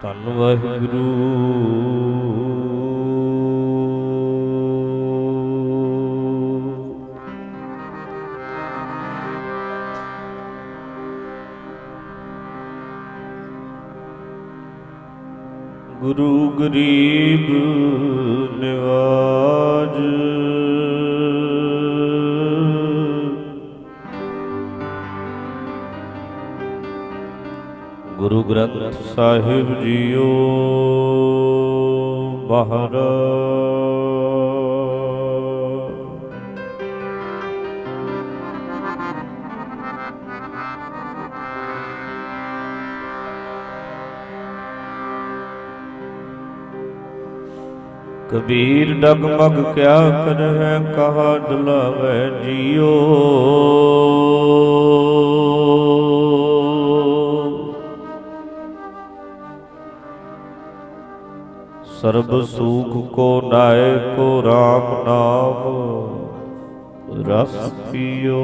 ਧੰਨ ਵਾਹਿਗੁਰੂ। ਗੁਰੂ ਗਰੀਬ ਨਿਵਾਜ ਗੁਰੂ ਗ੍ਰੰਥ ਸਾਹਿਬ ਜੀਓ ਬਾਹਰ कबीर डगमग क्या कर है कहा डुलावे जियो। सर्ब सुख को नाय को राम नाम रस पियो।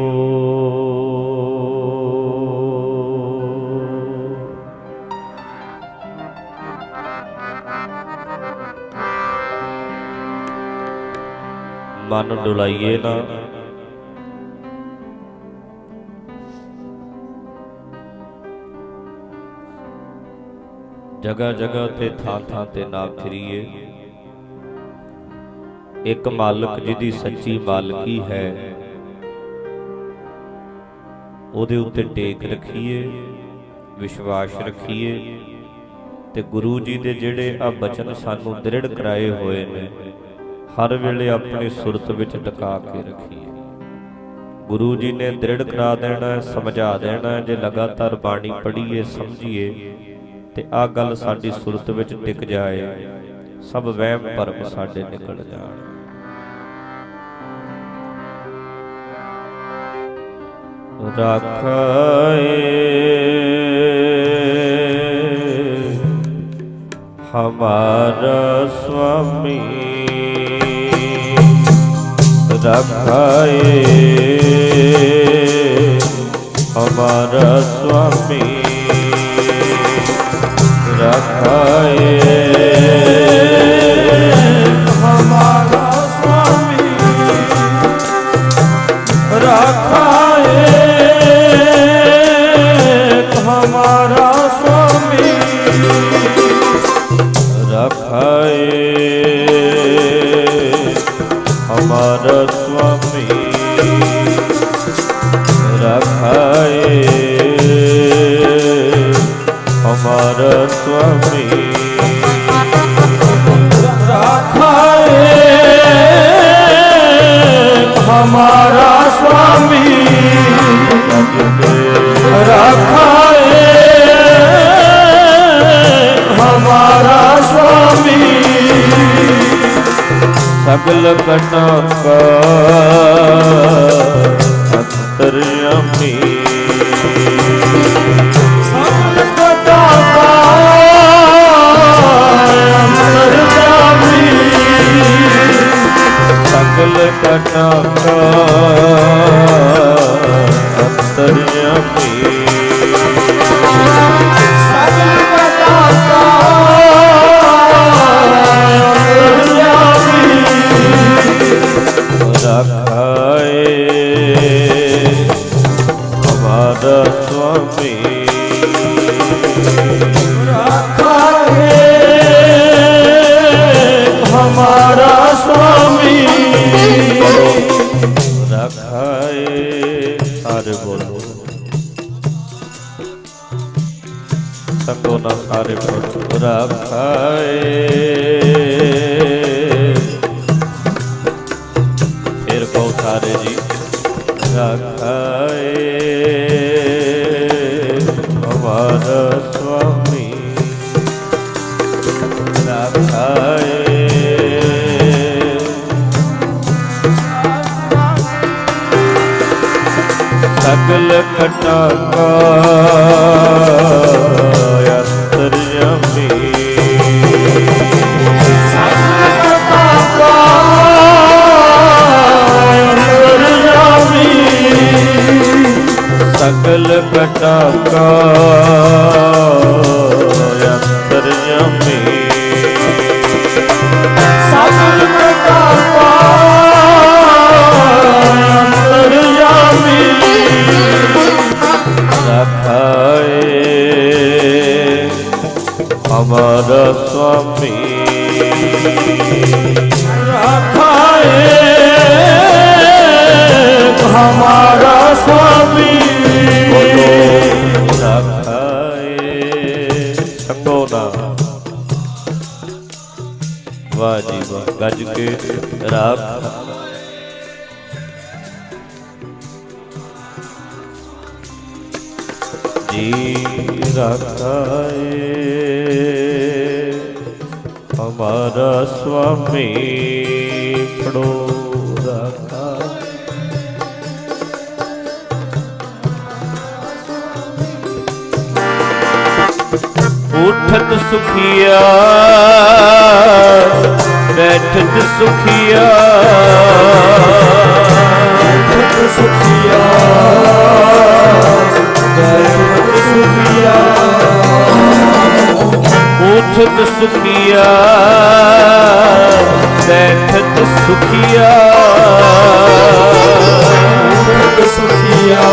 मन डुलाइए ना, जगह जगह ते थां थां ते ना फिरिए। एक मालक जिहदी सच्ची मालकी है उहदे उत्ते टेक रखिए, विश्वास रखिए ते गुरु जी दे जिहड़े आ बचन सानू दृढ़ कराए होए ने हर वेले अपनी सुरत विच टका के रखिए। गुरु जी ने दृढ़ करा देना, समझा देना। जे लगातार बाणी पढ़िए समझिए ते आ गल साडी सुरत विच टिक जाए, सब वहम भरम साडे निकल जाए। राखाए हमारा स्वामी, रखाए हमारा स्वामी, रखाए हमारा स्वामी, रखाए हमारा स्वामी, रखाए हमारा स्वामी, रखाए हमारा स्वामी, रखाए हमारा स्वामी, रखाए हमारा स्वामी। सगल घटा का अंतर्यामी, सगल घटा का अंतर्यामी, सगल घटा का अंतर्यामी, सगल घटा का रखाए हमारा स्वामी, रखाए हमारा स्वामी, रखाए। सारे बोलो संगो ना, सारे बोलो रखाए। सारे जी रखाए हमारा स्वामी, रखाए सगल घटा का अंतर्यामी सकल घटा का अंतर्यामी सकल घटा का अंतर्यामी रखाए हमारा स्वामी रखाए हमारा स्वामी रखाए संगो ना वाह जी वाह गज के रखा जी रखाए हमारा स्वामी खड़ो रखा उठत सुखिया बैठत सुखिया उठत सुखिया बैठत सुखिया उठत सुखिया बैठत सुखिया उठत सुखिया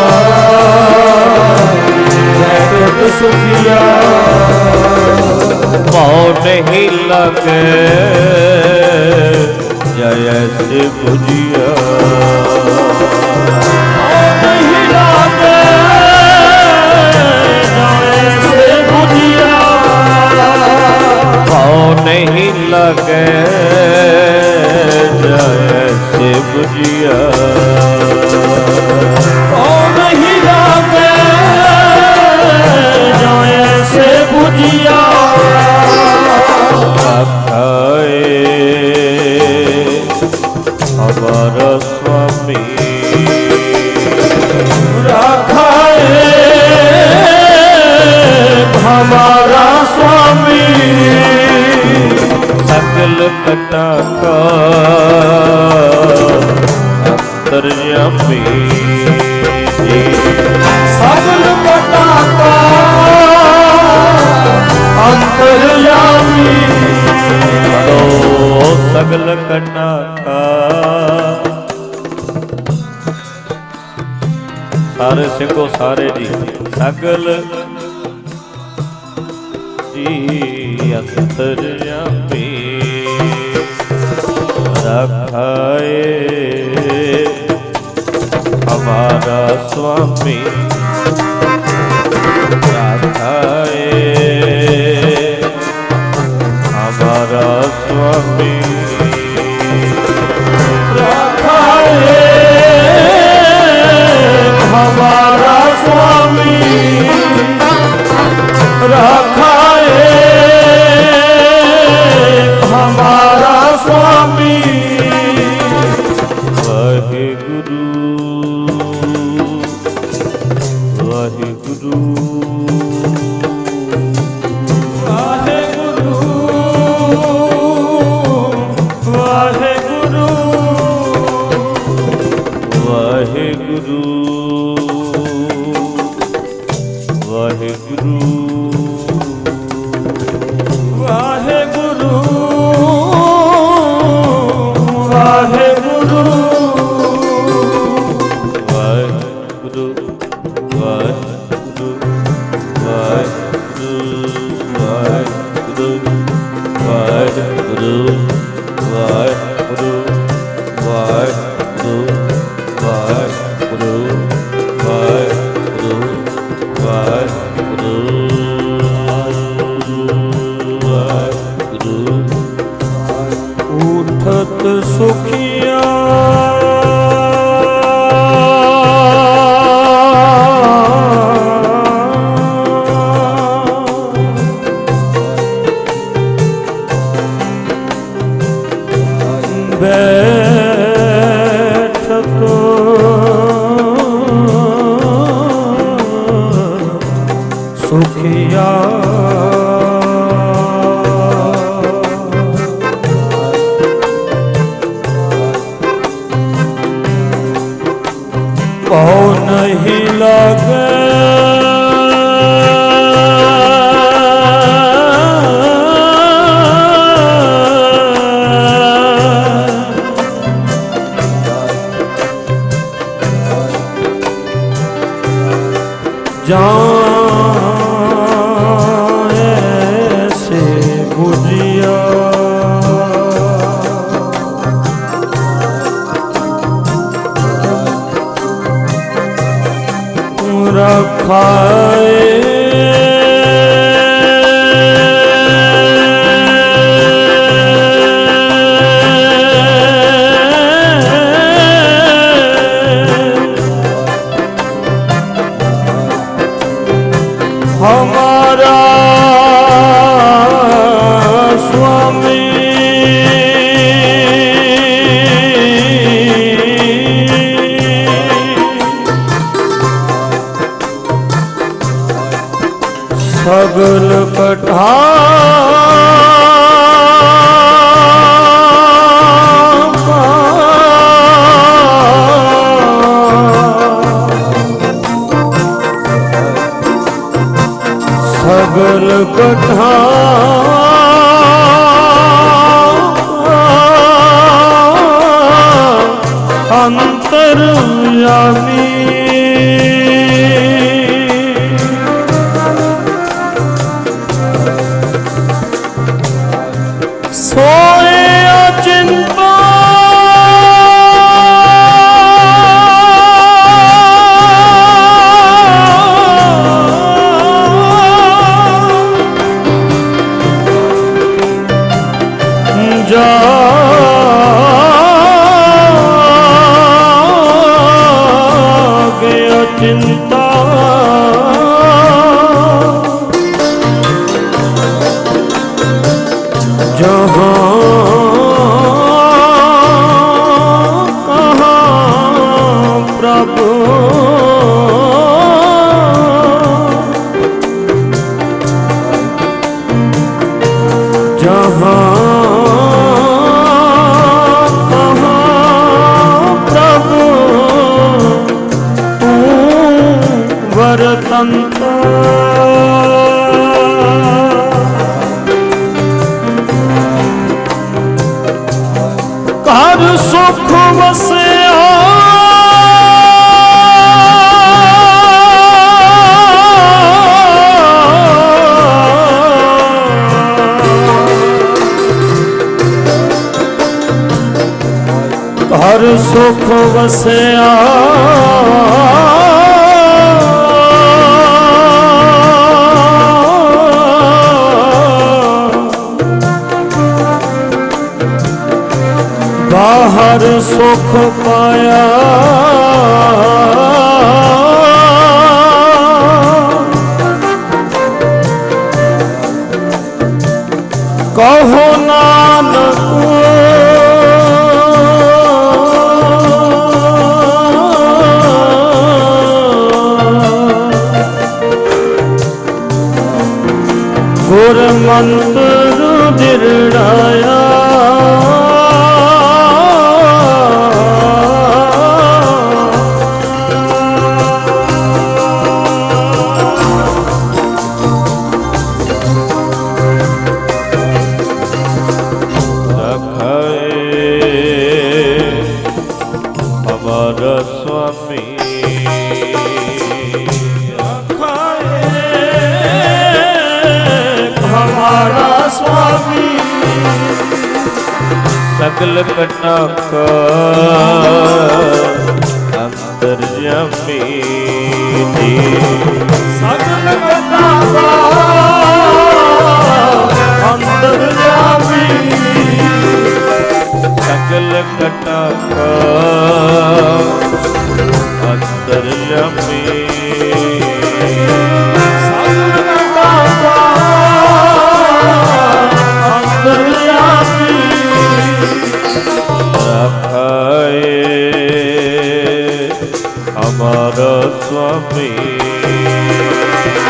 बैठत सुखिया पाँव नहीं लगे जय से बुझिया नहीं लगे जय से बुझिया पाँव नहीं लगे जय से बुझिया पाँव नहीं लगे जय से बुझिया रखाए हमारा स्वामी रखाए हमारा स्वामी सकल घटा का अंतर्यामी सकल घटा का अंतर्यामी सगल घटा का सारे सिंगो सारे जी सगल जी अंतर्यामी रखाए हमारा स्वामी रखाए हमारा स्वामी रखाए हमारा स्वामी रखाए हमारा स्वामी वाहिगुरु वाहिगुरु Guru बुझिया। पाँव नहीं लगे ऐसे बुझिया। रखाए हमारा स्वामी सगल कथा सगल कथा अंतर्यामी। सोए अचिंता जागे अचिंता। जहाँ कहाँ प्रभु जहाँ कहाँ प्रभु तू वरतंता। हर सुख वसिया हर सुख वसिया बाहर सुख पाया। कहो नानक गुर मंत्र दृढ़ाया। हमारा स्वामी हमारा स्वामी सकल घटना का अंतर्यामी। सकल घटना का अंतर्यामी। सकल घटना का अंतर्यामी। हमारा स्वामी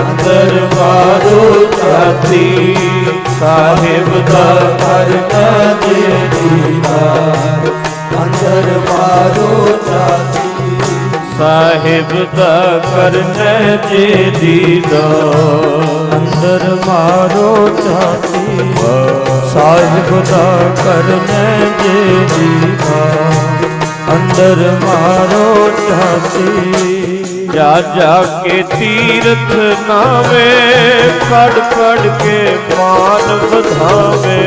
ਅੰਦਰ ਮਾਰੋ ਝਾਤੀ ਸਾਹਿਬ ਦਾ ਕਰਨਾ ਜੇ ਦੀਦਾਰ ਅੰਦਰ ਮਾਰੋ ਝਾਤੀ ਸਾਹਿਬ ਦਾ ਕਰਨਾ ਜੇ ਦੀਦਾਰ ਅੰਦਰ ਮਾਰੋ ਝਾਤੀ ਸਾਹਿਬ ਦਾ ਕਰਨਾ ਜੇ ਦੀਦਾਰ ਅੰਦਰ ਮਾਰੋ ਝਾਤੀ ਜਾ ਜਾ ਕੇ ਤੀਰਥ ਨਾਵੇ ਪੜ ਪੜ ਕੇ ਮਾਨ ਵਧਾਵੇ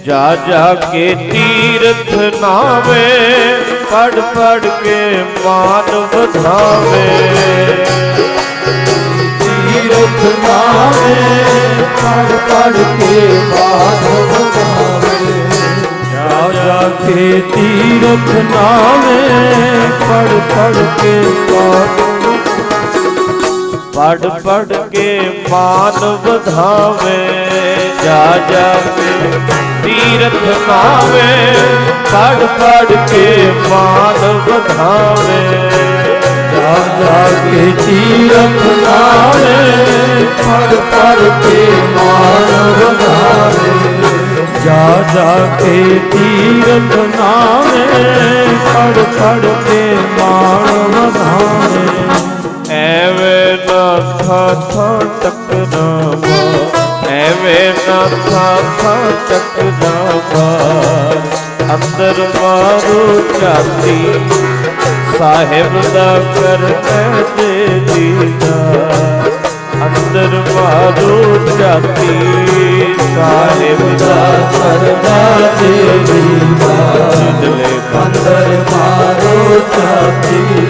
ਜਾ ਜਾ ਕੇ ਤੀਰਥ ਨਾਵੇ ਪੜ ਪੜ ਕੇ ਮਾਨ ਵਧਾਵੇ ਤੀਰਥ ਨਾਵੇ ਪੜ ਪੜ ਕੇ ਮਾਨ ਵਧਾਵੇ ਜਾ ਜਾ ਕੇ ਤੀਰਥ ਨਾਵੇ ਪੜ ਪੜ ਕੇ ਪੜ ਪੜ ਕੇ ਮਾਨ ਵਧਾਵੇ ਜਾ ਜਾ ਕੇ ਤੀਰਥ ਨਾਵੇ ਪੜ ਪੜ ਕੇ ਮਾਨ ਵਧਾਵੇ ਜਾ ਜਾ ਕੇ ਤੀਰਥ ਨਾਵੇ ਪੜ ਪੜ ਕੇ ਮਾਨ ਵਧਾਵੇ ਜਾ ਜਾ ਕੇ ਤੀਰਥ ਨਾਵੇ ਪੜ ਪੜ ਕੇ ਮਾਨ ਵਧਾਵੇ ਐਵੇਂ ਨਾ ਥਾ ਟਕਰਾਵਾ ਐਵੇਂ ਨਾ ਥਾ ਟਕਰਾਵਾ ਅੰਦਰ ਮਾਰੋ ਝਾਤੀ ਸਾਹਿਬ ਦਾ ਕਰਨਾ ਜੇ ਦੀਦਾਰ ਅੰਦਰ ਮਾਰੋ ਝਾਤੀ ਸਾਹਿਬ ਦਾ ਕਰਨਾ ਜੇ ਦੀਦਾਰ ਅੰਦਰ ਮਾਰੋ ਝਾਤੀ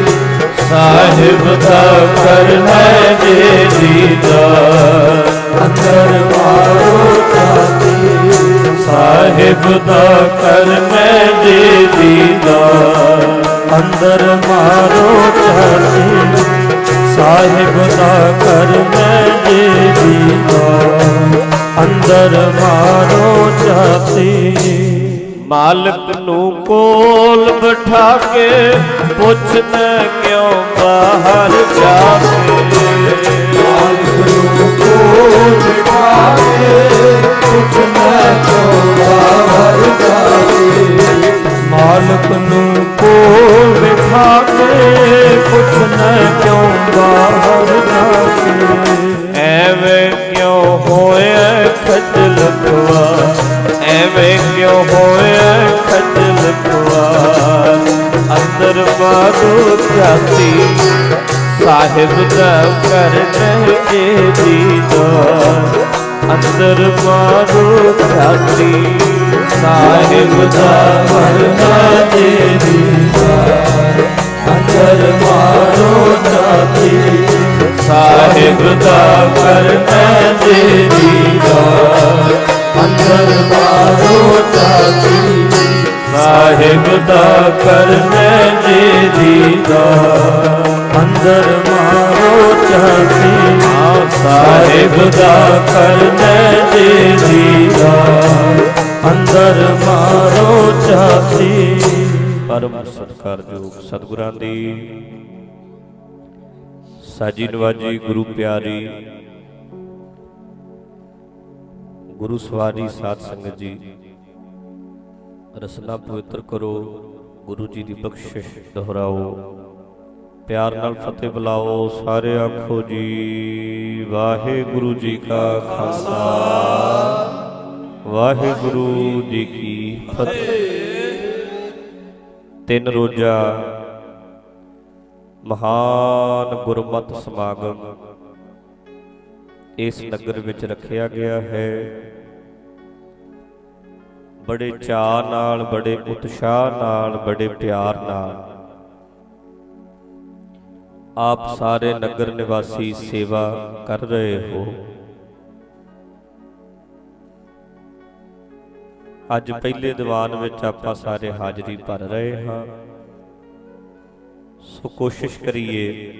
ਸਾਹਿਬ ਦਾ ਕਰਨਾ ਜੇ ਦੀਦਾਰ ਅੰਦਰ ਮਾਰੋ ਝਾਤੀ ਸਾਹਿਬ ਦਾ ਕਰਨਾ ਜੇ ਦੀਦਾਰ ਅੰਦਰ ਮਾਰੋ ਝਾਤੀ ਸਾਹਿਬ ਦਾ ਕਰਨਾ ਜੇ ਦੀਦਾਰ ਅੰਦਰ ਮਾਰੋ ਝਾਤੀ ਮਾਲਕ ਨੂੰ ਕੋਲ ਬਿਠਾ ਕੇ ਪੁੱਛਣਾ ਕਿਉਂ ਬਾਹਰ ਜਾਵੇ ਮਾਲਕ ਨੂੰ ਕੋਲ ਬਿਠਾ ਕੇ ਪੁੱਛਣਾ ਕਿਉਂ ਬਾਹਰ ਜਾਵੇ ਮਾਲਕ ਨੂੰ ਕੋਲ ਬਿਠਾ ਕੇ ਪੁੱਛਣਾ ਕਿਉਂ ਬਾਹਰ ਜਾਵੇ ਐਵੇਂ ਕਿਉਂ ਹੋਇਆ ਖੱਜਲ ਖੁਆਰ ਐਵੇਂ ਕਿਉਂ ਹੋਇਆ ਖੱਜਲ ਖੁਆਰ ਅੰਦਰ ਮਾਰੋ ਝਾਤੀ ਸਾਹਿਬ ਦਾ ਕਰਨਾ ਜੇ ਦੀਦਾਰ ਅੰਦਰ ਮਾਰੋ ਝਾਤੀ ਸਾਹਿਬ ਦਾ ਕਰਨਾ ਜੇ ਦੀਦਾਰ ਅੰਦਰ ਮਾਰੋ ਝਾਤੀ ਸਾਹਿਬ ਦਾ ਕਰਨਾ ਜੇ ਦੀਦਾਰ ਅੰਦਰ ਮਾਰੋ ਝਾਤੀ ਸਾਹਿਬ ਦਾ ਕਰਨਾ ਜੇ ਦੀਦਾਰ ਅੰਦਰ ਮਾਰੋ ਝਾਤੀ ਸਾਹਿਬ ਦਾ ਕਰਨਾ ਜੇ ਦੀਦਾਰ ਅੰਦਰ ਮਾਰੋ ਝਾਤੀ ਪਰਮ ਸਤਿਕਾਰਯੋਗ ਸਤਿਗੁਰਾਂ ਦੀ ਸਾਜੀ ਨਵਾਜੀ ਗੁਰੂ ਪਿਆਰੀ ਗੁਰੂ ਸਵਾਰੀ ਸਾਧ ਸੰਗਤ ਜੀ ਰਸਨਾ ਪਵਿੱਤਰ ਕਰੋ ਗੁਰੂ ਜੀ ਦੀ ਬਖਸ਼ਿਸ਼ ਦੁਹਰਾਓ ਪਿਆਰ ਨਾਲ ਫਤਿਹ ਬੁਲਾਓ ਸਾਰੇ ਆਖੋ ਜੀ ਵਾਹਿਗੁਰੂ ਜੀ ਕਾ ਖਾਲਸਾ ਵਾਹਿਗੁਰੂ ਜੀ ਕੀ ਫਤਿਹ ਤਿੰਨ ਰੋਜ਼ਾ ਮਹਾਨ ਗੁਰਮਤਿ ਸਮਾਗਮ ਇਸ ਨਗਰ ਵਿੱਚ ਰੱਖਿਆ ਗਿਆ ਹੈ ਬੜੇ ਚਾਅ ਨਾਲ ਬੜੇ ਉਤਸ਼ਾਹ ਨਾਲ ਬੜੇ ਪਿਆਰ ਨਾਲ ਆਪ ਸਾਰੇ ਨਗਰ ਨਿਵਾਸੀ ਸੇਵਾ ਕਰ ਰਹੇ ਹੋ ਅੱਜ ਪਹਿਲੇ ਦੀਵਾਨ ਵਿੱਚ ਆਪਾਂ ਸਾਰੇ ਹਾਜ਼ਰੀ ਭਰ ਰਹੇ ਹਾਂ ਸੋ ਕੋਸ਼ਿਸ਼ ਕਰੀਏ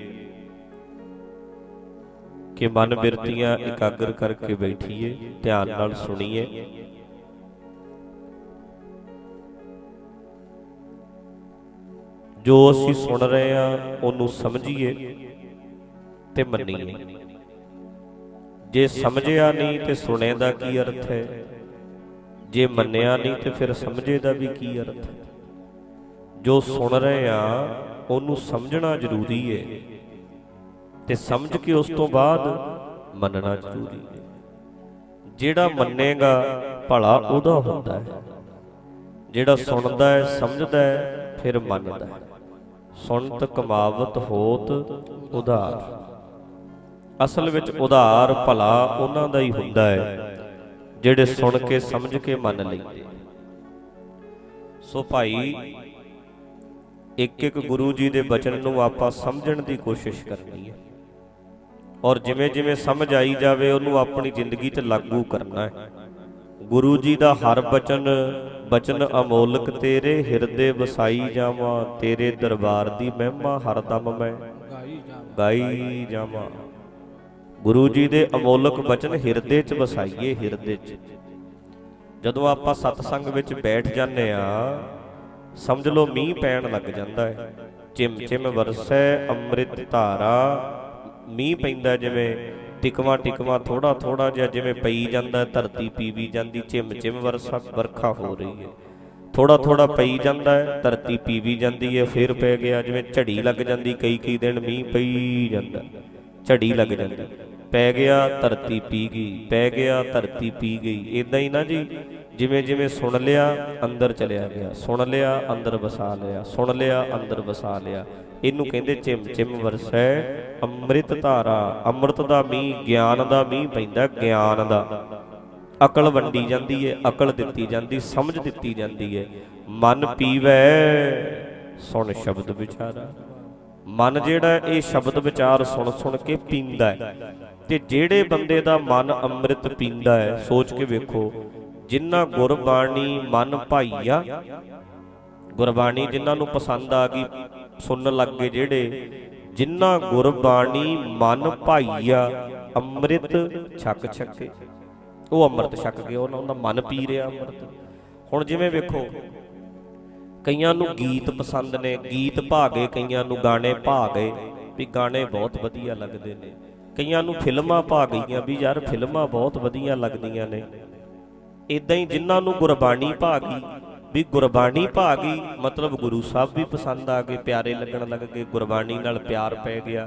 ਕਿ ਮਨ ਬਿਰਤੀਆਂ ਇਕਾਗਰ ਕਰਕੇ ਬੈਠੀਏ ਧਿਆਨ ਨਾਲ ਸੁਣੀਏ ਜੋ ਅਸੀਂ ਸੁਣ ਰਹੇ ਹਾਂ ਉਹਨੂੰ ਸਮਝੀਏ ਤੇ ਮੰਨੀਏ। ਜੇ ਸਮਝਿਆ ਨਹੀਂ ਤੇ ਸੁਣੇ ਦਾ ਕੀ ਅਰਥ ਹੈ, ਜੇ ਮੰਨਿਆ ਨਹੀਂ ਤੇ ਫਿਰ ਸਮਝੇ ਦਾ ਵੀ ਕੀ ਅਰਥ ਹੈ। ਜੋ ਸੁਣ ਰਹੇ ਆ ਉਹਨੂੰ ਸਮਝਣਾ ਜ਼ਰੂਰੀ ਹੈ ਤੇ ਸਮਝ ਕੇ ਉਸ ਤੋਂ ਬਾਅਦ ਮੰਨਣਾ ਜ਼ਰੂਰੀ ਹੈ। ਜਿਹੜਾ ਮੰਨੇਗਾ ਭਲਾ ਉਹਦਾ ਹੁੰਦਾ ਹੈ, ਜਿਹੜਾ ਸੁਣਦਾ ਹੈ ਸਮਝਦਾ ਹੈ ਫਿਰ ਮੰਨਦਾ ਹੈ। ਸੁਣਤ ਕਮਾਵਤ ਹੋਤ ਉਧਾਰ। ਅਸਲ ਵਿੱਚ ਉਧਾਰ ਭਲਾ ਉਹਨਾਂ ਦਾ ਹੀ ਹੁੰਦਾ ਹੈ ਜਿਹੜੇ ਸੁਣ ਕੇ ਸਮਝ ਕੇ ਮੰਨ ਲੈਂਦੇ। ਸੋ ਭਾਈ ਇੱਕ ਇੱਕ ਗੁਰੂ ਜੀ ਦੇ ਬਚਨ ਨੂੰ ਆਪਾਂ ਸਮਝਣ ਦੀ ਕੋਸ਼ਿਸ਼ ਕਰਨੀ ਹੈ ਔਰ ਜਿਵੇਂ ਜਿਵੇਂ ਸਮਝ ਆਈ ਜਾਵੇ ਉਹਨੂੰ ਆਪਣੀ ਜ਼ਿੰਦਗੀ 'ਚ ਲਾਗੂ ਕਰਨਾ ਹੈ। ਗੁਰੂ ਜੀ ਦਾ ਹਰ ਬਚਨ ਅਮੋਲਕ ਤੇਰੇ ਹਿਰਦੇ ਵਸਾਈ ਜਾਵਾਂ, ਤੇਰੇ ਦਰਬਾਰ ਦੀ ਮਹਿਮਾ ਹਰਦਮ ਮੈਂ ਗਾਈ ਜਾਵਾਂ। ਗੁਰੂ ਜੀ ਦੇ ਅਮੋਲਕ ਬਚਨ ਹਿਰਦੇ 'ਚ ਵਸਾਈਏ। ਹਿਰਦੇ 'ਚ ਜਦੋਂ ਆਪਾਂ ਸਤਸੰਗ ਵਿੱਚ ਬੈਠ ਜਾਂਦੇ ਆ ਸਮਝ ਲਓ ਮੀਂਹ ਪੈਣ ਲੱਗ ਜਾਂਦਾ ਹੈ। ਚਿਮ ਚਿਮ ਵਰਸੈ ਅੰਮ੍ਰਿਤ ਧਾਰਾ। ਮੀਂਹ ਪੈਂਦਾ ਜਿਵੇਂ ਟਿਕਵਾ ਟਿਕਵਾ ਥੋੜਾ ਥੋੜਾ ਜਿਹਾ ਜਿਵੇਂ ਪਈ ਜਾਂਦਾ, ਧਰਤੀ ਪੀਵੀ ਜਾਂਦੀ। ਚਿਮ ਚਿਮ ਵਰਖਾ ਹੋ ਰਹੀ ਹੈ, ਥੋੜਾ ਥੋੜਾ ਪਈ ਜਾਂਦਾ ਹੈ, ਧਰਤੀ ਪੀਵੀ ਜਾਂਦੀ ਹੈ। ਫਿਰ ਪੈ ਗਿਆ ਜਿਵੇਂ ਝੜੀ ਲੱਗ ਜਾਂਦੀ, ਕਈ ਦਿਨ ਮੀਂਹ ਪਈ ਜਾਂਦਾ, ਝੜੀ ਲੱਗ ਜਾਂਦੀ। ਪੈ ਗਿਆ ਧਰਤੀ ਪੀ ਗਈ, ਪੈ ਗਿਆ ਧਰਤੀ ਪੀ ਗਈ। ਇਦਾਂ ਹੀ ਨਾ ਜੀ, ਜਿਵੇਂ ਜਿਵੇਂ ਸੁਣ ਲਿਆ ਅੰਦਰ ਚਲਿਆ ਗਿਆ, ਸੁਣ ਲਿਆ ਅੰਦਰ ਵਸਾ ਲਿਆ, ਸੁਣ ਲਿਆ ਅੰਦਰ ਵਸਾ ਲਿਆ। ਇਹਨੂੰ ਕਹਿੰਦੇ ਚਿਮ ਚਿਮ ਵਰਸੈ ਅੰਮ੍ਰਿਤ ਧਾਰਾ। ਅੰਮ੍ਰਿਤ ਦਾ ਮੀਂਹ, ਗਿਆਨ ਦਾ ਮੀਂਹ ਪੈਂਦਾ, ਗਿਆਨ ਦਾ। ਅਕਲ ਵੰਡੀ ਜਾਂਦੀ ਹੈ, ਅਕਲ ਦਿੱਤੀ ਜਾਂਦੀ, ਸਮਝ ਦਿੱਤੀ ਜਾਂਦੀ ਹੈ। ਮਨ ਪੀਵੈ ਸੁਣ ਸ਼ਬਦ ਵਿਚਾਰਾ। ਮਨ ਜਿਹੜਾ ਇਹ ਸ਼ਬਦ ਵਿਚਾਰ ਸੁਣ ਸੁਣ ਕੇ ਪੀਂਦਾ ਹੈ। ਤੇ ਜਿਹੜੇ ਬੰਦੇ ਦਾ ਮਨ ਅੰਮ੍ਰਿਤ ਪੀਂਦਾ ਹੈ, ਸੋਚ ਕੇ ਵੇਖੋ, ਜਿਨ੍ਹਾਂ ਗੁਰਬਾਣੀ ਮਨ ਭਾਈਆ, ਗੁਰਬਾਣੀ ਜਿਨ੍ਹਾਂ ਨੂੰ ਪਸੰਦ ਆ ਗਈ, ਸੁਣਨ ਲੱਗ ਗਏ ਜਿਹੜੇ, ਜਿਨ੍ਹਾਂ ਗੁਰਬਾਣੀ ਮਨ ਭਾਈਆ ਅੰਮ੍ਰਿਤ ਛਕ ਛਕੇ, ਉਹ ਅੰਮ੍ਰਿਤ ਛਕ ਗਏ, ਉਹਨਾਂ ਦਾ ਮਨ ਪੀ ਰਿਹਾ ਅੰਮ੍ਰਿਤ। ਹੁਣ ਜਿਵੇਂ ਵੇਖੋ, ਕਈਆਂ ਨੂੰ ਗੀਤ ਪਸੰਦ ਨੇ, ਗੀਤ ਭਾ ਗਏ, ਕਈਆਂ ਨੂੰ ਗਾਣੇ ਭਾ ਗਏ ਵੀ ਗਾਣੇ ਬਹੁਤ ਵਧੀਆ ਲੱਗਦੇ ਨੇ, ਕਈਆਂ ਨੂੰ ਫਿਲਮਾਂ ਭਾ ਗਈਆਂ ਵੀ ਯਾਰ ਫਿਲਮਾਂ ਬਹੁਤ ਵਧੀਆ ਲੱਗਦੀਆਂ ਨੇ। ਇਦਾਂ ਹੀ ਜਿਨ੍ਹਾਂ ਨੂੰ ਗੁਰਬਾਣੀ ਭਾ ਗਈ ਵੀ ਗੁਰਬਾਣੀ ਭਾ ਗਈ, ਮਤਲਬ ਗੁਰੂ ਸਾਹਿਬ ਵੀ ਪਸੰਦ ਆ ਗਏ, ਪਿਆਰੇ ਲੱਗਣ ਲੱਗ ਗਏ, ਗੁਰਬਾਣੀ ਨਾਲ ਪਿਆਰ ਪੈ ਗਿਆ।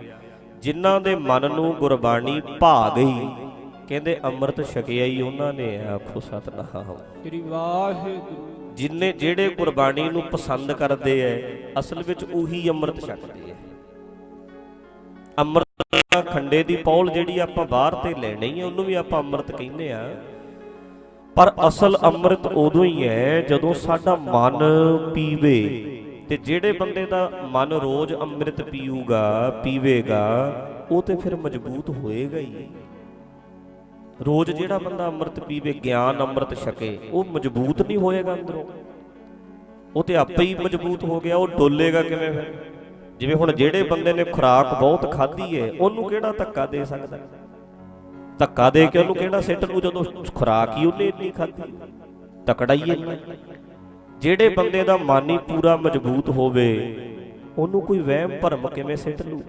ਜਿਨ੍ਹਾਂ ਦੇ ਮਨ ਨੂੰ ਗੁਰਬਾਣੀ ਭਾ ਗਈ, ਕਹਿੰਦੇ ਅੰਮ੍ਰਿਤ ਛਕਿਆ ਹੀ ਉਹਨਾਂ ਨੇ, ਆਖੋ ਸਤਿਨਾਮ ਸ੍ਰੀ ਵਾਹਿਗੁਰੂ। ਜਿਹੜੇ ਗੁਰਬਾਣੀ ਨੂੰ ਪਸੰਦ ਕਰਦੇ ਐ, ਅਸਲ ਵਿੱਚ ਉਹੀ ਅੰਮ੍ਰਿਤ ਛਕਦੇ ਐ। ਅੰਮ੍ਰਿਤ ਖੰਡੇ ਦੀ ਪੌਲ ਜਿਹੜੀ ਆਪਾਂ ਬਾਹਰ ਤੇ ਲੈਣੀ ਹੈ, ਉਹਨੂੰ ਵੀ ਆਪਾਂ ਅੰਮ੍ਰਿਤ ਕਹਿੰਦੇ ਆ, ਪਰ ਅਸਲ ਅੰਮ੍ਰਿਤ ਉਦੋਂ ਹੀ ਹੈ ਜਦੋਂ ਸਾਡਾ ਮਨ ਪੀਵੇ। ਤੇ ਜਿਹੜੇ ਬੰਦੇ ਦਾ ਮਨ ਰੋਜ਼ ਅੰਮ੍ਰਿਤ ਪੀਵੇਗਾ, ਉਹ ਤੇ ਫਿਰ ਮਜ਼ਬੂਤ ਹੋਏਗਾ ਹੀ। ਰੋਜ਼ ਜਿਹੜਾ ਬੰਦਾ ਅੰਮ੍ਰਿਤ ਪੀਵੇ, ਗਿਆਨ ਅੰਮ੍ਰਿਤ ਛਕੇ, ਉਹ ਮਜ਼ਬੂਤ ਨਹੀਂ ਹੋਏਗਾ ਅੰਦਰੋਂ, ਉਹ ਤੇ ਆਪੇ ਹੀ ਮਜ਼ਬੂਤ ਹੋ ਗਿਆ। ਉਹ ਡੋਲੇਗਾ ਕਿਵੇਂ ਫਿਰ? ਜਿਵੇਂ ਹੁਣ ਜਿਹੜੇ ਬੰਦੇ ਨੇ ਖੁਰਾਕ ਬਹੁਤ ਖਾਧੀ ਹੈ, ਉਹਨੂੰ ਕਿਹੜਾ ਧੱਕਾ ਦੇ ਸਕਦਾ? ਧੱਕਾ ਦੇ ਕੇ ਉਹਨੂੰ ਕਿਹੜਾ ਸਿੱਟ ਲੂ, ਜਦੋਂ ਖੁਰਾਕ ਹੀ ਉਹਨੇ ਇੰਨੀ ਖਾਧੀ, ਤਕੜਾ ਹੀ ਇੰਨਾ। ਜਿਹੜੇ ਬੰਦੇ ਦਾ ਮਨ ਹੀ ਪੂਰਾ ਮਜ਼ਬੂਤ ਹੋਵੇ, ਉਹਨੂੰ ਕੋਈ ਵਹਿਮ ਭਰਮ ਕਿਵੇਂ ਸਿੱਟ ਲੂ?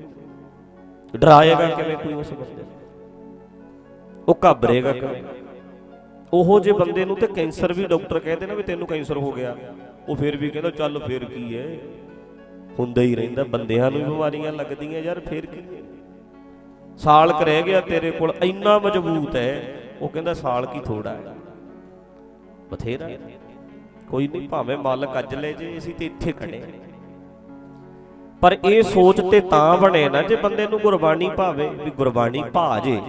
ਡਰਾਏਗਾ ਕਿਵੇਂ ਕੋਈ ਉਸ ਬੰਦੇ ਨੂੰ? ਉਹ ਘਾਬਰੇਗਾ ਕਿਵੇਂ? ਉਹੋ ਜਿਹੇ ਬੰਦੇ ਨੂੰ ਤੇ ਕੈਂਸਰ ਵੀ ਡਾਕਟਰ ਕਹਿੰਦੇ ਨਾ ਵੀ ਤੈਨੂੰ ਕੈਂਸਰ ਹੋ ਗਿਆ, ਉਹ ਫਿਰ ਵੀ ਕਹਿੰਦਾ ਚੱਲ ਫਿਰ ਕੀ ਹੈ, ਹੁੰਦਾ ਹੀ ਰਹਿੰਦਾ। ਬੰਦਿਆਂ ਨੂੰ ਬਿਮਾਰੀਆਂ ਲੱਗਦੀਆਂ ਯਾਰ, ਫਿਰ ਕੀ ਹੈ, ਸਾਲ ਕ ਰਹਿ ਗਿਆ ਤੇਰੇ ਕੋਲ, ਇੰਨਾ ਮਜ਼ਬੂਤ ਹੈ। ਉਹ ਕਹਿੰਦਾ ਸਾਲ ਕੀ ਥੋੜਾ ਹੈ, ਬਥੇਰਾ, ਕੋਈ ਨਹੀਂ, ਭਾਵੇਂ ਮਾਲਕ ਅੱਜ ਲੈ ਜੇ, ਅਸੀਂ ਤੇ ਇੱਥੇ ਖੜੇ। ਪਰ ਇਹ ਸੋਚ ਤੇ ਤਾਂ ਬਣੇ ਨਾ ਜੇ ਬੰਦੇ ਨੂੰ ਗੁਰਬਾਣੀ ਭਾਵੇ, ਵੀ ਗੁਰਬਾਣੀ ਭਾ ਜੇ,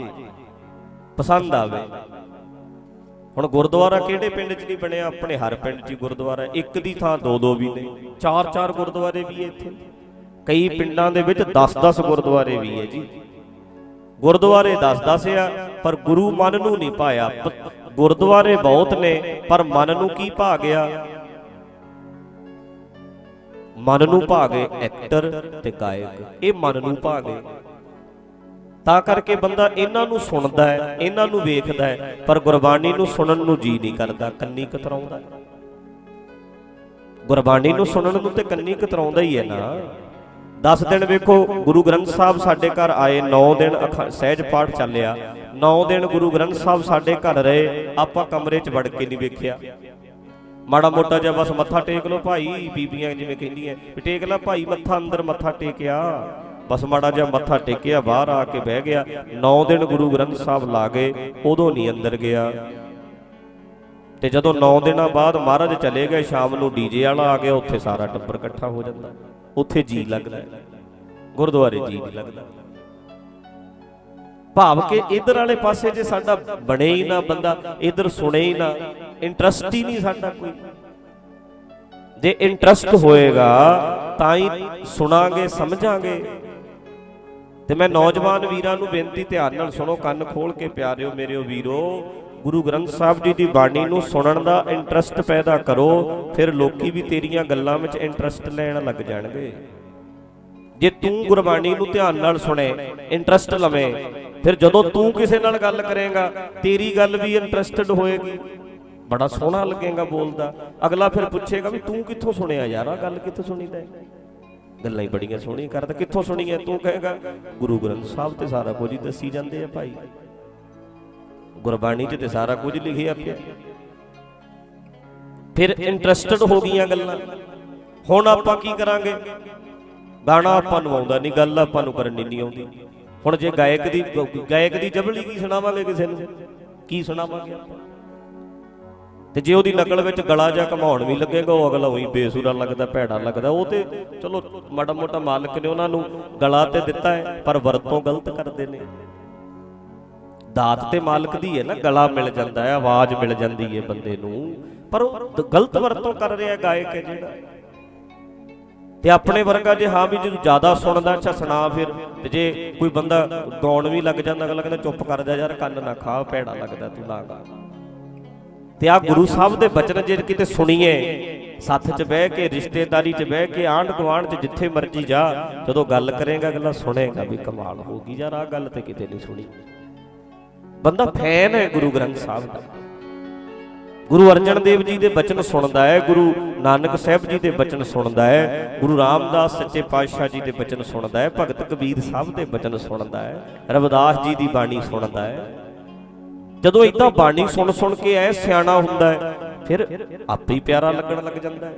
ਪਸੰਦ ਆਵੇ। ਹੁਣ ਗੁਰਦੁਆਰਾ ਕਿਹੜੇ ਪਿੰਡ 'ਚ ਨਹੀਂ ਬਣਿਆ? ਆਪਣੇ ਹਰ ਪਿੰਡ 'ਚ ਹੀ ਗੁਰਦੁਆਰਾ, ਇੱਕ ਦੀ ਥਾਂ ਦੋ ਵੀ ਨੇ, ਚਾਰ ਗੁਰਦੁਆਰੇ ਵੀ ਇੱਥੇ। ਕਈ ਪਿੰਡਾਂ ਦੇ ਵਿੱਚ 10 ਗੁਰਦੁਆਰੇ ਵੀ ਹੈ ਜੀ। ਗੁਰਦੁਆਰੇ 10 ਆ, ਪਰ ਗੁਰੂ ਮਨ ਨੂੰ ਨਹੀਂ ਪਾਇਆ। ਗੁਰਦੁਆਰੇ ਬਹੁਤ ਨੇ, ਪਰ ਮਨ ਨੂੰ ਕੀ ਭਾ ਗਿਆ? ਮਨ ਨੂੰ ਭਾ ਗਏ ਐਕਟਰ ਤੇ ਗਾਇਕ, ਇਹ ਮਨ ਨੂੰ ਭਾ ਗਏ। ਤਾਂ ਕਰਕੇ ਬੰਦਾ ਇਹਨਾਂ ਨੂੰ ਸੁਣਦਾ ਹੈ, ਇਹਨਾਂ ਨੂੰ ਵੇਖਦਾ ਹੈ, ਪਰ ਗੁਰਬਾਣੀ ਨੂੰ ਸੁਣਨ ਨੂੰ ਜੀ ਨਹੀਂ ਕਰਦਾ, ਕੰਨੀ ਕਤਰਾਉਂਦਾ। ਗੁਰਬਾਣੀ ਨੂੰ ਸੁਣਨ ਨੂੰ ਤੇ ਕੰਨੀ ਕਤਰਾਉਂਦਾ ਹੀ ਹੈ ਨਾ। 10 ਦਿਨ ਵੇਖੋ ਗੁਰੂ ਗ੍ਰੰਥ ਸਾਹਿਬ ਸਾਡੇ ਘਰ ਆਏ, 9 ਦਿਨ ਸਹਿਜ ਪਾਠ ਚੱਲਿਆ, 9 ਦਿਨ ਗੁਰੂ ਗ੍ਰੰਥ ਸਾਹਿਬ ਸਾਡੇ ਘਰ ਰਹੇ, ਆਪਾਂ ਕਮਰੇ 'ਚ ਵੜ ਕੇ ਨਹੀਂ ਵੇਖਿਆ। ਮਾੜਾ ਮੋਟਾ ਜਿਹਾ ਬਸ ਮੱਥਾ ਟੇਕ ਲਓ ਭਾਈ, ਬੀਬੀਆਂ ਜਿਵੇਂ ਕਹਿੰਦੀਆਂ ਵੀ ਟੇਕ ਲੈ ਭਾਈ ਮੱਥਾ, ਅੰਦਰ ਮੱਥਾ ਟੇਕਿਆ, ਬਸ ਮਾੜਾ ਜਿਹਾ ਮੱਥਾ ਟੇਕਿਆ, ਬਾਹਰ ਆ ਕੇ ਬਹਿ ਗਿਆ। 9 ਦਿਨ ਗੁਰੂ ਗ੍ਰੰਥ ਸਾਹਿਬ ਲਾ ਗਏ, ਉਦੋਂ ਨਹੀਂ ਅੰਦਰ ਗਿਆ। ਤੇ ਜਦੋਂ 9 ਦਿਨਾਂ ਬਾਅਦ ਮਹਾਰਾਜ ਚਲੇ ਗਏ, ਸ਼ਾਮ ਨੂੰ ਡੀਜੇ ਵਾਲਾ ਆ ਗਿਆ, ਉੱਥੇ ਸਾਰਾ ਟੱਬਰ ਇਕੱਠਾ ਹੋ ਜਾਂਦਾ, ਉੱਥੇ ਜੀ ਲੱਗਦਾ, ਗੁਰਦੁਆਰੇ ਜੀ ਨਹੀਂ ਲੱਗਦਾ। ਭਾਵ ਕਿ ਇਧਰ ਵਾਲੇ ਪਾਸੇ ਜੇ ਸਾਡਾ ਬਣੇ ਹੀ ਨਾ ਬੰਦਾ, ਇਧਰ ਸੁਣੇ ਹੀ ਨਾ, ਇੰਟਰਸਟ ਹੀ ਨਹੀਂ ਸਾਡਾ ਕੋਈ। ਜੇ ਇੰਟਰਸਟ ਹੋਏਗਾ ਤਾਂ ਹੀ ਸੁਣਾਂਗੇ, ਸਮਝਾਂਗੇ। ਤੇ ਮੈਂ ਨੌਜਵਾਨ ਵੀਰਾਂ ਨੂੰ ਬੇਨਤੀ, ਧਿਆਨ ਨਾਲ ਸੁਣੋ, ਕੰਨ ਖੋਲ ਕੇ ਪਿਆਰਿਓ ਮੇਰਿਓ ਵੀਰੋ, ਗੁਰੂ ਗ੍ਰੰਥ ਸਾਹਿਬ ਜੀ ਦੀ ਬਾਣੀ ਨੂੰ ਸੁਣਨ ਦਾ ਇੰਟਰਸਟ ਪੈਦਾ ਕਰੋ, ਫਿਰ ਲੋਕੀ ਵੀ ਤੇਰੀਆਂ ਗੱਲਾਂ ਵਿੱਚ ਇੰਟਰਸਟ ਲੈਣ ਲੱਗ ਜਾਣਗੇ। ਜੇ ਤੂੰ ਗੁਰਬਾਣੀ ਨੂੰ ਧਿਆਨ ਨਾਲ ਸੁਣੇ, ਇੰਟਰਸਟ ਲਵੇਂ, ਫਿਰ ਜਦੋਂ ਤੂੰ ਕਿਸੇ ਨਾਲ ਗੱਲ ਕਰੇਗਾ ਤੇਰੀ ਗੱਲ ਵੀ ਇੰਟਰਸਟਡ ਹੋਏਗੀ, ਬੜਾ ਸੋਹਣਾ ਲੱਗੇਗਾ ਬੋਲਦਾ। ਅਗਲਾ ਫਿਰ ਪੁੱਛੇਗਾ ਵੀ ਤੂੰ ਕਿੱਥੋਂ ਸੁਣਿਆ ਯਾਰ, ਆਹ ਗੱਲ ਕਿੱਥੋਂ ਸੁਣੀ ਤੈਂ, ਗੱਲਾਂ ਹੀ ਬੜੀਆਂ ਸੋਹਣੀਆਂ ਕਰਦਾ, ਕਿੱਥੋਂ ਸੁਣੀ ਹੈ? ਤੂੰ ਕਹੇਗਾ ਗੁਰੂ ਗ੍ਰੰਥ ਸਾਹਿਬ ਤੇ ਸਾਰਾ ਕੁਝ ਹੀ ਦੱਸੀ ਜਾਂਦੇ ਆ ਭਾਈ, ਗੁਰਬਾਣੀ 'ਚ ਤੇ ਸਾਰਾ ਕੁਝ ਲਿਖਿਆ ਪਿਆ। ਫਿਰ ਇੰਟਰਸਟਡ ਹੋ ਗਈਆਂ ਗੱਲਾਂ। ਹੁਣ ਆਪਾਂ ਕੀ ਕਰਾਂਗੇ? ਗਾਣਾ ਆਪਾਂ ਨੂੰ ਆਉਂਦਾ ਨਹੀਂ, ਗੱਲ ਆਪਾਂ ਨੂੰ ਕਰਨੀ ਨਹੀਂ ਆਉਂਦੀ। ਹੁਣ ਜੇ ਗਾਇਕ ਦੀ ਜਬਲੀ ਕੀ ਸੁਣਾਵਾਂਗੇ ਕਿਸੇ ਨੂੰ, ਕੀ ਸੁਣਾਵਾਂਗੇ ਆਪਾਂ? ਤੇ ਜੇ ਉਹਦੀ ਨਕਲ ਵਿੱਚ ਗਲਾ ਜਾਂ ਘਮਾਉਣ ਵੀ ਲੱਗੇਗਾ, ਉਹ ਅਗਲਾ ਉਹੀ ਬੇਸੁਰਾ ਲੱਗਦਾ, ਭੈੜਾ ਲੱਗਦਾ। ਉਹ ਤੇ ਚਲੋ ਮਾੜਾ ਮੋਟਾ ਮਾਲਕ ਨੇ ਉਹਨਾਂ ਨੂੰ ਗਲਾ ਤੇ ਦਿੱਤਾ ਹੈ, ਪਰ ਵਰਤੋਂ ਗਲਤ ਕਰਦੇ ਨੇ। ਦਾਤ ਤੇ ਮਾਲਕ ਦੀ ਹੈ ਨਾ, ਗਲਾ ਮਿਲ ਜਾਂਦਾ ਹੈ, ਆਵਾਜ਼ ਮਿਲ ਜਾਂਦੀ ਹੈ ਬੰਦੇ ਨੂੰ, ਪਰ ਉਹ ਗਲਤ ਵਰਤੋਂ ਕਰ ਰਿਹਾ ਗਾਇਕ ਹੈ ਜਿਹੜਾ। ਤੇ ਆਪਣੇ ਵਰਗਾ ਜੇ ਹਾਂ ਵੀ ਜਦੋਂ ਜ਼ਿਆਦਾ ਸੁਣਦਾ, ਅੱਛਾ ਸੁਣਾ ਫਿਰ। ਤੇ ਜੇ ਕੋਈ ਬੰਦਾ ਗਾਉਣ ਵੀ ਲੱਗ ਜਾਂਦਾ, ਅਗਲਾ ਕਹਿੰਦਾ ਚੁੱਪ ਕਰ ਜਾ ਯਾਰ, ਕੰਨ ਨਾ ਖਾ, ਭੈੜਾ ਲੱਗਦਾ ਤੂੰ ਨਾ ਗਾ। ਤੇ ਆ ਗੁਰੂ ਸਾਹਿਬ ਦੇ ਬਚਨ ਜੇ ਕਿਤੇ ਸੁਣੀਏ, ਸੱਥ 'ਚ ਬਹਿ ਕੇ, ਰਿਸ਼ਤੇਦਾਰੀ 'ਚ ਬਹਿ ਕੇ, ਆਂਢ ਗੁਆਂਢ 'ਚ ਜਿੱਥੇ ਮਰਜੀ ਜਾ, ਜਦੋਂ ਗੱਲ ਕਰੇਗਾ ਅਗਲਾ ਸੁਣੇਗਾ ਵੀ ਕਮਾਲ ਹੋ ਗਈ ਯਾਰ, ਆਹ ਗੱਲ ਤੇ ਕਿਤੇ ਨਹੀਂ ਸੁਣੀ। ਬੰਦਾ ਫੈਨ ਹੈ ਗੁਰੂ ਗ੍ਰੰਥ ਸਾਹਿਬ ਦਾ। ਗੁਰੂ ਅਰਜਨ ਦੇਵ ਜੀ ਦੇ ਬਚਨ ਸੁਣਦਾ ਹੈ, ਗੁਰੂ ਨਾਨਕ ਸਾਹਿਬ ਜੀ ਦੇ ਬਚਨ ਸੁਣਦਾ ਹੈ, ਗੁਰੂ ਰਾਮਦਾਸ ਸੱਚੇ ਪਾਤਸ਼ਾਹ ਜੀ ਦੇ ਬਚਨ ਸੁਣਦਾ ਹੈ, ਭਗਤ ਕਬੀਰ ਸਾਹਿਬ ਦੇ ਬਚਨ ਸੁਣਦਾ ਹੈ, ਰਵਿਦਾਸ ਜੀ ਦੀ ਬਾਣੀ ਸੁਣਦਾ ਹੈ। ਜਦੋਂ ਏਦਾਂ ਬਾਣੀ ਸੁਣ ਸੁਣ ਕੇ ਐ ਸਿਆਣਾ ਹੁੰਦਾ ਹੈ, ਫਿਰ ਆਪੇ ਹੀ ਪਿਆਰਾ ਲੱਗਣ ਲੱਗ ਜਾਂਦਾ ਹੈ।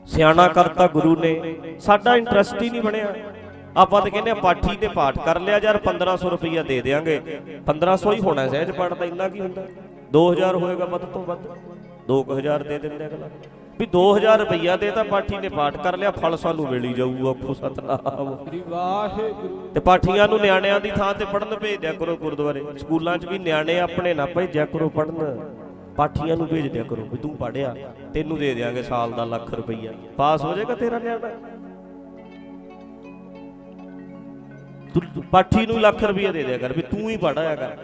ਸਿਆਣਾ ਕਰਤਾ ਗੁਰੂ ਨੇ, ਸਾਡਾ ਇੰਟਰਸਟ ਹੀ ਨਹੀਂ ਬਣਿਆ। ਆਪਾਂ ਤਾਂ ਕਹਿੰਦੇ ਆ ਪਾਠੀ ਨੇ ਪਾਠ ਕਰ ਲਿਆ ਯਾਰ, 1500 ਰੁਪਈਆ ਦੇ ਦਿਆਂਗੇ। 1500 ਹੀ ਹੋਣਾ ਸਹਿਜ ਪਾਠ ਦਾ, ਇੰਨਾ ਕੀ ਹੁੰਦਾ? 2000 ਹੋਏਗਾ ਵੱਧ ਤੋਂ ਵੱਧ, 2000 ਦੇ ਦਿੰਦੇ ਅਗਲਾ ਵੀ 2000 ਰੁਪਈਆ ਦੇ ਤਾਂ ਪਾਠੀ ਨੇ ਪਾਠ ਕਰ ਲਿਆ, ਫਲ ਸਾਨੂੰ ਮਿਲੀ ਜਾਊਗਾ। ਆਖੋ ਸਤਨਾਮ ਵਾਹਿਗੁਰੂ। ਤੇ ਪਾਠੀਆਂ ਨੂੰ ਨਿਆਣਿਆਂ ਦੀ ਥਾਂ ਤੇ ਪੜਨ ਭੇਜ ਦਿਆ ਕਰੋ ਗੁਰਦੁਆਰੇ, ਸਕੂਲਾਂ 'ਚ ਵੀ ਨਿਆਣੇ ਆਪਣੇ ਨਾ ਭੇਜਿਆ ਕਰੋ ਪੜਨ, ਪਾਠੀਆਂ ਨੂੰ ਭੇਜ ਦਿਆ ਕਰੋ ਵੀ ਤੂੰ ਪੜਿਆ, ਤੈਨੂੰ ਦੇ ਦਿਆਂਗੇ ਸਾਲ ਦਾ ਲੱਖ ਰੁਪਈਆ, ਪਾਸ ਹੋ ਜਾਏਗਾ ਤੇਰਾ ਨਿਆਣਾ। ਪਾਠੀ ਨੂੰ ਲੱਖ ਰੁਪਈਆ ਦੇ ਦਿਆ ਕਰ ਵੀ ਤੂੰ ਹੀ ਪੜਾਇਆ ਕਰ,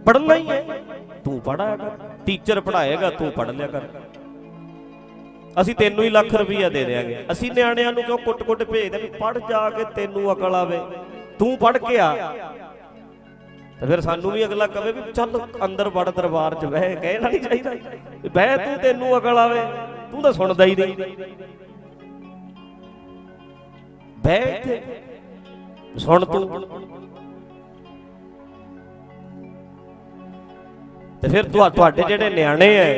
ਪੜਨਾ ਹੀ ਹੈ ਤੂੰ ਪੜਾਇਆ ਕਰ, ਟੀਚਰ ਪੜਾਏਗਾ ਤੂੰ ਪੜ ਲਿਆ ਕਰ। ਅਸੀਂ ਤੈਨੂੰ ਹੀ ਲੱਖ ਰੁਪਈਆ ਦੇ ਦਿਆਂਗੇ। ਅਸੀਂ ਨਿਆਣਿਆਂ ਨੂੰ ਕਿਉਂ ਕੁੱਟ-ਕੁੱਟ ਭੇਜਦੇ ਵੀ ਪੜ ਜਾ ਕੇ ਤੈਨੂੰ ਅਕਲ ਆਵੇ, ਤੂੰ ਪੜ ਕੇ ਆ। ਤੇ ਫਿਰ ਸਾਨੂੰ ਵੀ ਅਗਲਾ ਕਵੇ ਵੀ ਚੱਲ ਅੰਦਰ ਵੜ ਦਰਬਾਰ 'ਚ ਬਹਿ, ਕਹਿਣਾ ਨਹੀਂ ਚਾਹੀਦਾ ਬਹਿ ਤੂੰ, ਤੈਨੂੰ ਅਕਲ ਆਵੇ, ਤੂੰ ਤਾਂ ਸੁਣਦਾ ਹੀ ਨਹੀਂ, ਬਹਿ ਇੱਥੇ ਸੁਣ ਤੂੰ। ਤੇ ਫਿਰ ਤੁਹਾਡੇ ਜਿਹੜੇ ਨਿਆਣੇ ਐ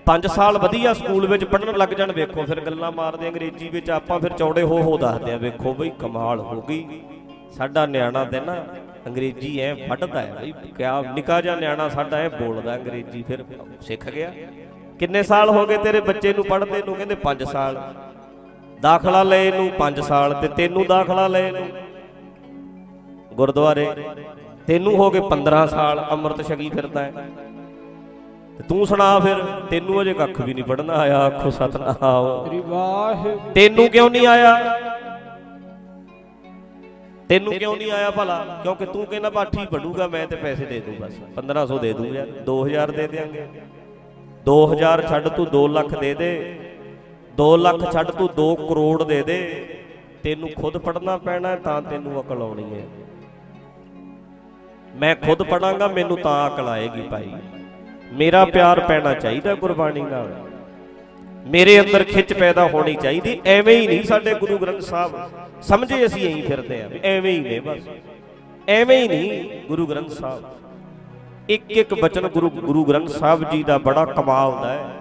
5 ਸਾਲ ਵਧੀਆ ਸਕੂਲ ਵਿੱਚ ਪੜ੍ਹਨ ਲੱਗ ਜਾਣ, ਵੇਖੋ ਫਿਰ ਗੱਲਾਂ ਮਾਰਦੇ ਅੰਗਰੇਜ਼ੀ ਵਿੱਚ, ਆਪਾਂ ਫਿਰ ਚੌੜੇ ਹੋ ਦੱਸਦੇ ਆ, ਵੇਖੋ ਬਈ ਕਮਾਲ ਹੋ ਗਈ ਸਾਡਾ ਨਿਆਣਾ ਤੇ ਨਾ ਅੰਗਰੇਜ਼ੀ ਐ ਪੜ੍ਹਦਾ ਹੈ ਬਈ, ਕਿਆ ਨਿੱਕਾ ਜਿਹਾ ਨਿਆਣਾ ਸਾਡਾ ਐ ਬੋਲਦਾ ਅੰਗਰੇਜ਼ੀ, ਫਿਰ ਸਿੱਖ ਗਿਆ। ਕਿੰਨੇ ਸਾਲ ਹੋ ਗਏ ਤੇਰੇ ਬੱਚੇ ਨੂੰ ਪੜ੍ਹਦੇ ਨੂੰ? ਕਹਿੰਦੇ 5 ਸਾਲ। ਦਾਖਲਾ ਲਏ ਨੂੰ 5 ਸਾਲ, ਤੇ ਤੈਨੂੰ ਦਾਖਲਾ ਲਏ ਨੂੰ ਗੁਰਦੁਆਰੇ ਤੈਨੂੰ ਹੋ ਗਏ 15 ਸਾਲ, ਅੰਮ੍ਰਿਤ ਛਕੀ ਫਿਰਦਾ ਹੈ। ਤੇ ਤੂੰ ਸੁਣਾ ਫਿਰ, ਤੈਨੂੰ ਅਜੇ ਕੱਖ ਵੀ ਨਹੀਂ ਪੜ੍ਹਨਾ ਆਇਆ। ਆਖੋ ਸਤਨਾਮ। ਤੈਨੂੰ ਕਿਉਂ ਨਹੀਂ ਆਇਆ? ਤੈਨੂੰ ਕਿਉਂ ਨਹੀਂ ਆਇਆ ਭਲਾ? ਕਿਉਂਕਿ ਤੂੰ ਕਹਿੰਦਾ ਪਾਠੀ ਪੜੂਗਾ ਮੈਂ ਤੇ ਪੈਸੇ ਦੇ ਦੂੰ, ਬਸ 1500 ਦੇ ਦੂੰ ਯਾਰ, 2000 ਦੇ ਦਿਆਂਗੇ। 2000 ਛੱਡ ਤੂੰ 2 ਲੱਖ ਦੇ ਦੇ, 2 ਲੱਖ ਛੱਡ ਤੂੰ 2 ਕਰੋੜ ਦੇ ਦੇ। ਤੈਨੂੰ ਖੁਦ ਪੜ੍ਹਨਾ ਪੈਣਾ ਤਾਂ ਤੈਨੂੰ ਅਕਲ ਆਉਣੀ ਹੈ। ਮੈਂ ਖੁਦ ਪੜਾਂਗਾ ਮੈਨੂੰ ਤਾਂ ਅਕਲ ਆਏਗੀ ਭਾਈ। ਮੇਰਾ ਪਿਆਰ ਪੈਣਾ ਚਾਹੀਦਾ ਗੁਰਬਾਣੀ ਨਾਲ। ਮੇਰੇ ਅੰਦਰ ਖਿੱਚ ਪੈਦਾ ਹੋਣੀ ਚਾਹੀਦੀ। ਐਵੇਂ ਹੀ ਨਹੀਂ ਸਾਡੇ ਗੁਰੂ ਗ੍ਰੰਥ ਸਾਹਿਬ ਸਮਝੇ, ਅਸੀਂ ਇਹੀ ਫਿਰਦੇ ਆ ਵੀ ਐਵੇਂ ਹੀ ਨੇ, ਬਸ ਐਵੇਂ ਹੀ ਨਹੀਂ ਗੁਰੂ ਗ੍ਰੰਥ ਸਾਹਿਬ। ਇੱਕ ਇੱਕ ਬਚਨ ਗੁਰੂ ਗ੍ਰੰਥ ਸਾਹਿਬ ਜੀ ਦਾ ਬੜਾ ਕਮਾਲ ਦਾ ਹੈ।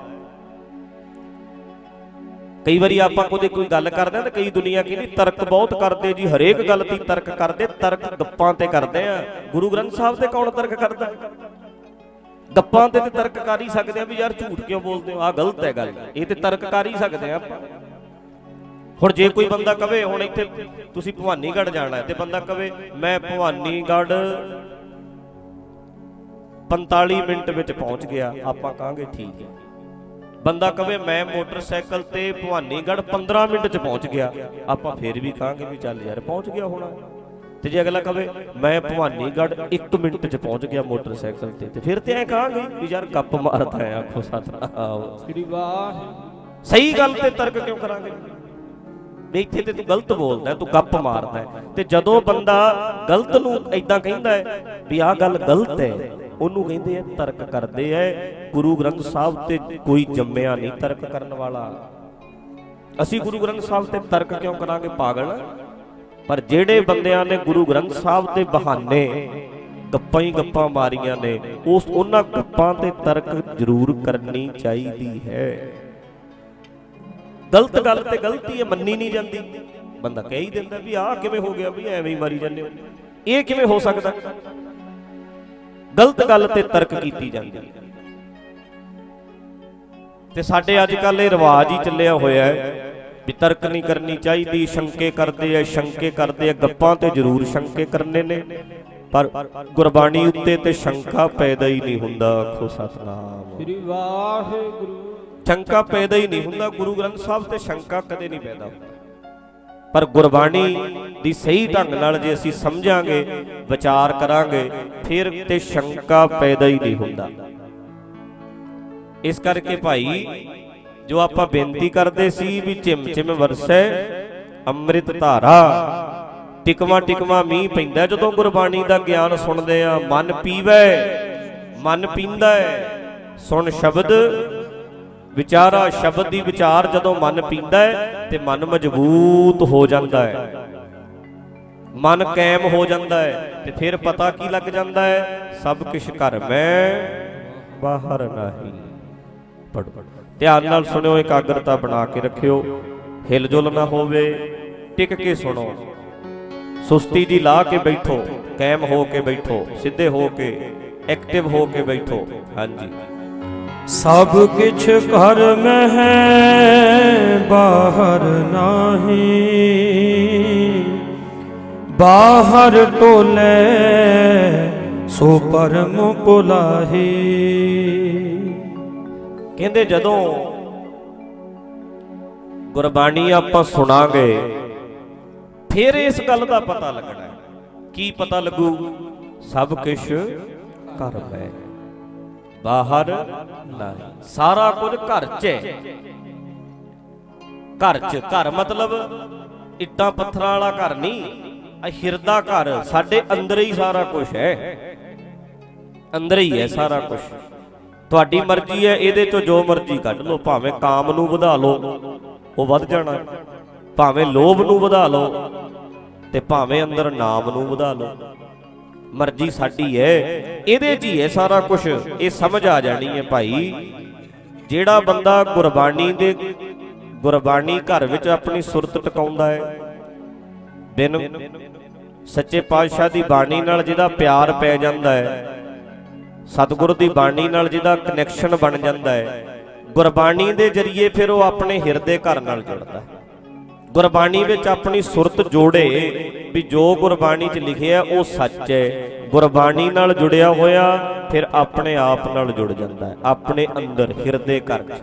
ਕਈ ਵਾਰੀ ਆਪਾਂ ਕੋਈ ਗੱਲ ਕਰਦੇ ਆ ਤਾਂ ਕਈ ਦੁਨੀਆ ਕਹਿੰਦੀ ਤਰਕ ਬਹੁਤ ਕਰਦੇ ਜੀ, ਹਰੇਕ ਗੱਲ ਦੀ ਤਰਕ ਕਰਦੇ। ਤਰਕ ਗੱਪਾਂ ਤੇ ਕਰਦੇ ਆ, ਗੁਰੂ ਗ੍ਰੰਥ ਸਾਹਿਬ ਤੇ ਕੌਣ ਤਰਕ ਕਰਦਾ? ਗੱਪਾਂ ਤੇ ਤਰਕ ਕਰ ਹੀ ਸਕਦੇ ਆ ਵੀ ਯਾਰ ਝੂਠ ਕਿਉਂ ਬੋਲਦੇ ਹੋ, ਆਹ ਗਲਤ ਹੈ ਗੱਲ, ਇਹ ਤੇ ਤਰਕ ਕਰ ਹੀ ਸਕਦੇ ਆ ਆਪਾਂ। ਹੁਣ ਜੇ ਕੋਈ ਬੰਦਾ ਕਵੇ, ਹੁਣ ਇੱਥੇ ਤੁਸੀਂ ਭਵਾਨੀਗੜ੍ਹ ਜਾਣਾ ਤੇ ਬੰਦਾ ਕਵੇ ਮੈਂ ਭਵਾਨੀਗੜ੍ਹ 45 ਮਿੰਟ ਵਿੱਚ ਪਹੁੰਚ ਗਿਆ, ਆਪਾਂ ਕਹਾਂਗੇ ਠੀਕ ਹੈ। ਬੰਦਾ ਕਵੇ ਮੈਂ ਮੋਟਰਸਾਈਕਲ ਤੇ ਭਵਾਨੀਗੜ੍ਹ 15 ਮਿੰਟ 'ਚ ਪਹੁੰਚ ਗਿਆ, ਆਪਾਂ ਫੇਰ ਵੀ ਕਹਾਂਗੇ ਵੀ ਚੱਲ ਯਾਰ ਪਹੁੰਚ ਗਿਆ ਹੋਣਾ। ਤੇ ਜੇ ਅਗਲਾ ਕਵੇ ਮੈਂ ਭਵਾਨੀਗੜ੍ਹ 1 ਮਿੰਟ 'ਚ ਪਹੁੰਚ ਗਿਆ ਮੋਟਰਸਾਈਕਲ ਤੇ ਫਿਰ ਤੇ ਐ ਕਹਾਂਗੇ ਵੀ ਯਾਰ ਗੱਪ ਮਾਰਦਾ ਹੈ। ਆਖੋ ਸਤਿਨਾਮ ਸ੍ਰੀ ਵਾਹਿਗੁਰੂ। ਸਹੀ ਗੱਲ ਤੇ ਤਰਕ ਕਿਉਂ ਕਰਾਂਗੇ ਵੀ ਇੱਥੇ ਤੇ ਤੂੰ ਗਲਤ ਬੋਲਦਾ, ਤੂੰ ਗੱਪ ਮਾਰਦਾ। ਤੇ ਜਦੋਂ ਬੰਦਾ ਗਲਤ ਨੂੰ ਏਦਾਂ ਕਹਿੰਦਾ ਹੈ ਵੀ ਆਹ ਗੱਲ ਗਲਤ ਹੈ, ਉਹਨੂੰ ਕਹਿੰਦੇ ਆ ਤਰਕ ਕਰਦੇ ਐ। ਗੁਰੂ ਗ੍ਰੰਥ ਸਾਹਿਬ ਤੇ ਕੋਈ ਜੰਮਿਆ ਨਹੀਂ ਤਰਕ ਕਰਨ ਵਾਲਾ। ਅਸੀਂ ਗੁਰੂ ਗ੍ਰੰਥ ਸਾਹਿਬ ਤੇ ਤਰਕ ਕਿਉਂ ਕਰਾਂਗੇ, ਪਾਗਲ? ਪਰ ਜਿਹੜੇ ਬੰਦਿਆਂ ਨੇ ਗੁਰੂ ਗ੍ਰੰਥ ਸਾਹਿਬ ਦੇ ਬਹਾਨੇ ਗੱਪਾਂ ਹੀ ਗੱਪਾਂ ਮਾਰੀਆਂ ਨੇ, ਉਹਨਾਂ ਗੱਪਾਂ ਤੇ ਤਰਕ ਜ਼ਰੂਰ ਕਰਨੀ ਚਾਹੀਦੀ ਹੈ। ਗਲਤ ਗੱਲ ਤੇ ਗਲਤੀ ਹੈ, ਮੰਨੀ ਨਹੀਂ ਜਾਂਦੀ। ਬੰਦਾ ਕਹਿ ਹੀ ਦਿੰਦਾ ਵੀ ਆਹ ਕਿਵੇਂ ਹੋ ਗਿਆ, ਵੀ ਐਵੇਂ ਹੀ ਮਾਰੀ ਜਾਂਦੇ ਹੋ, ਇਹ ਕਿਵੇਂ ਹੋ ਸਕਦਾ? ਗਲਤ ਗੱਲ ਤੇ ਤਰਕ ਕੀਤੀ ਜਾਂਦੀ। ਤੇ ਸਾਡੇ ਅੱਜ ਕੱਲ ਇਹ ਰਿਵਾਜ ਹੀ ਚੱਲਿਆ ਹੋਇਆ ਹੈ ਵੀ ਤਰਕ ਨਹੀਂ ਕਰਨੀ ਚਾਹੀਦੀ, ਸ਼ੰਕੇ ਕਰਦੇ ਆ, ਸ਼ੰਕੇ ਕਰਦੇ ਆ। ਗੱਪਾਂ ਤੇ ਜ਼ਰੂਰ ਸ਼ੰਕੇ ਕਰਨੇ ਨੇ, ਪਰ ਗੁਰਬਾਣੀ ਉੱਤੇ ਤੇ ਸ਼ੰਕਾ ਪੈਦਾ ਹੀ ਨਹੀਂ ਹੁੰਦਾ। ਆਖੋ ਸਤਿਨਾਮ ਸ੍ਰੀ ਵਾਹਿਗੁਰੂ। ਸ਼ੰਕਾ ਪੈਦਾ ਹੀ ਨਹੀਂ ਹੁੰਦਾ, ਗੁਰੂ ਗ੍ਰੰਥ ਸਾਹਿਬ ਤੇ ਸ਼ੰਕਾ ਕਦੇ ਨਹੀਂ ਪੈਦਾ ਹੁੰਦਾ। ਪਰ ਗੁਰਬਾਣੀ ਦੀ ਸਹੀ ਢੰਗ ਨਾਲ ਜੇ ਅਸੀਂ ਸਮਝਾਂਗੇ, ਵਿਚਾਰ ਕਰਾਂਗੇ, ਫਿਰ ਤੇ ਸ਼ੰਕਾ ਪੈਦਾ ਹੀ ਨਹੀਂ ਹੁੰਦਾ। ਇਸ ਕਰਕੇ ਭਾਈ ਜੋ ਆਪਾਂ ਬੇਨਤੀ ਕਰਦੇ ਸੀ ਵੀ ਝਿਮ ਝਿਮ ਵਰਸੈ ਅੰਮ੍ਰਿਤ ਧਾਰਾ, ਟਿਕਵਾ ਟਿਕਵਾ ਮੀਂਹ ਪੈਂਦਾ ਜਦੋਂ ਗੁਰਬਾਣੀ ਦਾ ਗਿਆਨ ਸੁਣਦੇ ਆ। ਮਨ ਪੀਵੈ, ਮਨ ਪੀਂਦਾ ਹੈ, ਸੁਣ ਸ਼ਬਦ ਵਿਚਾਰਾ। ਸ਼ਬਦ ਦੀ ਵਿਚਾਰ ਜਦੋਂ ਮਨ ਪੀਂਦਾ ਹੈ ਤੇ ਮਨ ਮਜ਼ਬੂਤ ਹੋ ਜਾਂਦਾ ਹੈ, ਮਨ ਕਾਇਮ ਹੋ ਜਾਂਦਾ ਹੈ। ਤੇ ਫਿਰ ਪਤਾ ਕੀ ਲੱਗ ਜਾਂਦਾ ਹੈ, ਸਭ ਕੁਛ ਘਰ ਮੈਂ ਬਾਹਰ ਨਹੀਂ। ਪੜੋ, ਧਿਆਨ ਨਾਲ ਸੁਣਿਓ, ਇਕਾਗਰਤਾ ਬਣਾ ਕੇ ਰੱਖਿਓ, ਹਿਲਜੁਲ ਨਾ ਹੋਵੇ, ਟਿਕ ਕੇ ਸੁਣੋ। ਸੁਸਤੀ ਜੀ ਲਾ ਕੇ ਬੈਠੋ, ਕਾਇਮ ਹੋ ਕੇ ਬੈਠੋ, ਸਿੱਧੇ ਹੋ ਕੇ, ਐਕਟਿਵ ਹੋ ਕੇ ਬੈਠੋ। ਹਾਂਜੀ। ਸਭ ਕਿਛ ਘਰ ਮੈਂ ਹੈ ਬਾਹਰ ਨਾਹੀ, ਬਾਹਰ ਟੋਲੇ ਸੋ ਪਰਮ ਪੁਲਾਹੀ। ਕਹਿੰਦੇ ਜਦੋਂ ਗੁਰਬਾਣੀ ਆਪਾਂ ਸੁਣਾਂਗੇ ਫਿਰ ਇਸ ਗੱਲ ਦਾ ਪਤਾ ਲੱਗਣਾ। ਕੀ ਪਤਾ ਲੱਗੂ? ਸਭ ਕੁਛ ਘਰ ਮੈਂ ਬਾਹਰ ਨਹੀਂ। ਸਾਰਾ ਕੁਝ ਘਰ 'ਚ ਹੈ। ਘਰ 'ਚ, ਘਰ ਮਤਲਬ ਇੱਟਾਂ ਪੱਥਰਾਂ ਵਾਲਾ ਘਰ ਨਹੀਂ, ਆ ਹਿਰਦਾ ਘਰ। ਸਾਡੇ ਅੰਦਰ ਹੀ ਸਾਰਾ ਕੁਝ ਹੈ, ਅੰਦਰ ਹੀ ਹੈ ਸਾਰਾ ਕੁਝ। ਤੁਹਾਡੀ ਮਰਜ਼ੀ ਹੈ, ਇਹਦੇ ਚੋਂ ਜੋ ਮਰਜ਼ੀ ਕੱਢ ਲਓ। ਭਾਵੇਂ ਕਾਮ ਨੂੰ ਵਧਾ ਲਓ, ਉਹ ਵੱਧ ਜਾਣਾ। ਭਾਵੇਂ ਲੋਭ ਨੂੰ ਵਧਾ ਲਓ ਤੇ ਭਾਵੇਂ ਅੰਦਰ ਨਾਮ ਨੂੰ ਵਧਾ ਲਓ। ਮਰਜ਼ੀ ਸਾਡੀ ਹੈ, ਇਹਦੇ 'ਚ ਹੀ ਹੈ ਸਾਰਾ ਕੁਝ। ਇਹ ਸਮਝ ਆ ਜਾਣੀ ਹੈ ਭਾਈ। ਜਿਹੜਾ ਬੰਦਾ ਗੁਰਬਾਣੀ ਘਰ ਵਿੱਚ ਆਪਣੀ ਸੁਰਤ ਟਿਕਾਉਂਦਾ ਹੈ, ਬਿਨ ਸੱਚੇ ਪਾਤਸ਼ਾਹ ਦੀ ਬਾਣੀ ਨਾਲ ਜਿਹਦਾ ਪਿਆਰ ਪੈ ਜਾਂਦਾ ਹੈ, ਸਤਿਗੁਰ ਦੀ ਬਾਣੀ ਨਾਲ ਜਿਹਦਾ ਕਨੈਕਸ਼ਨ ਬਣ ਜਾਂਦਾ ਹੈ, ਗੁਰਬਾਣੀ ਦੇ ਜ਼ਰੀਏ ਫਿਰ ਉਹ ਆਪਣੇ ਹਿਰਦੇ ਘਰ ਨਾਲ ਜੁੜਦਾ। ਗੁਰਬਾਣੀ ਵਿੱਚ ਆਪਣੀ ਸੁਰਤ ਜੋੜੇ ਵੀ ਜੋ ਗੁਰਬਾਣੀ 'ਚ ਲਿਖਿਆ ਉਹ ਸੱਚ ਹੈ। ਗੁਰਬਾਣੀ ਨਾਲ ਜੁੜਿਆ ਹੋਇਆ ਫਿਰ ਆਪਣੇ ਆਪ ਨਾਲ ਜੁੜ ਜਾਂਦਾ ਹੈ, ਆਪਣੇ ਅੰਦਰ ਹਿਰਦੇ ਘਰ 'ਚ।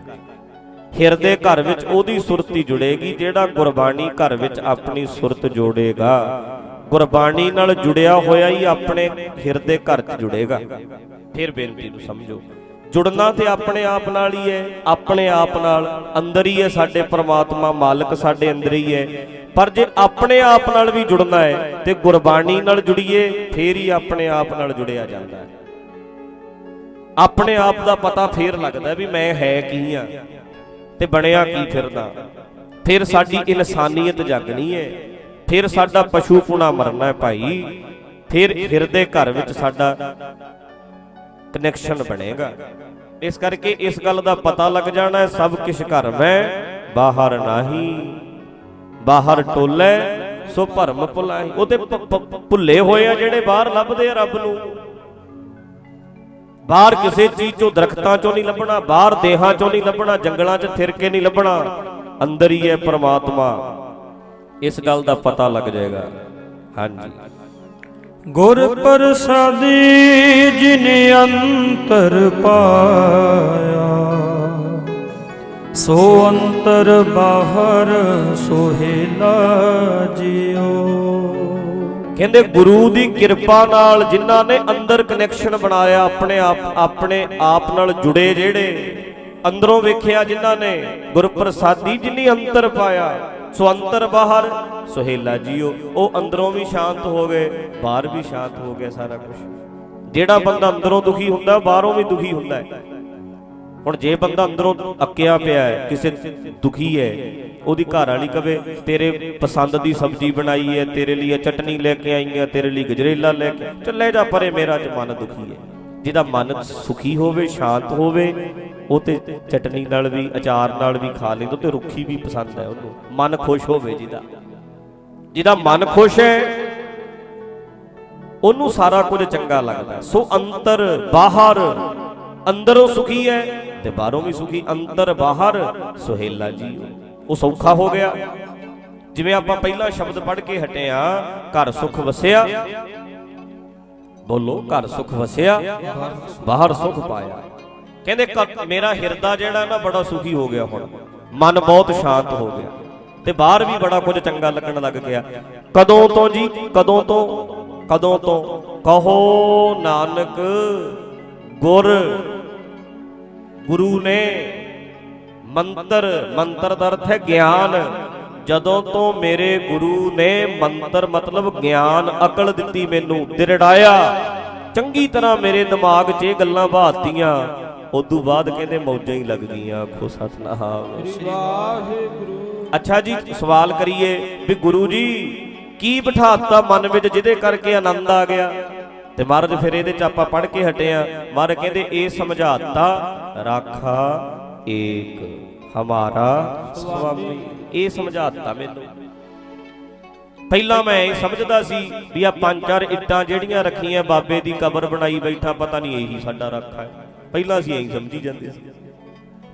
ਹਿਰਦੇ ਘਰ ਵਿੱਚ ਉਹਦੀ ਸੁਰਤੀ ਜੁੜੇਗੀ ਜਿਹੜਾ ਗੁਰਬਾਣੀ ਘਰ ਵਿੱਚ ਆਪਣੀ ਸੁਰਤ ਜੋੜੇਗਾ। ਗੁਰਬਾਣੀ ਨਾਲ ਜੁੜਿਆ ਹੋਇਆ ਹੀ ਆਪਣੇ ਹਿਰਦੇ ਘਰ 'ਚ ਜੁੜੇਗਾ। ਫਿਰ ਬੇਨਤੀ ਨੂੰ ਸਮਝੋ, ਜੁੜਨਾ ਤੇ ਆਪਣੇ ਆਪ ਨਾਲ ਹੀ ਹੈ, ਆਪਣੇ ਆਪ ਨਾਲ ਅੰਦਰ ਹੀ ਹੈ। ਸਾਡੇ ਪ੍ਰਮਾਤਮਾ ਮਾਲਕ ਸਾਡੇ ਅੰਦਰ ਹੀ ਹੈ। ਪਰ ਜੇ ਆਪਣੇ ਆਪ ਨਾਲ ਵੀ ਜੁੜਨਾ ਹੈ ਤੇ ਗੁਰਬਾਣੀ ਨਾਲ ਜੁੜੀਏ, ਫੇਰ ਹੀ ਆਪਣੇ ਆਪ ਨਾਲ ਜੁੜਿਆ ਜਾਂਦਾ ਹੈ। ਆਪਣੇ ਆਪ ਦਾ ਪਤਾ ਫੇਰ ਲੱਗਦਾ ਵੀ ਮੈਂ ਹੈ ਕੀ ਆ। ਤੇ ਬਣਿਆ ਕੀ ਫਿਰਦਾ। ਫਿਰ ਸਾਡੀ ਇਨਸਾਨੀਅਤ ਜਾਗਣੀ ਹੈ, ਫਿਰ ਸਾਡਾ ਪਸ਼ੂਪੁਣਾ ਮਰਨਾ ਹੈ ਭਾਈ, ਫਿਰ ਹਿਰਦੇ ਘਰ ਵਿੱਚ ਸਾਡਾ ਕਨੈਕਸ਼ਨ ਬਣੇਗਾ। ਇਸ ਕਰਕੇ ਇਸ ਗੱਲ ਦਾ ਪਤਾ ਲੱਗ ਜਾਣਾ ਹੈ, ਸਭ ਕਿਛ ਘਰ ਮੈਂ ਬਾਹਰ ਨਹੀਂ, ਬਾਹਰ ਟੋਲੇ ਸੋ ਭਰਮ ਭੁਲਾਈ। ਉਹ ਤੇ ਭੁੱਲੇ ਹੋਏ ਆ ਜਿਹੜੇ ਬਾਹਰ ਲੱਭਦੇ ਆ ਰੱਬ ਨੂੰ। ਬਾਹਰ ਕਿਸੇ ਚੀਜ਼ ਚੋਂ, ਦਰਖਤਾਂ ਚੋਂ ਨਹੀਂ ਲੱਭਣਾ, ਬਾਹਰ ਦੇਹਾਂ ਚੋਂ ਨਹੀਂ ਲੱਭਣਾ, ਜੰਗਲਾਂ 'ਚ ਫਿਰ ਕੇ ਨਹੀਂ ਲੱਭਣਾ, ਅੰਦਰ ਹੀ ਹੈ ਪ੍ਰਮਾਤਮਾ। ਇਸ ਗੱਲ ਦਾ ਪਤਾ ਲੱਗ ਜਾਏਗਾ। ਹਾਂਜੀ, ਗੁਰ ਪ੍ਰਸਾਦੀ ਜਿਨ ਅੰਤਰ ਪਾਇਆ, ਸੋ ਅੰਤਰ ਬਾਹਰ ਸੋਹਿਲਾ ਜਿਉ। ਕਹਿੰਦੇ ਗੁਰੂ ਦੀ ਕਿਰਪਾ ਨਾਲ ਜਿਨ੍ਹਾਂ ਨੇ ਅੰਦਰ ਕਨੈਕਸ਼ਨ ਬਣਾਇਆ, ਆਪਣੇ ਆਪ ਨਾਲ ਜੁੜੇ, ਜਿਹੜੇ ਅੰਦਰੋਂ ਵੇਖਿਆ ਜਿਨ੍ਹਾਂ ਨੇ, ਗੁਰ ਪ੍ਰਸਾਦੀ ਜਿਨੀ ਅੰਤਰ ਪਾਇਆ, ਸੋ ਅੰਤਰ ਬਾਹਰ ਸੁਹੇਲਾ ਜੀਓ। ਉਹ ਅੰਦਰੋਂ ਵੀ ਸ਼ਾਂਤ ਹੋ ਗਏ, ਬਾਹਰ ਵੀ ਸ਼ਾਂਤ ਹੋ ਗਿਆ ਸਾਰਾ ਕੁਝ। ਜਿਹੜਾ ਬੰਦਾ ਅੰਦਰੋਂ ਦੁਖੀ ਹੁੰਦਾ ਬਾਹਰੋਂ ਵੀ ਦੁਖੀ ਹੁੰਦਾ ਹੈ। ਹੁਣ ਜੇ ਬੰਦਾ ਅੰਦਰੋਂ ਅੱਕਿਆ ਪਿਆ ਹੈ, ਕਿਸੇ ਦੁਖੀ ਹੈ, ਉਹਦੀ ਘਰ ਵਾਲੀ ਕਵੇ ਤੇਰੇ ਪਸੰਦ ਦੀ ਸਬਜ਼ੀ ਬਣਾਈ ਹੈ, ਤੇਰੇ ਲਈ ਚਟਨੀ ਲੈ ਕੇ ਆਈ ਹੈ, ਤੇਰੇ ਲਈ ਗਜਰੇਲਾ ਲੈ ਕੇ, ਚੱਲੇ ਜਾ ਪਰੇ, ਮੇਰਾ ਚ ਮਨ ਦੁਖੀ ਹੈ। ਜਿਹਦਾ ਮਨ ਸੁਖੀ ਹੋਵੇ, ਸ਼ਾਂਤ ਹੋਵੇ, ਉਹ ਤੇ ਚਟਨੀ ਨਾਲ ਵੀ, ਅਚਾਰ ਨਾਲ ਵੀ ਖਾ ਲੈਂਦਾ, ਤੇ ਰੁੱਖੀ ਵੀ ਪਸੰਦ ਹੈ ਉਹਨੂੰ। ਮਨ ਖੁਸ਼ ਹੋਵੇ, ਜਿਹਦਾ ਮਨ ਖੁਸ਼ ਹੈ ਉਹਨੂੰ ਸਾਰਾ ਕੁਝ ਚੰਗਾ ਲੱਗਦਾ। ਸੋ ਅੰਤਰ ਬਾਹਰ, ਅੰਦਰੋਂ ਸੁਖੀ ਹੈ ਤੇ ਬਾਹਰੋਂ ਵੀ ਸੁਖੀ, ਅੰਦਰ ਬਾਹਰ ਸੁਹੇਲਾ ਜੀ। ਉਹ ਸੌਖਾ ਹੋ ਗਿਆ। ਜਿਵੇਂ ਆਪਾਂ ਪਹਿਲਾ ਸ਼ਬਦ ਪੜ੍ਹ ਕੇ ਹਟੇ ਆ, ਘਰ ਸੁਖ ਵਸਿਆ, ਬੋਲੋ, ਘਰ ਸੁਖ ਵਸਿਆ ਬਾਹਰ ਸੁਖ ਪਾਇਆ। ਕਹਿੰਦੇ ਮੇਰਾ ਹਿਰਦਾ ਜਿਹੜਾ ਨਾ ਬੜਾ ਸੁਖੀ ਹੋ ਗਿਆ, ਹੁਣ ਮਨ ਬਹੁਤ ਸ਼ਾਂਤ ਹੋ ਗਿਆ, ਤੇ ਬਾਹਰ ਵੀ ਬੜਾ ਕੁਝ ਚੰਗਾ ਲੱਗਣ ਲੱਗ ਗਿਆ। ਕਦੋਂ ਤੋਂ ਜੀ, ਕਦੋਂ ਤੋਂ ਕਹੋ ਨਾਨਕ ਗੁਰੂ ਨੇ ਮੰਤਰ ਦਾ ਅਰਥ ਹੈ ਗਿਆਨ। ਜਦੋਂ ਤੋਂ ਮੇਰੇ ਗੁਰੂ ਨੇ ਮੰਤਰ ਮਤਲਬ ਗਿਆਨ, ਅਕਲ ਦਿੱਤੀ ਮੈਨੂੰ, ਦਿਰੜਾਇਆ, ਚੰਗੀ ਤਰ੍ਹਾਂ ਮੇਰੇ ਦਿਮਾਗ 'ਚ ਇਹ ਗੱਲਾਂ ਬਾਤੀਆਂ, ਉਦੋਂ ਬਾਅਦ ਕਹਿੰਦੇ ਮੌਜਾਂ ਹੀ ਲੱਗਦੀਆਂ। ਆਖੋ ਸਤਿਨਾਮ ਵਾਹਿਗੁਰੂ। ਅੱਛਾ ਜੀ, ਸਵਾਲ ਕਰੀਏ ਵੀ ਗੁਰੂ ਜੀ ਕੀ ਬਿਠਾਤਾ ਮਨ ਵਿੱਚ ਜਿਹਦੇ ਕਰਕੇ ਆਨੰਦ ਆ ਗਿਆ? ਤੇ ਮਹਾਰਾਜ ਫਿਰ ਇਹਦੇ 'ਚ ਆਪਾਂ ਪੜ੍ਹ ਕੇ ਹਟੇ ਆ। ਮਹਾਰਾਜ ਕਹਿੰਦੇ ਇਹ ਸਮਝਾਤਾ ਰਾਖਾ ਏਕ ਹਮਾਰਾ ਸੁਆਮੀ। ਇਹ ਸਮਝਾਤਾ ਮੈਨੂੰ। ਪਹਿਲਾਂ ਮੈਂ ਇਹ ਸਮਝਦਾ ਸੀ ਵੀ ਆ 5-4 ਇੱਟਾਂ ਜਿਹੜੀਆਂ ਰੱਖੀਆਂ, ਬਾਬੇ ਦੀ ਕਬਰ ਬਣਾਈ ਬੈਠਾ, ਪਤਾ ਨਹੀਂ ਇਹੀ ਸਾਡਾ ਰਾਖਾ ਹੈ। ਪਹਿਲਾਂ ਅਸੀਂ ਇਹੀ ਸਮਝੀ ਜਾਂਦੇ ਸੀ।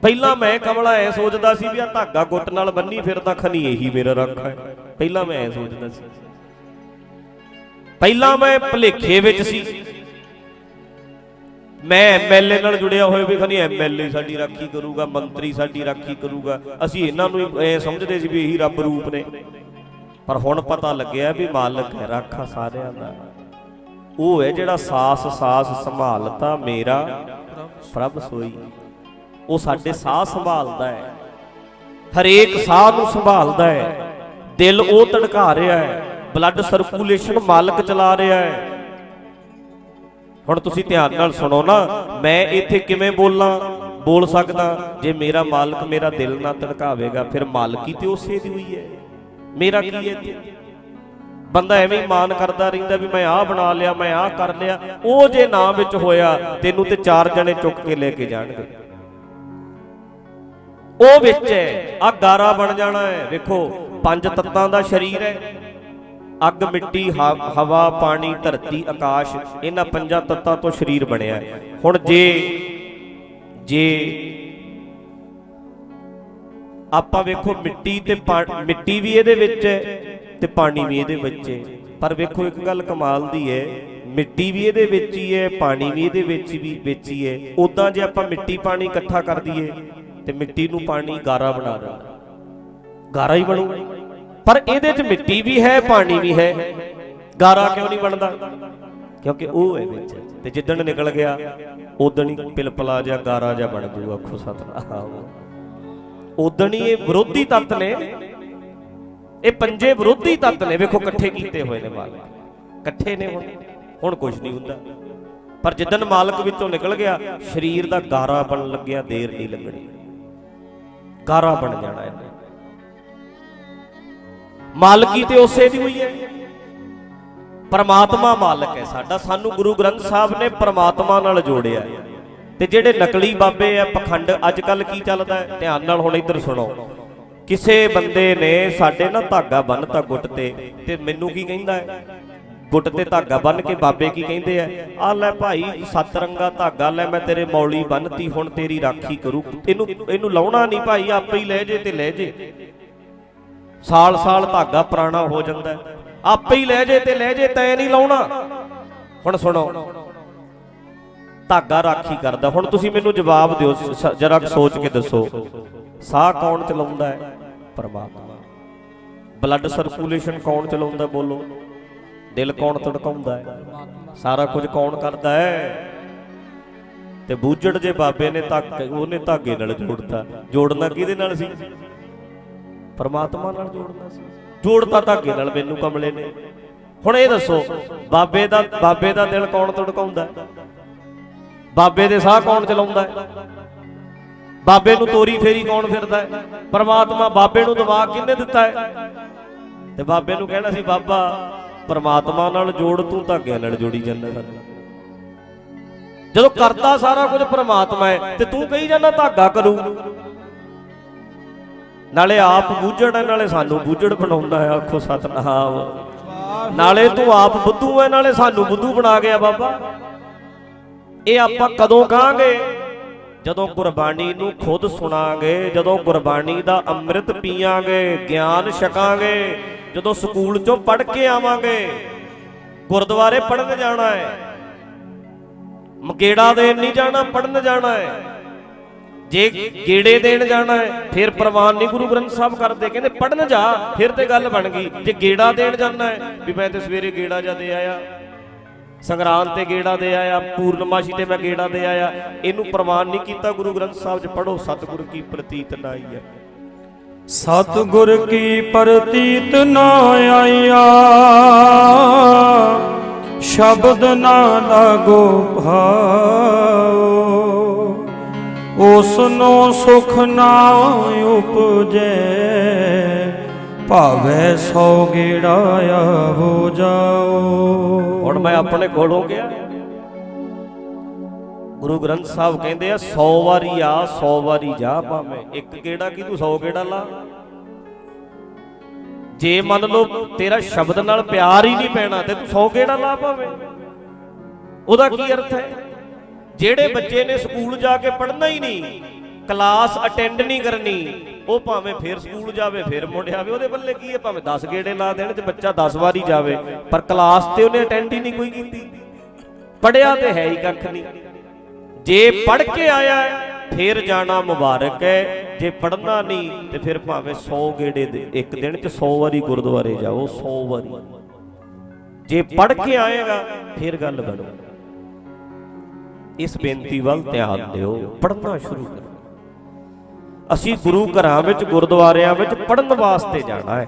ਪਹਿਲਾਂ ਮੈਂ ਕਮਲਾ ਐ ਸੋਚਦਾ ਸੀ ਵੀ ਆ ਧਾਗਾ ਗੁੱਟ ਨਾਲ ਬੰਨੀ ਫਿਰਦਾ, ਖਨੀ ਇਹੀ ਮੇਰਾ ਰਾਖਾ ਹੈ। ਪਹਿਲਾਂ ਮੈਂ ਐ ਸੋਚਦਾ ਸੀ। ਪਹਿਲਾਂ ਮੈਂ ਭੁਲੇਖੇ ਵਿੱਚ ਸੀ। ਮੈਂ ਐਮਐਲਏ ਨਾਲ ਜੁੜਿਆ ਹੋਇਆ ਵੀ ਖਨੀ ਐਮਐਲਏ ਸਾਡੀ ਰਾਖੀ ਕਰੂਗਾ, ਮੰਤਰੀ ਸਾਡੀ ਰਾਖੀ ਕਰੂਗਾ। ਅਸੀਂ ਇਹਨਾਂ ਨੂੰ ਐ ਸਮਝਦੇ ਸੀ ਵੀ ਇਹੀ ਰੱਬ ਰੂਪ ਨੇ। ਪਰ ਹੁਣ ਪਤਾ ਲੱਗਿਆ ਵੀ ਮਾਲਕ ਹੈ ਰਾਖਾ ਸਾਰਿਆਂ ਦਾ। ਉਹ ਹੈ ਜਿਹੜਾ ਸਾਸ ਸੰਭਾਲਤਾ ਮੇਰਾ ਪ੍ਰਭ ਸੋਈ। ਉਹ ਸਾਡੇ ਸਾਹ ਸੰਭਾਲਦਾ ਹੈ, ਹਰੇਕ ਸਾਹ ਨੂੰ ਸੰਭਾਲਦਾ ਹੈ। ਦਿਲ ਉਹ ਧੜਕਾ ਰਿਹਾ ਹੈ, ਬਲੱਡ ਸਰਕੂਲੇਸ਼ਨ ਮਾਲਕ ਚਲਾ ਰਿਹਾ ਹੈ। ਹੁਣ ਤੁਸੀਂ ਧਿਆਨ ਨਾਲ ਸੁਣੋ ਨਾ, ਮੈਂ ਇੱਥੇ ਕਿਵੇਂ ਬੋਲ ਸਕਦਾ ਜੇ ਮੇਰਾ ਮਾਲਕ ਮੇਰਾ ਦਿਲ ਨਾ ਧੜਕਾਵੇਗਾ? ਫਿਰ ਮਾਲਕੀ ਤੇ ਉਸੇ ਦੀ ਹੋਈ ਹੈ, ਮੇਰਾ ਕੀ ਹੈ ਇੱਥੇ? ਬੰਦਾ ਐਵੇਂ ਹੀ ਮਾਨ ਕਰਦਾ ਰਹਿੰਦਾ ਵੀ ਮੈਂ ਆਹ ਬਣਾ ਲਿਆ, ਮੈਂ ਆਹ ਕਰ ਲਿਆ। ਉਹ ਜੇ ਨਾ ਵਿੱਚ ਹੋਇਆ, ਤੈਨੂੰ ਤੇ 4 ਜਣੇ ਚੁੱਕ ਕੇ ਲੈ ਕੇ ਜਾਣਗੇ। ਉਹ ਵਿੱਚ ਹੈ, ਆ ਗਾਰਾ ਬਣ ਜਾਣਾ ਹੈ। ਵੇਖੋ 5 ਤੱਤਾਂ ਦਾ ਸਰੀਰ ਹੈ, ਅੱਗ, ਮਿੱਟੀ, ਹਵਾ, ਪਾਣੀ, ਧਰਤੀ, ਆਕਾਸ਼। ਇਹਨਾਂ 5 ਤੱਤਾਂ ਤੋਂ ਸਰੀਰ ਬਣਿਆ। ਹੁਣ ਜੇ ਆਪਾਂ ਵੇਖੋ ਮਿੱਟੀ ਵੀ ਇਹਦੇ ਵਿੱਚ ਹੈ ਤੇ ਪਾਣੀ ਵੀ ਇਹਦੇ ਵਿੱਚ ਹੈ। ਪਰ ਵੇਖੋ ਇੱਕ ਗੱਲ ਕਮਾਲ ਦੀ ਹੈ, ਮਿੱਟੀ ਵੀ ਇਹਦੇ ਵਿੱਚ ਹੀ ਹੈ, ਪਾਣੀ ਵੀ ਇਹਦੇ ਵਿੱਚ ਹੀ ਹੈ। ਉਦਾਂ ਜੇ ਆਪਾਂ ਮਿੱਟੀ ਪਾਣੀ ਇਕੱਠਾ ਕਰ ਦਈਏ ਤੇ ਮਿੱਟੀ ਨੂੰ ਪਾਣੀ ਗਾਰਾ ਬਣਾ ਦਿੰਦਾ, ਗਾਰਾ ਹੀ ਬਣੂ। ਪਰ ਇਹਦੇ 'ਚ ਮਿੱਟੀ ਵੀ ਹੈ, ਪਾਣੀ ਵੀ ਹੈ, ਗਾਰਾ ਕਿਉਂ ਨਹੀਂ ਬਣਦਾ? ਕਿਉਂਕਿ ਉਹ ਹੈ ਵਿੱਚ। ਤੇ ਜਿੱਦਣ ਨਿਕਲ ਗਿਆ ਉਦਣ ਹੀ ਪਿਲਪਲਾ ਜਿਹਾ ਗਾਰਾ ਜਿਹਾ ਬਣ ਜੂ। ਆਖੋ ਸਤਿਨਾਮ। ਉਦਣ ਹੀ ਇਹ ਵਿਰੋਧੀ ਤੱਤ ਨੇ, ਇਹ 5 ਵਿਰੋਧੀ ਤੱਤ ਨੇ। ਵੇਖੋ ਇਕੱਠੇ ਕੀਤੇ ਹੋਏ ਨੇ ਮਾਲਕ, ਇਕੱਠੇ ਨੇ। ਹੁਣ ਕੁਝ ਨਹੀਂ ਹੁੰਦਾ। ਪਰ ਜਿੱਦਣ ਮਾਲਕ ਵਿੱਚੋਂ ਨਿਕਲ ਗਿਆ, ਸਰੀਰ ਦਾ ਗਾਰਾ ਬਣਨ ਲੱਗਿਆ, ਦੇਰ ਨਹੀਂ ਲੱਗਣੀ। ਗਾਰਾ ਬਣ ਜਾਣਾ ਇਹਨੇ। ਮਾਲਕੀ ਤੇ ਉਸੇ ਦੀ ਹੋਈ ਹੈ, ਪਰਮਾਤਮਾ ਮਾਲਕ ਹੈ ਸਾਡਾ। ਸਾਨੂੰ ਗੁਰੂ ਗ੍ਰੰਥ ਸਾਹਿਬ ਨੇ ਪਰਮਾਤਮਾ ਨਾਲ ਜੋੜਿਆ। ਤੇ ਜਿਹੜੇ ਨਕਲੀ ਬਾਬੇ ਆ, ਪਖੰਡ ਅੱਜ ਕੱਲ ਕੀ ਚੱਲਦਾ ਹੈ, ਧਿਆਨ ਨਾਲ ਹੁਣ ਇੱਧਰ ਸੁਣੋ। ਕਿਸੇ ਬੰਦੇ ਨੇ ਸਾਡੇ ਨਾ ਧਾਗਾ ਬੰਨਤਾ ਗੁੱਟ ਤੇ ਮੈਨੂੰ ਕੀ ਕਹਿੰਦਾ ਹੈ, ਗੁੱਟ ਤੇ ਧਾਗਾ ਬੰਨ ਕੇ ਬਾਬੇ ਕੀ ਕਹਿੰਦੇ ਆ, ਆ ਲੈ ਭਾਈ 7 ਰੰਗਾ ਧਾਗਾ ਲੈ, ਮੈਂ ਤੇਰੇ ਮੌਲੀ ਬੰਨਤੀ, ਹੁਣ ਤੇਰੀ ਰਾਖੀ ਕਰੂ। ਇਹਨੂੰ ਲਾਉਣਾ ਨਹੀਂ ਭਾਈ, ਆਪੇ ਹੀ ਲੈ ਜੇ ਤੇ ਲੈ ਜੇ। ਸਾਲ ਸਾਲ ਧਾਗਾ ਪੁਰਾਣਾ ਹੋ ਜਾਂਦਾ, ਆਪੇ ਹੀ ਲੈ ਜੇ ਤੇ ਲੈ ਜੇ, ਤੈਂ ਨਹੀਂ ਲਾਉਣਾ। ਹੁਣ ਸੁਣੋ, ਧਾਗਾ ਰਾਖੀ ਕਰਦਾ। ਹੁਣ ਤੁਸੀਂ ਮੈਨੂੰ ਜਵਾਬ ਦਿਓ, ਜਰਾ ਸੋਚ ਕੇ ਦੱਸੋ, ਸਾਹ ਕੌਣ ਚਲਾਉਂਦਾ ਹੈ? ਪਰਮਾਤਮਾ। ਬਲੱਡ ਸਰਕੂਲੇਸ਼ਨ ਕੌਣ ਚਲਾਉਂਦਾ? ਬੋਲੋ। ਦਿਲ ਕੌਣ ਧੜਕਾਉਂਦਾ ਹੈ? ਸਾਰਾ ਕੁਝ ਕੌਣ ਕਰਦਾ ਹੈ? ਤੇ ਬੂਝੜ ਜੇ ਬਾਬੇ ਨੇ ਉਹਨੇ ਧਾਗੇ ਨਾਲ ਜੋੜਤਾ। ਜੋੜਨਾ ਕਿਹਦੇ ਨਾਲ ਸੀ? ਪਰਮਾਤਮਾ ਨਾਲ ਜੋੜਨਾ ਸੀ। ਜੋੜਤਾ ਧਾਗੇ ਨਾਲ ਮੈਨੂੰ ਕਮਲੇ ਨੇ। ਹੁਣ ਇਹ ਦੱਸੋ, ਬਾਬੇ ਦਾ ਦਿਲ ਕੌਣ ਧੜਕਾਉਂਦਾ? ਬਾਬੇ ਦੇ ਸਾਹ ਕੌਣ ਚਲਾਉਂਦਾ? ਬਾਬੇ ਨੂੰ ਤੋਰੀ ਫੇਰੀ ਕੌਣ ਫਿਰਦਾ ਹੈ? ਪਰਮਾਤਮਾ। ਬਾਬੇ ਨੂੰ ਦਿਮਾਗ ਕਿਹਨੇ ਦਿੱਤਾ ਹੈ? ਤੇ ਬਾਬੇ ਨੂੰ ਕਹਿਣਾ ਸੀ, ਬਾਬਾ ਪਰਮਾਤਮਾ ਨਾਲ ਜੋੜ, ਤੂੰ ਧਾਗਿਆਂ ਨਾਲ ਜੋੜੀ ਜਾਂਦਾ ਸਾਨੂੰ। ਜਦੋਂ ਕਰਦਾ ਸਾਰਾ ਕੁਝ ਪਰਮਾਤਮਾ ਹੈ ਤੇ ਤੂੰ ਕਹੀ ਜਾਂਦਾ ਧਾਗਾ ਕਰੂ। ਨਾਲੇ ਆਪ ਬੂਝੜ ਹੈ, ਨਾਲੇ ਸਾਨੂੰ ਬੂਝੜ ਬਣਾਉਂਦਾ ਹੈ। ਆਖੋ ਸਤਿਨਾਮ। ਨਾਲੇ ਤੂੰ ਆਪ ਬੁੱਧੂ ਹੈ, ਨਾਲੇ ਸਾਨੂੰ ਬੁੱਧੂ ਬਣਾ ਗਿਆ ਬਾਬਾ। ਇਹ ਆਪਾਂ ਕਦੋਂ ਕਹਾਂਗੇ? ਜਦੋਂ ਗੁਰਬਾਣੀ ਨੂੰ ਖੁਦ ਸੁਣਾਂਗੇ, ਜਦੋਂ ਗੁਰਬਾਣੀ ਦਾ ਅੰਮ੍ਰਿਤ ਪੀਵਾਂਗੇ, ਗਿਆਨ ਛਕਾਂਗੇ, ਜਦੋਂ ਸਕੂਲ ਚੋਂ ਪੜ੍ਹ ਕੇ ਆਵਾਂਗੇ। ਗੁਰਦੁਆਰੇ ਪੜ੍ਹਨ ਜਾਣਾ ਹੈ, ਗੇੜਾ ਦੇਣ ਨਹੀਂ ਜਾਣਾ, ਪੜ੍ਹਨ ਜਾਣਾ ਹੈ। ਜੇ ਗੇੜੇ ਦੇਣ ਜਾਣਾ ਹੈ ਫਿਰ ਪ੍ਰਵਾਨ ਨਹੀਂ ਗੁਰੂ ਗ੍ਰੰਥ ਸਾਹਿਬ ਕਰਦੇ, ਕਹਿੰਦੇ ਪੜ੍ਹਨ ਜਾ, ਫਿਰ ਤੇ ਗੱਲ ਬਣ ਗਈ। ਜੇ ਗੇੜਾ ਦੇਣ ਜਾਣਾ ਹੈ ਵੀ ਮੈਂ ਤੇ ਸਵੇਰੇ ਗੇੜਾ ਜਾ ਦੇ ਆਇਆ, ਸੰਗਰਾਂਦ ਤੇ ਗੇੜਾ ਦੇ ਆਇਆ, ਪੂਰਨਮਾਸ਼ੀ ਤੇ ਮੈਂ ਗੇੜਾ ਦੇ ਆਇਆ, ਇਹਨੂੰ ਪ੍ਰਵਾਨ ਨਹੀਂ ਕੀਤਾ ਗੁਰੂ ਗ੍ਰੰਥ ਸਾਹਿਬ 'ਚ। ਪੜ੍ਹੋ, ਸਤਿਗੁਰ ਕੀ ਪ੍ਰਤੀਤ ਨਾ ਆਈ ਹੈ। ਸਤਿਗੁਰ ਕੀ ਪ੍ਰਤੀਤ ਨਾ ਆਈਆ, ਸ਼ਬਦ ਨਾ ਲਾਗੋ ਭਾਓ, ਉਸਨੋਂ ਸੁਖ ਨਾ ਉਪਜੈ, ਭਾਵੇਂ 100 ਗੇੜਾ ਆਵੋ ਜਾਓ। ਹੁਣ ਮੈਂ ਆਪਣੇ ਕੋਲੋਂ ਗਿਆ, ਗੁਰੂ ਗ੍ਰੰਥ ਸਾਹਿਬ ਕਹਿੰਦੇ ਆ 100 ਵਾਰੀ ਆ 100 ਵਾਰੀ ਜਾ, ਭਾਵੇਂ ਇੱਕ ਗੇੜਾ ਕੀ ਤੂੰ 100 ਗੇੜਾ ਲਾ। ਜੇ ਮੰਨ ਲਓ ਤੇਰਾ ਸ਼ਬਦ ਨਾਲ ਪਿਆਰ ਹੀ ਨਹੀਂ ਪੈਣਾ ਤੇ ਤੂੰ 100 ਗੇੜਾ ਲਾ ਭਾਵੇਂ। ਉਹਦਾ ਕੀ ਅਰਥ ਹੈ? ਜਿਹੜੇ ਬੱਚੇ ਨੇ ਸਕੂਲ ਜਾ ਕੇ ਪੜ੍ਹਨਾ ਹੀ ਨਹੀਂ, ਕਲਾਸ ਅਟੈਂਡ ਨਹੀਂ ਕਰਨੀ, ਉਹ ਭਾਵੇਂ ਫੇਰ ਸਕੂਲ ਜਾਵੇ ਫੇਰ ਮੁੜ ਆਵੇ, ਉਹਦੇ ਬੱਲੇ ਕੀ ਹੈ? ਭਾਵੇਂ 10 ਗੇੜੇ ਲਾ ਦੇਣ ਤੇ ਬੱਚਾ 10 ਵਾਰੀ ਜਾਵੇ, ਪਰ ਕਲਾਸ ਤੇ ਉਹਨੇ ਅਟੈਂਡ ਹੀ ਨਹੀਂ ਕੋਈ ਕੀਤੀ, ਪੜ੍ਹਿਆ ਤੇ ਹੈ ਹੀ ਕੱਖ ਨਹੀਂ। ਜੇ ਪੜ੍ਹ ਕੇ ਆਇਆ ਫੇਰ ਜਾਣਾ ਮੁਬਾਰਕ ਹੈ, ਜੇ ਪੜ੍ਹਨਾ ਨਹੀਂ ਤੇ ਫਿਰ ਭਾਵੇਂ 100 ਗੇੜੇ ਦੇ ਇੱਕ ਦਿਨ 'ਚ 100 ਵਾਰੀ ਗੁਰਦੁਆਰੇ ਜਾਓ, 100 ਵਾਰੀ। ਜੇ ਪੜ੍ਹ ਕੇ ਆਏਗਾ ਫੇਰ ਗੱਲ ਬਣੂ। ਇਸ ਬੇਨਤੀ ਵੱਲ ਧਿਆਨ ਦਿਓ, ਪੜ੍ਹਨਾ ਸ਼ੁਰੂ ਕਰੋ। ਅਸੀਂ ਗੁਰੂ ਘਰਾਂ ਵਿੱਚ, ਗੁਰਦੁਆਰਿਆਂ ਵਿੱਚ ਪੜ੍ਹਨ ਵਾਸਤੇ ਜਾਣਾ ਹੈ।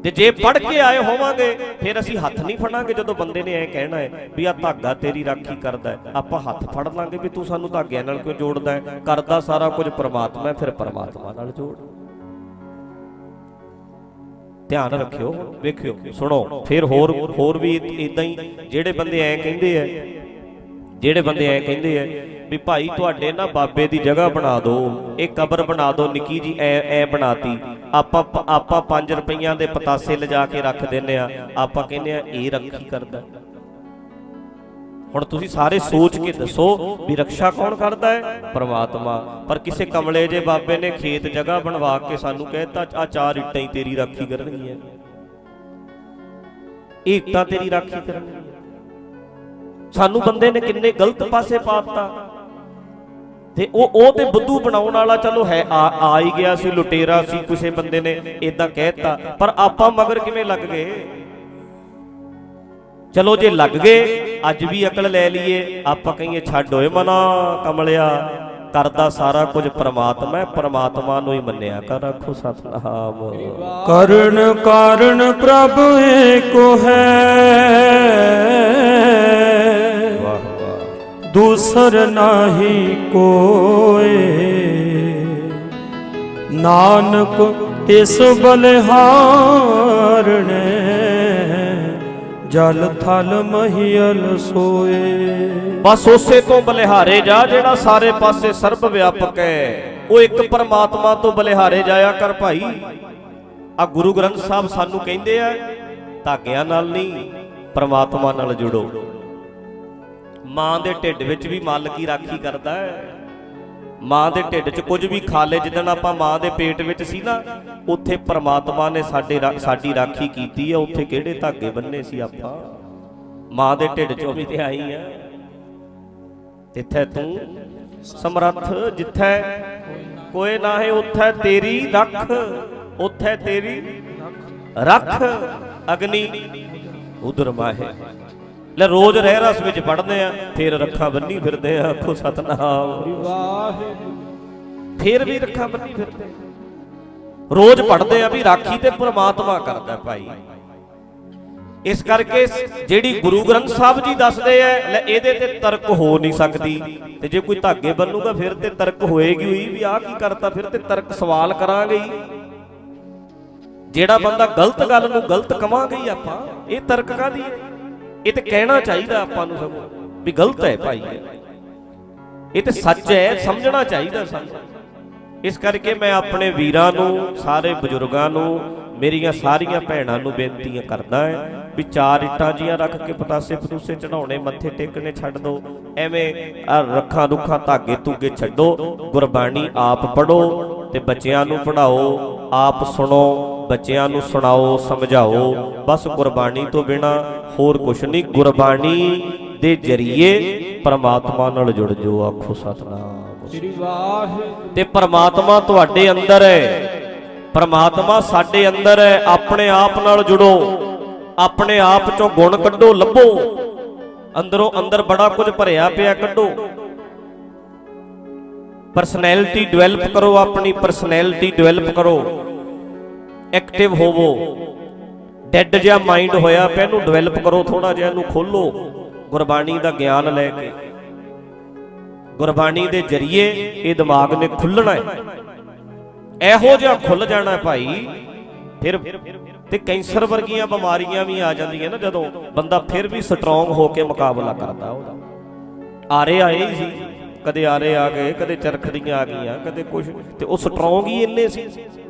ਤੇ ਜੇ ਪੜ੍ਹ ਕੇ ਆਏ ਹੋਵਾਂਗੇ ਫਿਰ ਅਸੀਂ ਹੱਥ ਨਹੀਂ ਫੜਾਂਗੇ। ਜਦੋਂ ਬੰਦੇ ਨੇ ਐ ਕਹਿਣਾ ਹੈ ਵੀ ਆ ਧਾਗਾ ਤੇਰੀ ਰਾਖੀ ਕਰਦਾ ਹੈ, ਆਪਾਂ ਹੱਥ ਫੜ ਲਾਂਗੇ ਵੀ ਤੂੰ ਸਾਨੂੰ ਧਾਗਿਆਂ ਨਾਲ ਕਿਉਂ ਜੋੜਦਾ ਹੈ? ਕਰਦਾ ਸਾਰਾ ਕੁਝ ਪਰਮਾਤਮਾ ਹੈ, ਫਿਰ ਪਰਮਾਤਮਾ ਨਾਲ ਜੋੜ। ਧਿਆਨ ਰੱਖਿਓ, ਵੇਖਿਓ, ਸੁਣੋ। ਫਿਰ ਹੋਰ ਵੀ ਇਦਾਂ ਹੀ ਜਿਹੜੇ ਬੰਦੇ ਐ ਕਹਿੰਦੇ ਐ ਵੀ ਭਾਈ ਤੁਹਾਡੇ ਨਾ ਬਾਬੇ ਦੀ ਜਗ੍ਹਾ ਬਣਾ ਦਿਓ, ਇਹ ਕਬਰ ਬਣਾ ਦਿਓ ਨਿੱਕੀ ਜੀ, ਐ ਬਣਾਤੀ। ਆਪਾਂ 5 ਰੁਪਈਆਂ ਦੇ ਪਤਾਸੇ ਲਿਜਾ ਕੇ ਰੱਖ ਦਿੰਨੇ ਆ, ਆਪਾਂ ਕਹਿੰਦੇ ਆ ਇਹ ਰਾਖੀ ਕਰਦਾ। ਹੁਣ ਤੁਸੀਂ ਸਾਰੇ ਸੋਚ ਕੇ ਦੱਸੋ ਵੀ ਰਕਸ਼ਾ ਕੌਣ ਕਰਦਾ ਹੈ? ਪਰਮਾਤਮਾ। ਪਰ ਕਿਸੇ ਕਮਲੇ ਜੇ ਬਾਬੇ ਨੇ ਖੇਤ ਜਗ੍ਹਾ ਬਣਵਾ ਕੇ ਸਾਨੂੰ ਕਹਿਤਾ ਆ 4 ਇੱਟਾਂ ਹੀ ਤੇਰੀ ਰਾਖੀ ਕਰਨਗੀਆਂ, ਇਹ ਇੱਟਾਂ ਤੇਰੀ ਰਾਖੀ ਕਰਨਗੀਆਂ। ਸਾਨੂੰ ਬੰਦੇ ਨੇ ਕਿੰਨੇ ਗਲਤ ਪਾਸੇ ਪਾਤਾ। ਤੇ ਉਹ ਤੇ ਬੁੱਧੂ ਬਣਾਉਣ ਵਾਲਾ ਚਲੋ ਹੈ, ਆ ਹੀ ਗਿਆ ਸੀ, ਲੁਟੇਰਾ ਸੀ, ਕਿਸੇ ਬੰਦੇ ਨੇ ਇਦਾਂ ਕਹਿਤਾ, ਪਰ ਆਪਾਂ ਮਗਰ ਕਿਵੇਂ ਲੱਗ ਗਏ? ਚਲੋ ਜੇ ਲੱਗ ਗਏ, ਅੱਜ ਵੀ ਅਕਲ ਲੈ ਲਈਏ, ਆਪਾਂ ਕਹੀਏ ਛੱਡ ਓਏ ਮਨਾ ਕਮਲਿਆ, ਕਰਦਾ ਸਾਰਾ ਕੁਝ ਪਰਮਾਤਮਾ ਹੈ, ਪਰਮਾਤਮਾ ਨੂੰ ਹੀ ਮੰਨਿਆ ਕਰ। ਆਖੋ ਸਤਿਨਾਮ। ਕਰਨ ਕਾਰਨ ਪ੍ਰਭ ਏਕੋ ਹੈ, ਦੂਸਰ ਨਾਹੀ ਕੋਏ, ਨਾਨਕ ਇਸ ਬਲਿਹਾਰਣੇ ਜਲ ਥਲ ਮਹੀਲ ਸੋਏ। ਬਸ ਉਸੇ ਤੋਂ ਬਲਿਹਾਰੇ ਜਾ ਜਿਹੜਾ ਸਾਰੇ ਪਾਸੇ ਸਰਬ ਵਿਆਪਕ ਹੈ। ਉਹ ਇੱਕ ਪਰਮਾਤਮਾ ਤੋਂ ਬਲਿਹਾਰੇ ਜਾਇਆ ਕਰ ਭਾਈ। ਆ ਗੁਰੂ ਗ੍ਰੰਥ ਸਾਹਿਬ ਸਾਨੂੰ ਕਹਿੰਦੇ ਆ ਧਾਗਿਆਂ ਨਾਲ ਨਹੀਂ, ਪਰਮਾਤਮਾ ਨਾਲ ਜੁੜੋ। ਮਾਂ ਦੇ ਢਿੱਡ ਵਿੱਚ ਵੀ ਮਾਲਕੀ ਰਾਖੀ ਕਰਦਾ ਹੈ। ਮਾਂ ਦੇ ਢਿੱਡ 'ਚ ਕੁਝ ਵੀ ਖਾ ਲੇ, ਜਿੱਦਣ ਆਪਾਂ ਮਾਂ ਦੇ ਪੇਟ ਵਿੱਚ ਸੀ ਨਾ, ਉੱਥੇ ਪਰਮਾਤਮਾ ਨੇ ਸਾਡੀ ਰਾਖੀ ਕੀਤੀ ਹੈ। ਉੱਥੇ ਕਿਹੜੇ ਧਾਗੇ ਬੰਨੇ ਸੀ ਆਪਾਂ? ਮਾਂ ਦੇ ਢਿੱਡ 'ਚੋਂ ਵੀ ਤੇ ਆਈ ਆ। ਜਿੱਥੇ ਤੂੰ ਸਮਰੱਥ, ਜਿੱਥੇ ਕੋਈ ਨਾ ਹੈ ਉੱਥੇ ਤੇਰੀ ਰੱਖ, ਉੱਥੇ ਤੇਰੀ ਰੱਖ ਅਗਨੀ ਉਦਰ ਮਾਹੇ। ਲੈ ਰੋਜ਼ ਰਹਿ ਰਸ ਵਿੱਚ ਪੜ੍ਹਦੇ ਆ, ਫਿਰ ਰੱਖਾਂ ਬੰਨੀ ਫਿਰਦੇ ਆ। ਆਖੋ ਸਤਨਾਮ ਵਾਹਿਗੁਰੂ। ਫਿਰ ਵੀ ਰੱਖਾਂ ਬੰਨੀ ਫਿਰਦੇ, ਰੋਜ਼ ਪੜ੍ਹਦੇ ਆ ਵੀ ਰਾਖੀ ਤੇ ਪਰਮਾਤਮਾ ਕਰਦਾ ਭਾਈ। ਇਸ ਕਰਕੇ ਜਿਹੜੀ ਗੁਰੂ ਗ੍ਰੰਥ ਸਾਹਿਬ ਜੀ ਦੱਸਦੇ ਆ, ਲੈ ਇਹਦੇ ਤੇ ਤਰਕ ਹੋ ਨਹੀਂ ਸਕਦੀ। ਤੇ ਜੇ ਕੋਈ ਧਾਗੇ ਬੰਨੂਗਾ ਫਿਰ ਤੇ ਤਰਕ ਹੋਏਗੀ ਹੋਈ ਵੀ ਆਹ ਕੀ ਕਰਤਾ, ਫਿਰ ਤੇ ਤਰਕ ਸਵਾਲ ਕਰਾਂਗੇ ਹੀ। ਜਿਹੜਾ ਬੰਦਾ ਗਲਤ ਗੱਲ ਨੂੰ ਗਲਤ ਕਵਾਂਗੇ ਹੀ ਆਪਾਂ। ਇਹ ਤਰਕ ਕਾਹਦੀ ਹੈ? ਇਹ ਤੇ ਕਹਿਣਾ ਚਾਹੀਦਾ ਆਪਾਂ ਨੂੰ ਸਗੋਂ ਵੀ ਗਲਤ ਹੈ ਭਾਈ, ਇਹ ਤੇ ਸੱਚ ਹੈ, ਸਮਝਣਾ ਚਾਹੀਦਾ ਸਾਨੂੰ। ਇਸ ਕਰਕੇ ਮੈਂ ਆਪਣੇ ਵੀਰਾਂ ਨੂੰ, ਸਾਰੇ ਬਜ਼ੁਰਗਾਂ ਨੂੰ, ਮੇਰੀਆਂ ਸਾਰੀਆਂ ਭੈਣਾਂ ਨੂੰ ਬੇਨਤੀਆਂ ਕਰਦਾ ਹੈ ਵੀ 4 ਇੱਟਾਂ ਜੀਆਂ ਰੱਖ ਕੇ ਪਤਾਸੇ ਪਤੂਸੇ ਚੜਾਉਣੇ, ਮੱਥੇ ਟੇਕਣੇ ਛੱਡ ਦੋ। ਐਵੇਂ ਰੱਖਾਂ ਰੁੱਖਾਂ ਧਾਗੇ ਧੂਗੇ ਛੱਡੋ। ਗੁਰਬਾਣੀ ਆਪ ਪੜ੍ਹੋ ਤੇ ਬੱਚਿਆਂ ਨੂੰ ਪੜ੍ਹਾਓ, ਆਪ ਸੁਣੋ, ਬੱਚਿਆਂ ਨੂੰ ਸੁਣਾਓ, ਸਮਝਾਓ। ਬਸ ਗੁਰਬਾਣੀ ਤੋਂ ਬਿਨਾ ਹੋਰ ਕੁਛ ਨਹੀਂ। ਗੁਰਬਾਣੀ ਦੇ ਜਰੀਏ ਪਰਮਾਤਮਾ ਨਾਲ ਜੁੜ ਜਾਓ। ਆਖੋ ਸਤਨਾਮ ਸ੍ਰੀ ਵਾਹਿਗੁਰੂ। ਤੇ ਪਰਮਾਤਮਾ ਤੁਹਾਡੇ ਅੰਦਰ ਹੈ, ਪਰਮਾਤਮਾ ਸਾਡੇ ਅੰਦਰ ਹੈ। ਆਪਣੇ ਆਪ ਨਾਲ ਜੁੜੋ, ਆਪਣੇ ਆਪ ਚੋਂ ਗੁਣ ਕੱਢੋ, ਲੱਭੋ। ਅੰਦਰੋਂ ਅੰਦਰ ਬੜਾ ਕੁਝ ਭਰਿਆ ਪਿਆ, ਕੱਢੋ। ਪਰਸਨੈਲਿਟੀ ਡਿਵੈਲਪ ਕਰੋ, ਆਪਣੀ ਪਰਸਨੈਲਿਟੀ ਡਿਵੈਲਪ ਕਰੋ, ਐਕਟਿਵ ਹੋਵੋ। ਡੈਡ ਜਿਹਾ ਮਾਈਂਡ ਹੋਇਆ ਪਿਆ, ਇਹਨੂੰ ਡਿਵੈਲਪ ਕਰੋ ਥੋੜਾ ਜਿਹਾ, ਇਹਨੂੰ ਖੋਲੋ ਗੁਰਬਾਣੀ ਦਾ ਗਿਆਨ ਲੈ ਕੇ। ਗੁਰਬਾਣੀ ਦੇ ਜਰੀਏ ਇਹ ਦਿਮਾਗ ਨੇ ਖੁੱਲਣਾ ਹੈ, ਇਹੋ ਜਿਹਾ ਖੁੱਲ ਜਾਣਾ ਭਾਈ। ਫਿਰ ਤੇ ਕੈਂਸਰ ਵਰਗੀਆਂ ਬਿਮਾਰੀਆਂ ਵੀ ਆ ਜਾਂਦੀਆਂ ਨਾ ਜਦੋਂ ਬੰਦਾ ਫਿਰ ਵੀ ਸਟਰੋਂਗ ਹੋ ਕੇ ਮੁਕਾਬਲਾ ਕਰਦਾ ਉਹਦਾ। ਆਰੇ ਆਏ ਹੀ ਸੀ, ਕਦੇ ਆਰੇ ਆ ਗਏ, ਕਦੇ ਚਰਖੜੀਆਂ ਆ ਗਈਆਂ, ਕਦੇ ਕੁਝ, ਤੇ ਉਹ ਸਟਰੋਂਗ ਹੀ ਇੰਨੇ ਸੀ।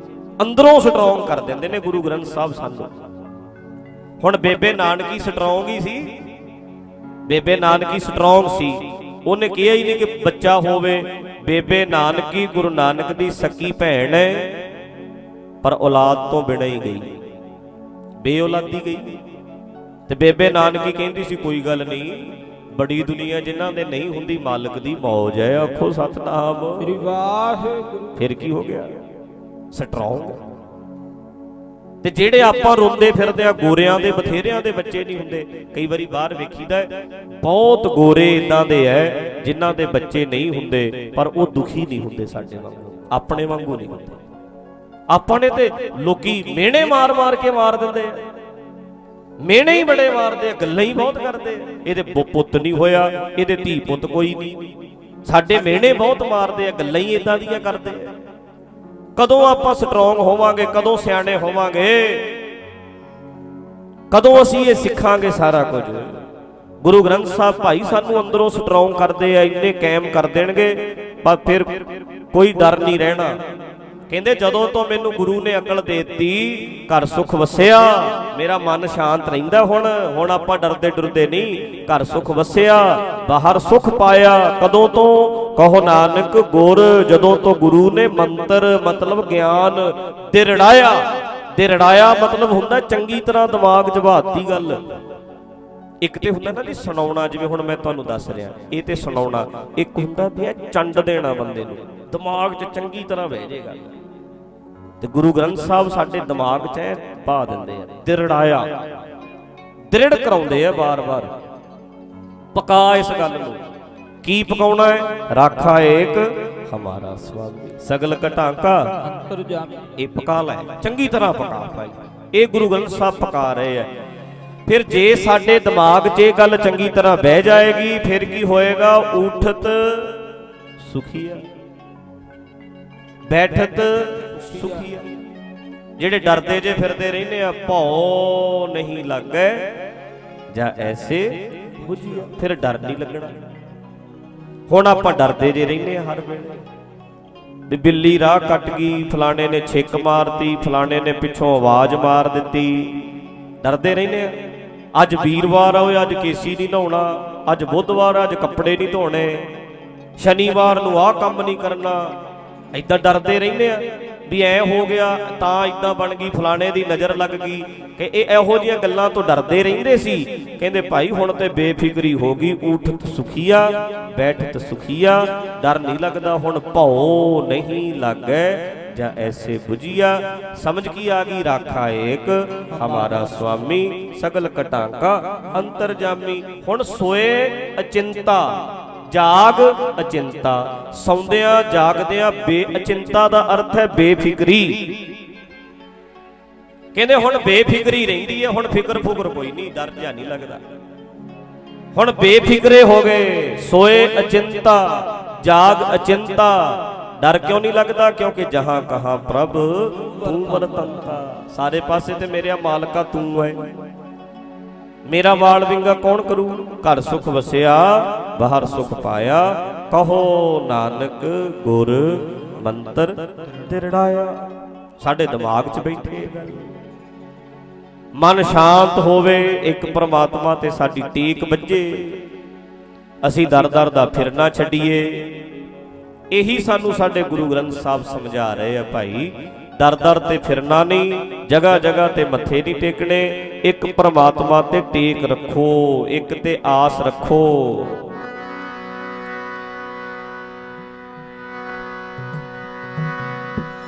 ਅੰਦਰੋਂ ਸਟਰੋਂਗ ਕਰ ਦਿੰਦੇ ਨੇ ਗੁਰੂ ਗ੍ਰੰਥ ਸਾਹਿਬ ਸਾਨੂੰ। ਹੁਣ ਬੇਬੇ ਨਾਨਕੀ ਸਟਰੋਂਗ ਹੀ ਸੀ, ਬੇਬੇ ਨਾਨਕੀ ਸਟਰੋਂਗ ਸੀ। ਉਹਨੇ ਕਿਹਾ ਹੀ ਨਹੀਂ ਕਿ ਬੱਚਾ ਹੋਵੇ। ਬੇਬੇ ਨਾਨਕੀ ਗੁਰੂ ਨਾਨਕ ਦੀ ਸਕੀ ਭੈਣ ਹੈ, ਪਰ ਔਲਾਦ ਤੋਂ ਬਿਨਾਂ ਹੀ ਗਈ, ਬੇਔਲਾਦੀ ਗਈ। ਤੇ ਬੇਬੇ ਨਾਨਕੀ ਕਹਿੰਦੀ ਸੀ ਕੋਈ ਗੱਲ ਨਹੀਂ, ਬੜੀ ਦੁਨੀਆ ਜਿਨ੍ਹਾਂ ਦੇ ਨਹੀਂ ਹੁੰਦੀ ਮਾਲਕ ਦੀ ਮੌਜ ਹੈ। ਆਖੋ ਸਤਨਾਮ ਸ੍ਰੀ ਵਾਹਿਗੁਰੂ। ਫਿਰ ਕੀ ਹੋ ਗਿਆ? ਸਟਰੋਂਗ। ਤੇ ਜਿਹੜੇ ਆਪਾਂ ਰੋਂਦੇ ਫਿਰਦੇ ਆ, ਗੋਰਿਆਂ ਦੇ ਬਥੇਰਿਆਂ ਦੇ ਬੱਚੇ ਨਹੀਂ ਹੁੰਦੇ। ਕਈ ਵਾਰੀ ਬਾਹਰ ਵੇਖੀਦਾ ਬਹੁਤ ਗੋਰੇ ਇਦਾਂ ਦੇ ਐ ਜਿਨ੍ਹਾਂ ਦੇ ਬੱਚੇ ਨਹੀਂ ਹੁੰਦੇ, ਪਰ ਉਹ ਦੁਖੀ ਨਹੀਂ ਹੁੰਦੇ ਸਾਡੇ ਵਾਂਗੂ, ਆਪਣੇ ਵਾਂਗੂ ਨਹੀਂ ਹੁੰਦੇ। ਆਪਾਂ ਨੇ ਤੇ ਲੋਕੀ ਮਿਹਣੇ ਮਾਰ ਮਾਰ ਕੇ ਮਾਰ ਦਿੰਦੇ ਆ, ਮਿਹਣੇ ਹੀ ਬੜੇ ਮਾਰਦੇ ਆ, ਗੱਲਾਂ ਹੀ ਬਹੁਤ ਕਰਦੇ ਆ। ਇਹਦੇ ਪੁੱਤ ਨਹੀਂ ਹੋਇਆ, ਇਹਦੇ ਧੀ ਪੁੱਤ ਕੋਈ ਨਹੀਂ। ਸਾਡੇ ਮਿਹਣੇ ਬਹੁਤ ਮਾਰਦੇ ਆ, ਗੱਲਾਂ ਹੀ ਇਦਾਂ ਦੀਆਂ ਕਰਦੇ ਆ। ਕਦੋਂ ਆਪਾਂ ਸਟਰੋਂਗ ਹੋਵਾਂਗੇ? ਕਦੋਂ ਸਿਆਣੇ ਹੋਵਾਂਗੇ? ਕਦੋਂ ਅਸੀਂ ਇਹ ਸਿੱਖਾਂਗੇ ਸਾਰਾ ਕੁਝ? ਗੁਰੂ ਗ੍ਰੰਥ ਸਾਹਿਬ ਭਾਈ ਸਾਨੂੰ ਅੰਦਰੋਂ ਸਟਰੋਂਗ ਕਰਦੇ ਆ, ਇੰਨੇ ਕਾਇਮ ਕਰ ਦੇਣਗੇ, ਪਰ ਫਿਰ ਕੋਈ ਡਰ ਨਹੀਂ ਰਹਿਣਾ। ਕਹਿੰਦੇ ਜਦੋਂ ਤੋਂ ਮੈਨੂੰ ਗੁਰੂ ਨੇ ਅਕਲ ਦੇਤੀ, ਘਰ ਸੁਖ ਵਸਿਆ, ਮੇਰਾ ਮਨ ਸ਼ਾਂਤ ਰਹਿੰਦਾ। ਹੁਣ ਆਪਾਂ ਡਰਦੇ ਡਰਦੇ ਨਹੀਂ, ਘਰ ਸੁਖ ਵਸਿਆ, ਬਾਹਰ ਸੁਖ ਪਾਇਆ। ਕਦੋਂ ਤੋਂ? ਕਹੋ ਨਾਨਕ ਗੁਰ, ਜਦੋਂ ਤੋਂ ਗੁਰੂ ਨੇ ਮੰਤਰ ਮਤਲਬ ਗਿਆਨ ਦਿਰੜਾਇਆ। ਦਿਰੜਾਇਆ ਮਤਲਬ ਹੁੰਦਾ ਚੰਗੀ ਤਰ੍ਹਾਂ ਦਿਮਾਗ 'ਚ ਬਾਤੀ ਗੱਲ। ਇੱਕ ਤੇ ਹੁੰਦਾ ਨਾ ਜੀ ਸੁਣਾਉਣਾ, ਜਿਵੇਂ ਹੁਣ ਮੈਂ ਤੁਹਾਨੂੰ ਦੱਸ ਰਿਹਾ, ਇਹ ਤੇ ਸੁਣਾਉਣਾ। ਇੱਕ ਹੁੰਦਾ ਵੀ ਚੰਡ ਦੇਣਾ ਬੰਦੇ ਨੂੰ, ਦਿਮਾਗ 'ਚ ਚੰਗੀ ਤਰ੍ਹਾਂ ਬਹਿ ਜਾਏਗਾ। ਤੇ ਗੁਰੂ ਗ੍ਰੰਥ ਸਾਹਿਬ ਸਾਡੇ ਦਿਮਾਗ 'ਚ ਐ ਪਾ ਦਿੰਦੇ ਆ, ਦਿਰੜਾਇਆ, ਦ੍ਰਿੜ ਕਰਾਉਂਦੇ ਆ ਬਾਰ-ਬਾਰ। ਪਕਾ ਇਸ ਗੱਲ ਨੂੰ। ਕੀ ਪਕਾਉਣਾ ਹੈ? ਰਾਖਾ ਏਕ ਹਮਾਰਾ ਸੁਆਮੀ ਸਗਲ ਘਟਾਂਕਾ ਅੰਤਰਜਾਮੀ। ਇਹ ਪਕਾ ਲੈ, ਚੰਗੀ ਤਰ੍ਹਾਂ ਪਕਾ ਭਾਈ। ਇਹ ਗੁਰੂ ਗ੍ਰੰਥ ਸਾਹਿਬ ਪਕਾ ਰਹੇ ਆ। ਫਿਰ ਜੇ ਸਾਡੇ ਦਿਮਾਗ 'ਚ ਇਹ ਗੱਲ ਚੰਗੀ ਤਰ੍ਹਾਂ ਬਹਿ ਜਾਏਗੀ, ਫਿਰ ਕੀ ਹੋਏਗਾ? ਉਠਤ ਸੁਖੀਆ, ਬੈਠਤ ਸੁਖੀ ਆ। ਜਿਹੜੇ ਡਰਦੇ ਜੇ ਫਿਰਦੇ ਰਹਿੰਦੇ ਆ, ਭਉ ਨਹੀਂ ਲੱਗੈ ਜਾਂ ਐਸੇ ਬੁਝੀਆ, ਫਿਰ ਡਰ ਨਹੀਂ ਲੱਗਣਾ। ਹੁਣ ਆਪਾਂ ਡਰਦੇ ਜੇ ਰਹਿੰਦੇ ਆ ਹਰ ਵੇਲੇ ਵੀ ਬਿੱਲੀ ਰਾਹ ਕੱਟ ਗਈ, ਫਲਾਣੇ ਨੇ ਛਿੱਕ ਮਾਰਤੀ, ਫਲਾਣੇ ਨੇ ਪਿੱਛੋਂ ਆਵਾਜ਼ ਮਾਰ ਦਿੱਤੀ, ਡਰਦੇ ਰਹਿੰਦੇ ਆ। ਅੱਜ ਵੀਰਵਾਰ ਆ, ਓਏ ਅੱਜ ਕੇਸੀ ਨਹੀਂ ਨਹਾਉਣਾ, ਅੱਜ ਬੁੱਧਵਾਰ ਆ, ਅੱਜ ਕੱਪੜੇ ਨਹੀਂ ਧੋਣੇ, ਸ਼ਨੀਵਾਰ ਨੂੰ ਆਹ ਕੰਮ ਨਹੀਂ ਕਰਨਾ, ਏਦਾਂ ਡਰਦੇ ਰਹਿੰਦੇ ਆ ਵੀ ਐ ਹੋ ਗਿਆ ਤਾਂ ਏਦਾਂ ਬਣ ਗਈ, ਫਲਾਣੇ ਦੀ ਨਜ਼ਰ ਲੱਗ ਗਈ, ਕਿ ਇਹ ਇਹੋ ਜਿਹੀਆਂ ਗੱਲਾਂ ਤੋਂ ਡਰਦੇ ਰਹਿੰਦੇ ਸੀ। ਕਹਿੰਦੇ ਭਾਈ ਹੁਣ ਤੇ ਬੇਫਿਕਰੀ ਹੋ ਗਈ, ਉਠਤ ਸੁਖੀਆ ਬੈਠਤ ਸੁਖੀਆ, ਡਰ ਨਹੀਂ ਲੱਗਦਾ। ਹੁਣ ਭਉ ਨਹੀਂ ਲੱਗੈ ਜਾਂ ਐਸੇ ਬੁਝੀਆ। ਸਮਝ ਕੀ ਆ ਗਈ? ਰਾਖਾ ਏਕ ਹਮਾਰਾ ਸੁਆਮੀ, ਸਗਲ ਘਟਾਂਕਾ ਅੰਤਰਜਾਮੀ। ਹੁਣ ਸੋਏ ਅਚਿੰਤਾ, ਜਾਗ ਅਚਿੰਤਾ। ਸੌਂਦਿਆਂ ਜਾਗਦਿਆਂ ਬੇਅਚਿੰਤਾ ਦਾ ਅਰਥ ਹੈ ਬੇਫਿਕਰੀ। ਕਹਿੰਦੇ ਹੁਣ ਬੇਫਿਕਰੀ ਰਹਿੰਦੀ ਹੈ, ਹੁਣ ਫਿਕਰ ਫੁਕਰ ਕੋਈ ਨਹੀਂ, ਡਰ ਜਿਹਾ ਨਹੀਂ ਲੱਗਦਾ। ਹੁਣ ਬੇਫਿਕਰੇ ਹੋ ਗਏ, ਸੋਏ ਅਚਿੰਤਾ ਜਾਗ ਅਚਿੰਤਾ। ਡਰ ਕਿਉਂ ਨਹੀਂ ਲੱਗਦਾ? ਕਿਉਂਕਿ ਜਹਾਂ ਕਹਾਂ ਪ੍ਰਭ ਤੂੰ ਵਰਤੰਤਾ। ਸਾਰੇ ਪਾਸੇ ਤੇ ਮੇਰਿਆ ਮਾਲਕਾ ਤੂੰ ਹੈ। ਮੇਰਾ ਵਾਲ ਵਿੰਗਾ ਕੌਣ ਕਰੂ? ਘਰ ਸੁਖ ਵਸਿਆ ਬਾਹਰ ਸੁਖ ਪਾਇਆ, ਕਹੋ ਨਾਨਕ ਗੁਰ ਮੰਤਰ ਦਿਰੜਾਇਆ। ਸਾਡੇ ਦਿਮਾਗ 'ਚ ਬੈਠੇ ਮਨ ਸ਼ਾਂਤ ਹੋਵੇ, ਇੱਕ ਪ੍ਰਮਾਤਮਾ ਤੇ ਸਾਡੀ ਟੇਕ ਵੱਜੇ, ਅਸੀਂ ਦਰ ਦਰ ਦਾ ਫਿਰਨਾ ਛੱਡੀਏ। ਇਹੀ ਸਾਨੂੰ ਸਾਡੇ ਗੁਰੂ ਗ੍ਰੰਥ ਸਾਹਿਬ ਸਮਝਾ ਰਹੇ ਆ ਭਾਈ। ਦਰ ਦਰ ਤੇ ਫਿਰਨਾ ਨਹੀਂ, ਜਗ੍ਹਾ ਜਗ੍ਹਾ ਤੇ ਮੱਥੇ ਨਹੀਂ ਟੇਕਣੇ, ਇੱਕ ਪ੍ਰਮਾਤਮਾ ਤੇ ਟੇਕ ਰੱਖੋ, ਇੱਕ ਤੇ ਆਸ ਰੱਖੋ।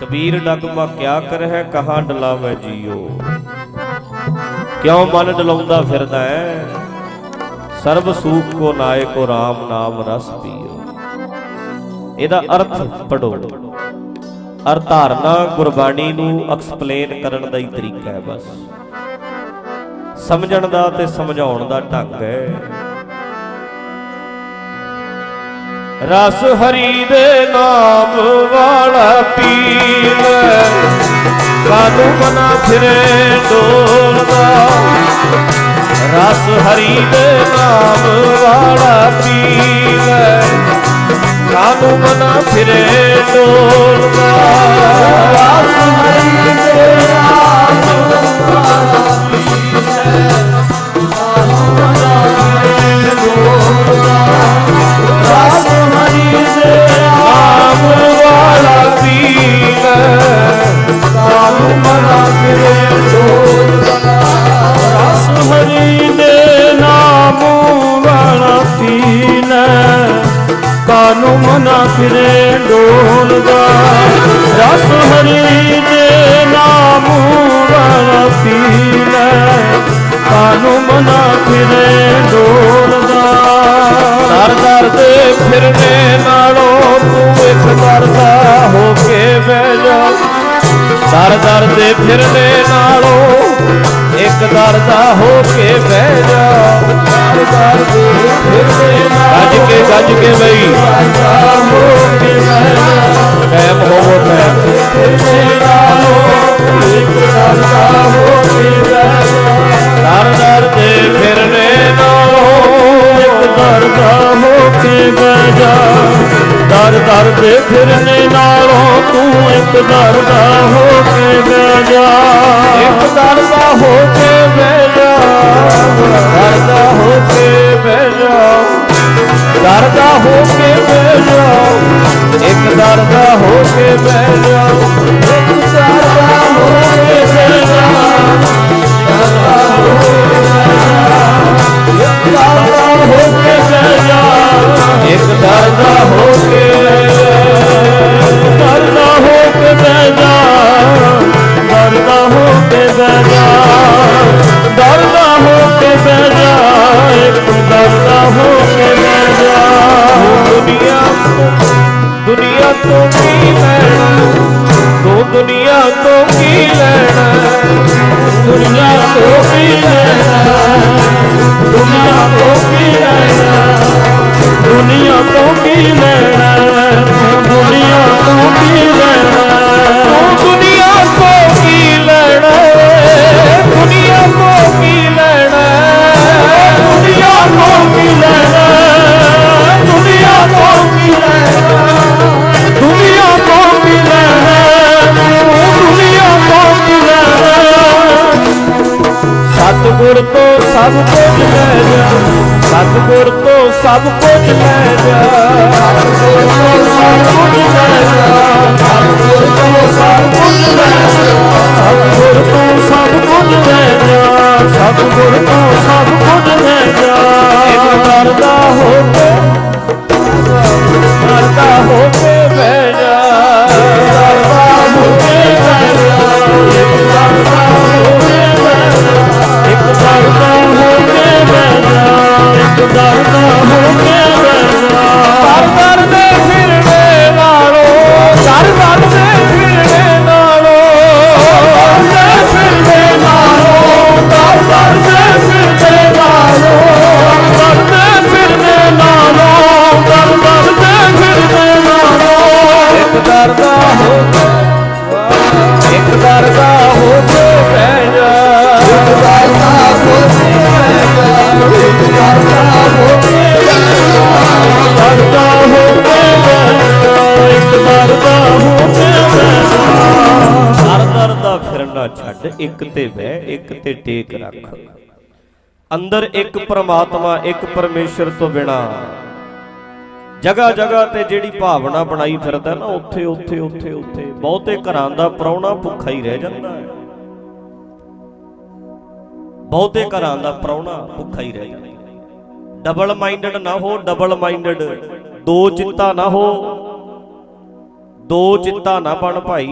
ਕਬੀਰ ਡਗਮਾ ਕਿਆ ਕਰਹਿ, ਕਹਾਂ ਡਲਾਵੈ ਜੀਓ। ਕਿਉਂ ਮਨ ਡਲਾਉਂਦਾ ਫਿਰਦਾ ਹੈ? ਸਰਬ ਸੂਖ ਕੋ ਨਾਇਕੋ ਰਾਮ ਨਾਮ ਰਸ ਪੀਓ। ਇਹਦਾ ਅਰਥ ਪੜੋ। ਅਰ ਧਾਰਨਾ ਗੁਰਬਾਣੀ ਨੂੰ ਐਕਸਪਲੇਨ ਕਰਨ ਦਾ ਹੀ ਤਰੀਕਾ ਹੈ, ਬਸ ਸਮਝਣ ਦਾ ਤੇ ਸਮਝਾਉਣ ਦਾ ਢੰਗ ਹੈ। ਰਸ ਹਰੀ ਦੇ ਨਾਮ ਵਾਲਾ ਪੀਵੇ, ਕਾਨੂੰ ਮਨਾ ਫਿਰੇ ਡੋਲਦਾ। ਰਸ ਹਰੀ ਦੇ ਨਾਮ ਵਾਲਾ ਪੀਵੇ, ਕਾਨੂੰ ਮਨਾ ਫਿਰੇ ਡੋਲਦਾ। ਰਸ ਹਰੀ ਦੇ ਨਾਮ ਵਾਲਾ ਪੀਵੇ, ਕਾਨੂੰ ਮਨਾ ਫਿਰੇ ਡੋਲਦਾ। ਰਸ ਹਰੀ ਦੇ ਨਾਮ ਵਾਲਾ ਪੀਵੇ, ਕਾਨੂੰ ਮਨਾ ਫਿਰੇ ਡੋਲਦਾ। ਰਸ ਹਰੀ ਦੇ ਨਾਮ ਵਾਲਾ ਪੀਵੇ, ਕਾਨੂੰ ਮਨਾ ਫਿਰੇ ਡੋਲਦਾ। ਰਸ ਹਰੀ ਦੇ ਨਾਮ ਵਾਲਾ ਪੀਵੇ, ਕਾਨੂੰ ਮਨਾ ਫਿਰੇ ਡੋਲਦਾ। ਦਰ ਦਰ ਦੇ ਫਿਰਨੇ ਨਾਲੋਂ ਤੂੰ ਇੱਕ ਦਰ ਦਾ ਹੋ ਕੇ ਬਹਿ ਜਾ। ਦਰ ਦਰ ਦੇ ਫਿਰਨੇ ਨਾਲੋਂ ਇੱਕ ਦਰ ਦਾ ਹੋ ਕੇ ਬਹਿ ਜਾ। ਦਰ ਦਰ ਦੇ ਫਿਰਨੇ ਨਾਲੋਂ ਗੱਜ ਕੇ ਬਈ ਟਾਈਮ ਹੋਵੋ ਟਾਈਮ। ਫਿਰਨੇ ਨਾਲੋਂ ਇੱਕ ਦਰ ਦਾ ਹੋ ਕੇ ਬਹਿ ਜਾ। ਦਰ ਦਰ ਦੇ ਫਿਰਨੇ ਨਾਲੋਂ ਇੱਕ ਦਰ ਦਾ ਹੋ ਕੇ ਬਹਿ ਜਾ। ਦਰ ਦਰ ਦੇ ਫਿਰਨੇ ਨਾਲੋਂ ਤੂੰ ਇੱਕ ਦਰ ਦਾ ਹੋ ਕੇ ਬਹਿ ਜਾ। ਇੱਕ ਦਰ ਦਾ ਹੋ ਕੇ ਬਹਿ ਜਾ। ਦਰ ਦਾ ਹੋ ਕੇ ਬਹਿ ਜਾ। ਦਰ ਦਾ ਹੋ ਕੇ ਬਹਿ ਜਾ। ਇੱਕ ਦਰ ਦਾ ਹੋ ਕੇ ਬਹਿ ਜਾ। ਇੱਕ ਦਰ ਦਾ ਹੋ ਕੇ ਬਹਿ ਜਾ। ਦਰ ਦਾ ਹੋ ਕੇ ਬਹਿ ਜਾ। ਇੱਕ ਦਰ ਦਾ ਹੋ ਕੇ ਬਹਿ ਜਾ। ਇੱਕ ਦਰ ਦਾ ਹੋ ਕੇ ਦਰ ਦਾ ਹੋ ਕੇ ਬਹਿ ਜਾ। ਦਰ ਦਾ ਹੋ ਕੇ ਬਹਿ ਜਾ। ਦਰ ਦਾ ਹੋ ਕੇ ਬਹਿ ਜਾ। ਇੱਕ ਦਰ ਦਾ ਹੋ ਕੇ ਬਹਿ ਜਾ। ਦੁਨੀਆ ਤੋਂ ਕੀ ਲੈਣਾ, ਤੂੰ ਦੁਨੀਆ ਤੋਂ ਕੀ ਲੈਣਾ। ਦੁਨੀਆ ਤੋਂ ਕੀ ਲੈਣਾ। ਦੁਨੀਆ ਤੋਂ ਕੀ ਲੈਣਾ। ਦੁਨੀਆ ਤੋਂ ਕੀ ਲੈਣਾ। ਦੁਨੀਆ ਤੋਂ ਕੀ ਲੈਣਾ। ਸਭ ਕੁਝ ਲੈ ਜਾ, ਸਤਿਗੁਰ ਤੋਂ ਸਭ ਕੁਝ ਲੈ ਜਾ, ਸਤਿਗੁਰ ਤੋਂ ਸਭ ਕੁਝ ਲੈ ਜਾ, ਸਤਿਗੁਰ ਤੋਂ ਸਭ ਕੁਝ ਲੈ ਜਾ, ਸਤਿਗੁਰ ਤੋਂ ਸਭ ਕੁਝ ਲੈ ਜਾ, ਸਤਿਗੁਰ ਤੋਂ ਸਭ ਕੁਝ ਲੈ ਜਾ। ਇੱਕ ਕਰਦਾ ਹੋ ਕੇ ਬਹਿ ਜਾ, ਕਰਦਾ ਹੋ ਕੇ ਬਹਿ ਜਾ, ਇੱਕ ਕਰਦਾ ਹੋ ਕੇ ਬਹਿ ਜਾ, ਇੱਕ ਕਰਦਾ ਹੋ ਕੇ ਬਹਿ ਜਾ, ਇੱਕ ਕਰਦਾ ਹੋ ਕੇ ਬਹਿ ਜਾ। ਦਰ ਦਰ ਦੇ ਫਿਰਨੇ ਨਾਲੋਂ, ਦਰ ਦਰ ਦੇ ਫਿਰਨੇ ਨਾਲੋਂ, ਦਰ ਦਰ ਦੇ ਫਿਰਨੇ ਨਾਲੋਂ, ਦਰ ਦਰ ਦੇ ਫਿਰਨੇ ਨਾਲੋਂ, ਦਰ ਦੇ ਫਿਰਨੇ ਨਾਲੋਂ, ਦਰ ਦਰ ਦੇ ਫਿਰਨੇ ਨਾਲੋਂ। ਇੱਕ ਦਰਦਾ ਹੋ ਕੇ, ਇੱਕ ਦਰਦਾ ਹੋ ਕੇ ਬਹਿ ਜਾ, ਇੱਕ ਦਰਦਾ ਹੋ ਕੇ ਬਹਿ ਜਾ, ਇੱਕ ਦਰਦਾ ਹੋ ਕੇ ਬਹਿ ਜਾ, ਦਰਦਾ ਹੋ ਕੇ ਬਹਿ ਜਾ, ਇੱਕ ਦਰਦਾ ਹੋ ਕੇ ਬਹਿ ਜਾ। ਦਰ ਦਰ ਦਾ ਫਿਰਨਾ ਛੱਡ, ਇੱਕ ਤੇ ਬਹਿ, ਇੱਕ ਤੇ ਟੇਕ ਰੱਖ। ਅੰਦਰ ਇੱਕ ਪ੍ਰਮਾਤਮਾ, ਇੱਕ ਪਰਮੇਸ਼ਰ ਤੋਂ ਬਿਨਾ ਜਗ੍ਹਾ ਜਗ੍ਹਾ ਤੇ ਜਿਹੜੀ ਭਾਵਨਾ ਬਣਾਈ ਫਿਰਦਾ ਨਾ, ਉੱਥੇ ਉੱਥੇ ਉੱਥੇ ਉੱਥੇ ਬਹੁਤੇ ਘਰਾਂ ਦਾ ਪ੍ਰਾਹੁਣਾ ਭੁੱਖਾ ਹੀ ਰਹਿ ਜਾਂਦਾ ਹੈ। ਬਹੁਤੇ ਘਰਾਂ ਦਾ ਪ੍ਰਾਹੁਣਾ ਭੁੱਖਾ ਹੀ ਰਹਿ ਜਾਂਦਾ। ਡਬਲ ਮਾਈਂਡਡ ਨਾ ਹੋ, ਡਬਲ ਮਾਈਂਡਡ, ਦੋ ਚਿੱਤਾ ਨਾ ਹੋ, ਦੋ ਚਿੱਤਾ ਨਾ ਬਣ ਭਾਈ।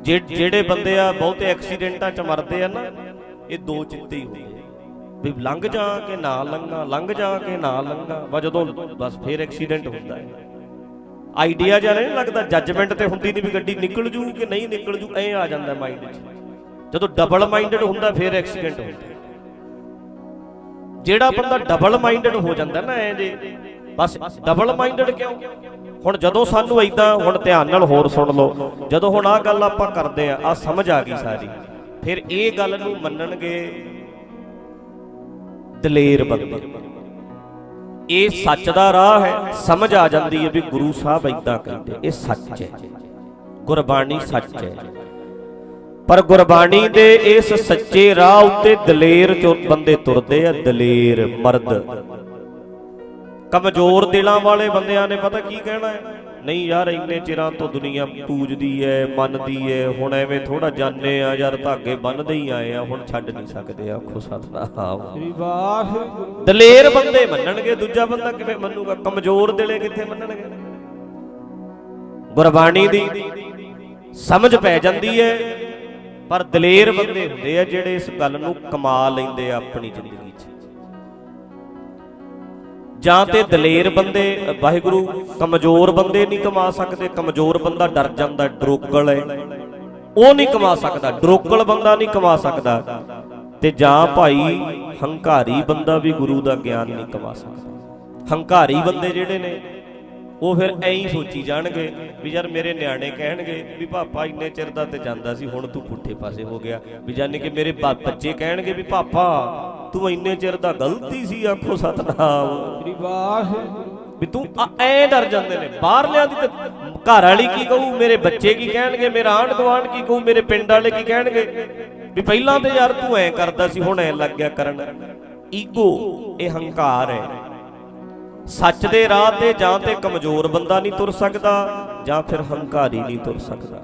ਜਿਹੜੇ ਬੰਦੇ ਆ ਬਹੁਤੇ ਐਕਸੀਡੈਂਟਾਂ 'ਚ ਮਰਦੇ ਆ ਨਾ, ਇਹ ਦੋ ਚਿੱਤੇ ਹੀ ਹੁੰਦੇ ਵੀ ਲੰਘ ਜਾ ਕੇ ਨਾ ਲੰਘਾਂ, ਲੰਘ ਜਾ ਕੇ ਨਾ ਲੰਘਾਂ। ਬਸ ਜਦੋਂ ਬਸ ਫੇਰ ਐਕਸੀਡੈਂਟ ਹੁੰਦਾ ਹੈ। ਆਈਡੀਆ ਜਿਹਾ ਨਹੀਂ ਲੱਗਦਾ, ਜੱਜਮੈਂਟ ਤੇ ਹੁੰਦੀ ਨਹੀਂ ਵੀ ਗੱਡੀ ਨਿਕਲ ਜੂ ਕਿ ਨਹੀਂ ਨਿਕਲ ਜੂ, ਐ ਆ ਜਾਂਦਾ ਮਾਈਂਡ 'ਚ। ਜਦੋਂ ਡਬਲ ਮਾਈਂਡਡ ਹੁੰਦਾ ਫੇਰ ਐਕਸੀਡੈਂਟ ਹੁੰਦਾ। ਜਿਹੜਾ ਬੰਦਾ ਡਬਲ ਮਾਈਂਡਡ ਹੋ ਜਾਂਦਾ ਨਾ ਐ ਜੇ, ਬਸ ਡਬਲ ਮਾਈਂਡਡ ਕਿਉਂ? ਹੁਣ ਜਦੋਂ ਸਾਨੂੰ ਏਦਾਂ, ਹੁਣ ਧਿਆਨ ਨਾਲ ਹੋਰ ਸੁਣ ਲਓ, ਜਦੋਂ ਹੁਣ ਆਹ ਗੱਲ ਆਪਾਂ ਕਰਦੇ ਆ, ਆਹ ਸਮਝ ਆ ਗਈ ਸਾਰੀ, ਫਿਰ ਇਹ ਗੱਲ ਨੂੰ ਮੰਨਣਗੇ ਦਲੇਰ ਬੰਦੇ। ਇਹ ਸੱਚ ਦਾ ਰਾਹ ਹੈ, ਸਮਝ ਆ ਜਾਂਦੀ ਹੈ ਵੀ ਗੁਰੂ ਸਾਹਿਬ ਏਦਾਂ ਕਹਿੰਦੇ, ਇਹ ਸੱਚ ਹੈ, ਗੁਰਬਾਣੀ ਸੱਚ ਹੈ। ਪਰ ਗੁਰਬਾਣੀ ਦੇ ਇਸ ਸੱਚੇ ਰਾਹ ਉੱਤੇ ਦਲੇਰ ਜੋ ਬੰਦੇ ਤੁਰਦੇ ਆ, ਦਲੇਰ ਮਰਦ। ਕਮਜ਼ੋਰ ਦਿਲਾਂ ਵਾਲੇ ਬੰਦਿਆਂ ਨੇ ਪਤਾ ਕੀ ਕਹਿਣਾ ਹੈ, ਨਹੀਂ ਯਾਰ ਇੰਨੇ ਚਿਰਾਂ ਤੋਂ ਦੁਨੀਆ ਪੂਜਦੀ ਹੈ, ਮੰਨਦੀ ਹੈ, ਹੁਣ ਐਵੇਂ ਥੋੜਾ ਜਾਣੇ ਆ ਯਾਰ, ਧਾਗੇ ਬੰਨਦੇ ਹੀ ਆਏ ਆ, ਹੁਣ ਛੱਡ ਨਹੀਂ ਸਕਦੇ। ਆਖੋ ਸਤਨਾਮ। ਦਲੇਰ ਬੰਦੇ ਮੰਨਣਗੇ, ਦੂਜਾ ਬੰਦਾ ਕਿਵੇਂ ਮੰਨੂਗਾ? ਕਮਜ਼ੋਰ ਦਿਲੇ ਕਿੱਥੇ ਮੰਨਣਗੇ? ਗੁਰਬਾਣੀ ਦੀ ਸਮਝ ਪੈ ਜਾਂਦੀ ਹੈ, ਪਰ ਦਲੇਰ ਬੰਦੇ ਹੁੰਦੇ ਆ ਜਿਹੜੇ ਇਸ ਗੱਲ ਨੂੰ ਕਮਾ ਲੈਂਦੇ ਆ ਆਪਣੀ ਜ਼ਿੰਦਗੀ 'ਚ। ਜਾਂ ਤੇ ਦਲੇਰ ਬੰਦੇ, ਵਾਹਿਗੁਰੂ, ਕਮਜ਼ੋਰ ਬੰਦੇ ਨਹੀਂ ਕਮਾ ਸਕਦੇ। ਕਮਜ਼ੋਰ ਬੰਦਾ ਡਰ ਜਾਂਦਾ, ਡਰੋਕਲ ਹੈ, ਉਹ ਨਹੀਂ ਕਮਾ ਸਕਦਾ, ਡਰੋਕਲ ਬੰਦਾ ਨਹੀਂ ਕਮਾ ਸਕਦਾ। ਤੇ ਜਾਂ ਭਾਈ ਹੰਕਾਰੀ ਬੰਦਾ ਵੀ ਗੁਰੂ ਦਾ ਗਿਆਨ ਨਹੀਂ ਕਮਾ ਸਕਦਾ। ਹੰਕਾਰੀ ਬੰਦੇ ਜਿਹੜੇ ਨੇ ਉਹ ਫਿਰ ਐਂ ਹੀ ਸੋਚੀ ਜਾਣਗੇ ਵੀ ਯਾਰ ਮੇਰੇ ਨਿਆਣੇ ਕਹਿਣਗੇ ਵੀ ਪਾਪਾ ਇੰਨੇ ਚਿਰ ਦਾ ਤੇ ਜਾਂਦਾ ਸੀ, ਹੁਣ ਤੂੰ ਪੁੱਠੇ ਪਾਸੇ ਹੋ ਗਿਆ। ਵੀ ਜਾਨੀ ਕਿ ਮੇਰੇ ਬੱਚੇ ਕਹਿਣਗੇ ਵੀ ਪਾਪਾ ਤੂੰ ਇੰਨੇ ਚਿਰ ਦਾ ਗਲਤੀ ਸੀ। ਆਖੋ ਸਤਨਾਮ। ਵੀ ਤੂੰ ਐ ਡਰ ਜਾਂਦੇ ਨੇ। ਬਾਹਰਲਿਆਂ ਦੀ ਤੇ ਘਰ ਵਾਲੀ ਕੀ ਕਹੂ, ਮੇਰੇ ਬੱਚੇ ਕੀ ਕਹਿਣਗੇ, ਮੇਰਾ ਆਂਢ ਗੁਆਂਢ ਕੀ ਕਹੂ, ਮੇਰੇ ਪਿੰਡ ਵਾਲੇ ਕੀ ਕਹਿਣਗੇ ਵੀ ਪਹਿਲਾਂ ਤੇ ਯਾਰ ਤੂੰ ਐ ਕਰਦਾ ਸੀ, ਹੁਣ ਐ ਲੱਗ ਗਿਆ ਕਰਨ। ਈਗੋ, ਇਹ ਹੰਕਾਰ ਹੈ। ਸੱਚ ਦੇ ਰਾਹ ਤੇ ਜਾਂ ਤੇ ਕਮਜ਼ੋਰ ਬੰਦਾ ਨਹੀਂ ਤੁਰ ਸਕਦਾ, ਜਾਂ ਫਿਰ ਹੰਕਾਰੀ ਨਹੀਂ ਤੁਰ ਸਕਦਾ।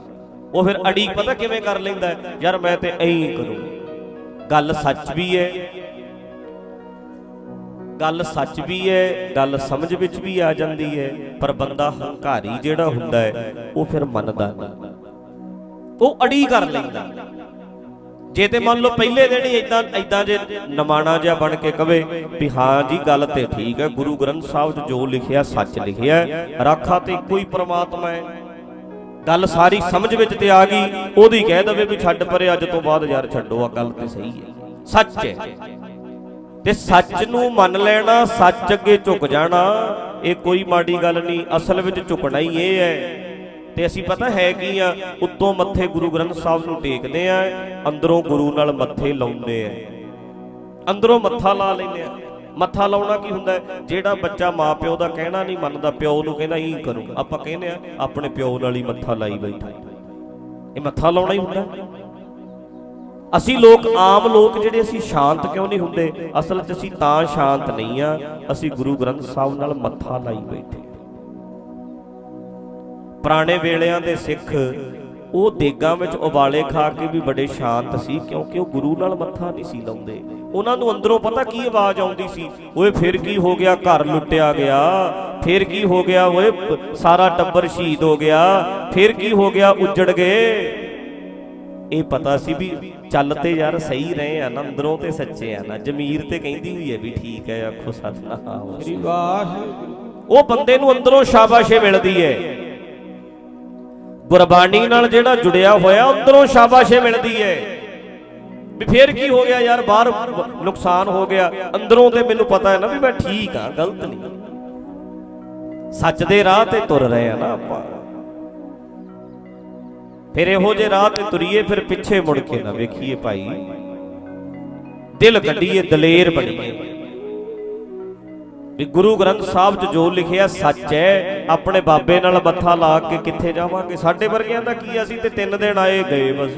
ਉਹ ਫਿਰ ਅੜੀ ਪਤਾ ਕਿਵੇਂ ਕਰ ਲੈਂਦਾ, ਯਾਰ ਮੈਂ ਤੇ ਐਂ ਹੀ ਕਰੂੰ। ਗੱਲ ਸੱਚ ਵੀ ਹੈ, ਗੱਲ ਸੱਚ ਵੀ ਹੈ, ਗੱਲ ਸਮਝ ਵਿੱਚ ਵੀ ਆ ਜਾਂਦੀ ਹੈ, ਪਰ ਬੰਦਾ ਹੰਕਾਰੀ ਜਿਹੜਾ ਹੁੰਦਾ ਹੈ ਉਹ ਫਿਰ ਮੰਨਦਾ ਨਹੀਂ, ਉਹ ਅੜੀ ਕਰ ਲੈਂਦਾ। ਜੇ ਤੇ ਮੰਨ ਲਓ ਪਹਿਲੇ ਦਿਨ ਹੀ ਇਦਾਂ ਜੇ ਨਮਾਣਾ ਜਿਹਾ ਬਣ ਕੇ ਕਵੇ ਵੀ ਹਾਂ ਜੀ ਗੱਲ ਤੇ ਠੀਕ ਹੈ, ਗੁਰੂ ਗ੍ਰੰਥ ਸਾਹਿਬ 'ਚ ਜੋ ਲਿਖਿਆ ਸੱਚ ਲਿਖਿਆ, ਰਾਖਾ ਤੇ ਇੱਕੋ ਹੀ ਪ੍ਰਮਾਤਮਾ ਹੈ, ਗੱਲ ਸਾਰੀ ਸਮਝ ਵਿੱਚ ਤੇ ਆ ਗਈ, ਉਹਦੀ ਕਹਿ ਦਵੇ ਵੀ ਛੱਡ ਪਰੇ, ਅੱਜ ਤੋਂ ਬਾਅਦ ਯਾਰ ਛੱਡੋ, ਆ ਗੱਲ ਤੇ ਸਹੀ ਹੈ, ਸੱਚ ਹੈ। ਤੇ ਸੱਚ ਨੂੰ ਮੰਨ ਲੈਣਾ, ਸੱਚ ਅੱਗੇ ਝੁਕ ਜਾਣਾ, ਇਹ ਕੋਈ ਮਾੜੀ ਗੱਲ ਨਹੀਂ। ਅਸਲ ਵਿੱਚ ਝੁਕਣਾ ਹੀ ਇਹ ਹੈ। ਤੇ ਅਸੀਂ ਪਤਾ ਹੈ ਕੀ ਆ, ਉੱਤੋਂ ਮੱਥੇ ਗੁਰੂ ਗ੍ਰੰਥ ਸਾਹਿਬ ਨੂੰ ਟੇਕਦੇ ਆ, ਅੰਦਰੋਂ ਗੁਰੂ ਨਾਲ ਮੱਥੇ ਲਾਉਂਦੇ ਆ, ਅੰਦਰੋਂ ਮੱਥਾ ਲਾ ਲੈਂਦੇ ਆ। ਮੱਥਾ ਲਾਉਣਾ ਕੀ ਹੁੰਦਾ, ਜਿਹੜਾ ਬੱਚਾ ਮਾਂ ਪਿਓ ਦਾ ਕਹਿਣਾ ਨਹੀਂ ਮੰਨਦਾ, ਪਿਓ ਨੂੰ ਕਹਿੰਦਾ ਹੀ ਕਰੂੰ, ਆਪਾਂ ਕਹਿੰਦੇ ਆ ਆਪਣੇ ਪਿਓ ਨਾਲ ਹੀ ਮੱਥਾ ਲਾਈ ਬੈਠਾ, ਇਹ ਮੱਥਾ ਲਾਉਣਾ ਹੀ ਹੁੰਦਾ। ਅਸੀਂ ਲੋਕ ਆਮ ਲੋਕ ਜਿਹੜੇ ਅਸੀਂ ਸ਼ਾਂਤ ਕਿਉਂ ਨਹੀਂ ਹੁੰਦੇ? ਅਸਲ 'ਚ ਅਸੀਂ ਤਾਂ ਸ਼ਾਂਤ ਨਹੀਂ ਆ, ਅਸੀਂ ਗੁਰੂ ਗ੍ਰੰਥ ਸਾਹਿਬ ਨਾਲ ਮੱਥਾ ਲਾਈ ਬੈਠੇ। ਪੁਰਾਣੇ ਵੇਲਿਆਂ ਦੇ ਸਿੱਖ ਉਹ ਦੇਗਾਂ ਵਿੱਚ ਉਬਾਲੇ ਖਾ ਕੇ ਵੀ ਬੜੇ ਸ਼ਾਂਤ ਸੀ, ਕਿਉਂਕਿ ਉਹ ਗੁਰੂ ਨਾਲ ਮੱਥਾ ਨਹੀਂ ਸੀ ਲਾਉਂਦੇ। ਉਹਨਾਂ ਨੂੰ ਅੰਦਰੋਂ ਪਤਾ ਕੀ ਆਵਾਜ਼ ਆਉਂਦੀ ਸੀ, ਓਏ ਫਿਰ ਕੀ ਹੋ ਗਿਆ, ਘਰ ਲੁੱਟਿਆ ਗਿਆ, ਫਿਰ ਕੀ ਹੋ ਗਿਆ, ਓਏ ਸਾਰਾ ਟੱਬਰ ਸ਼ਹੀਦ ਹੋ ਗਿਆ, ਫਿਰ ਕੀ ਹੋ ਗਿਆ, ਉੱਜੜ ਗਏ। ਇਹ ਪਤਾ ਸੀ ਵੀ ਚੱਲ ਤੇ ਯਾਰ ਸਹੀ ਰਹੇ ਆ ਨਾ, ਅੰਦਰੋਂ ਤੇ ਸੱਚੇ ਆ ਨਾ। ਜ਼ਮੀਰ ਤੇ ਕਹਿੰਦੀ ਹੋਈ ਹੈ ਵੀ ਠੀਕ ਹੈ, ਆਖੋ ਸਤਨਾਮ ਸ੍ਰੀ ਵਾਹਿਗੁਰੂ। ਉਹ ਬੰਦੇ ਨੂੰ ਅੰਦਰੋਂ ਸ਼ਾਬਾਸ਼ੇ ਮਿਲਦੀ ਹੈ। ਗੁਰਬਾਣੀ ਨਾਲ ਜਿਹੜਾ ਜੁੜਿਆ ਹੋਇਆ ਅੰਦਰੋਂ ਸ਼ਾਬਾਸ਼ੇ ਮਿਲਦੀ ਹੈ ਵੀ ਫੇਰ ਕੀ ਹੋ ਗਿਆ ਯਾਰ, ਬਾਹਰ ਨੁਕਸਾਨ ਹੋ ਗਿਆ, ਅੰਦਰੋਂ ਤੇ ਮੈਨੂੰ ਪਤਾ ਹੈ ਨਾ ਵੀ ਮੈਂ ਠੀਕ ਆ, ਗਲਤ ਨਹੀਂ, ਸੱਚ ਦੇ ਰਾਹ ਤੇ ਤੁਰ ਰਹੇ ਆ ਨਾ ਆਪਾਂ। ਫਿਰ ਇਹੋ ਜਿਹੇ ਰਾਹ ਤੇ ਤੁਰੀਏ, ਫਿਰ ਪਿੱਛੇ ਮੁੜ ਕੇ ਨਾ ਵੇਖੀਏ ਭਾਈ, ਦਿਲ ਕੱਢੀਏ, ਦਲੇਰ ਬਣੀਏ ਵੀ ਗੁਰੂ ਗ੍ਰੰਥ ਸਾਹਿਬ 'ਚ ਜੋ ਲਿਖਿਆ ਸੱਚ ਹੈ। ਆਪਣੇ ਬਾਬੇ ਨਾਲ ਮੱਥਾ ਲਾ ਕੇ ਕਿੱਥੇ ਜਾਵਾਂਗੇ? ਸਾਡੇ ਵਰਗਿਆਂ ਦਾ ਕੀ, ਅਸੀਂ ਤੇ 3 ਦਿਨ ਆਏ ਗਏ ਬਸ,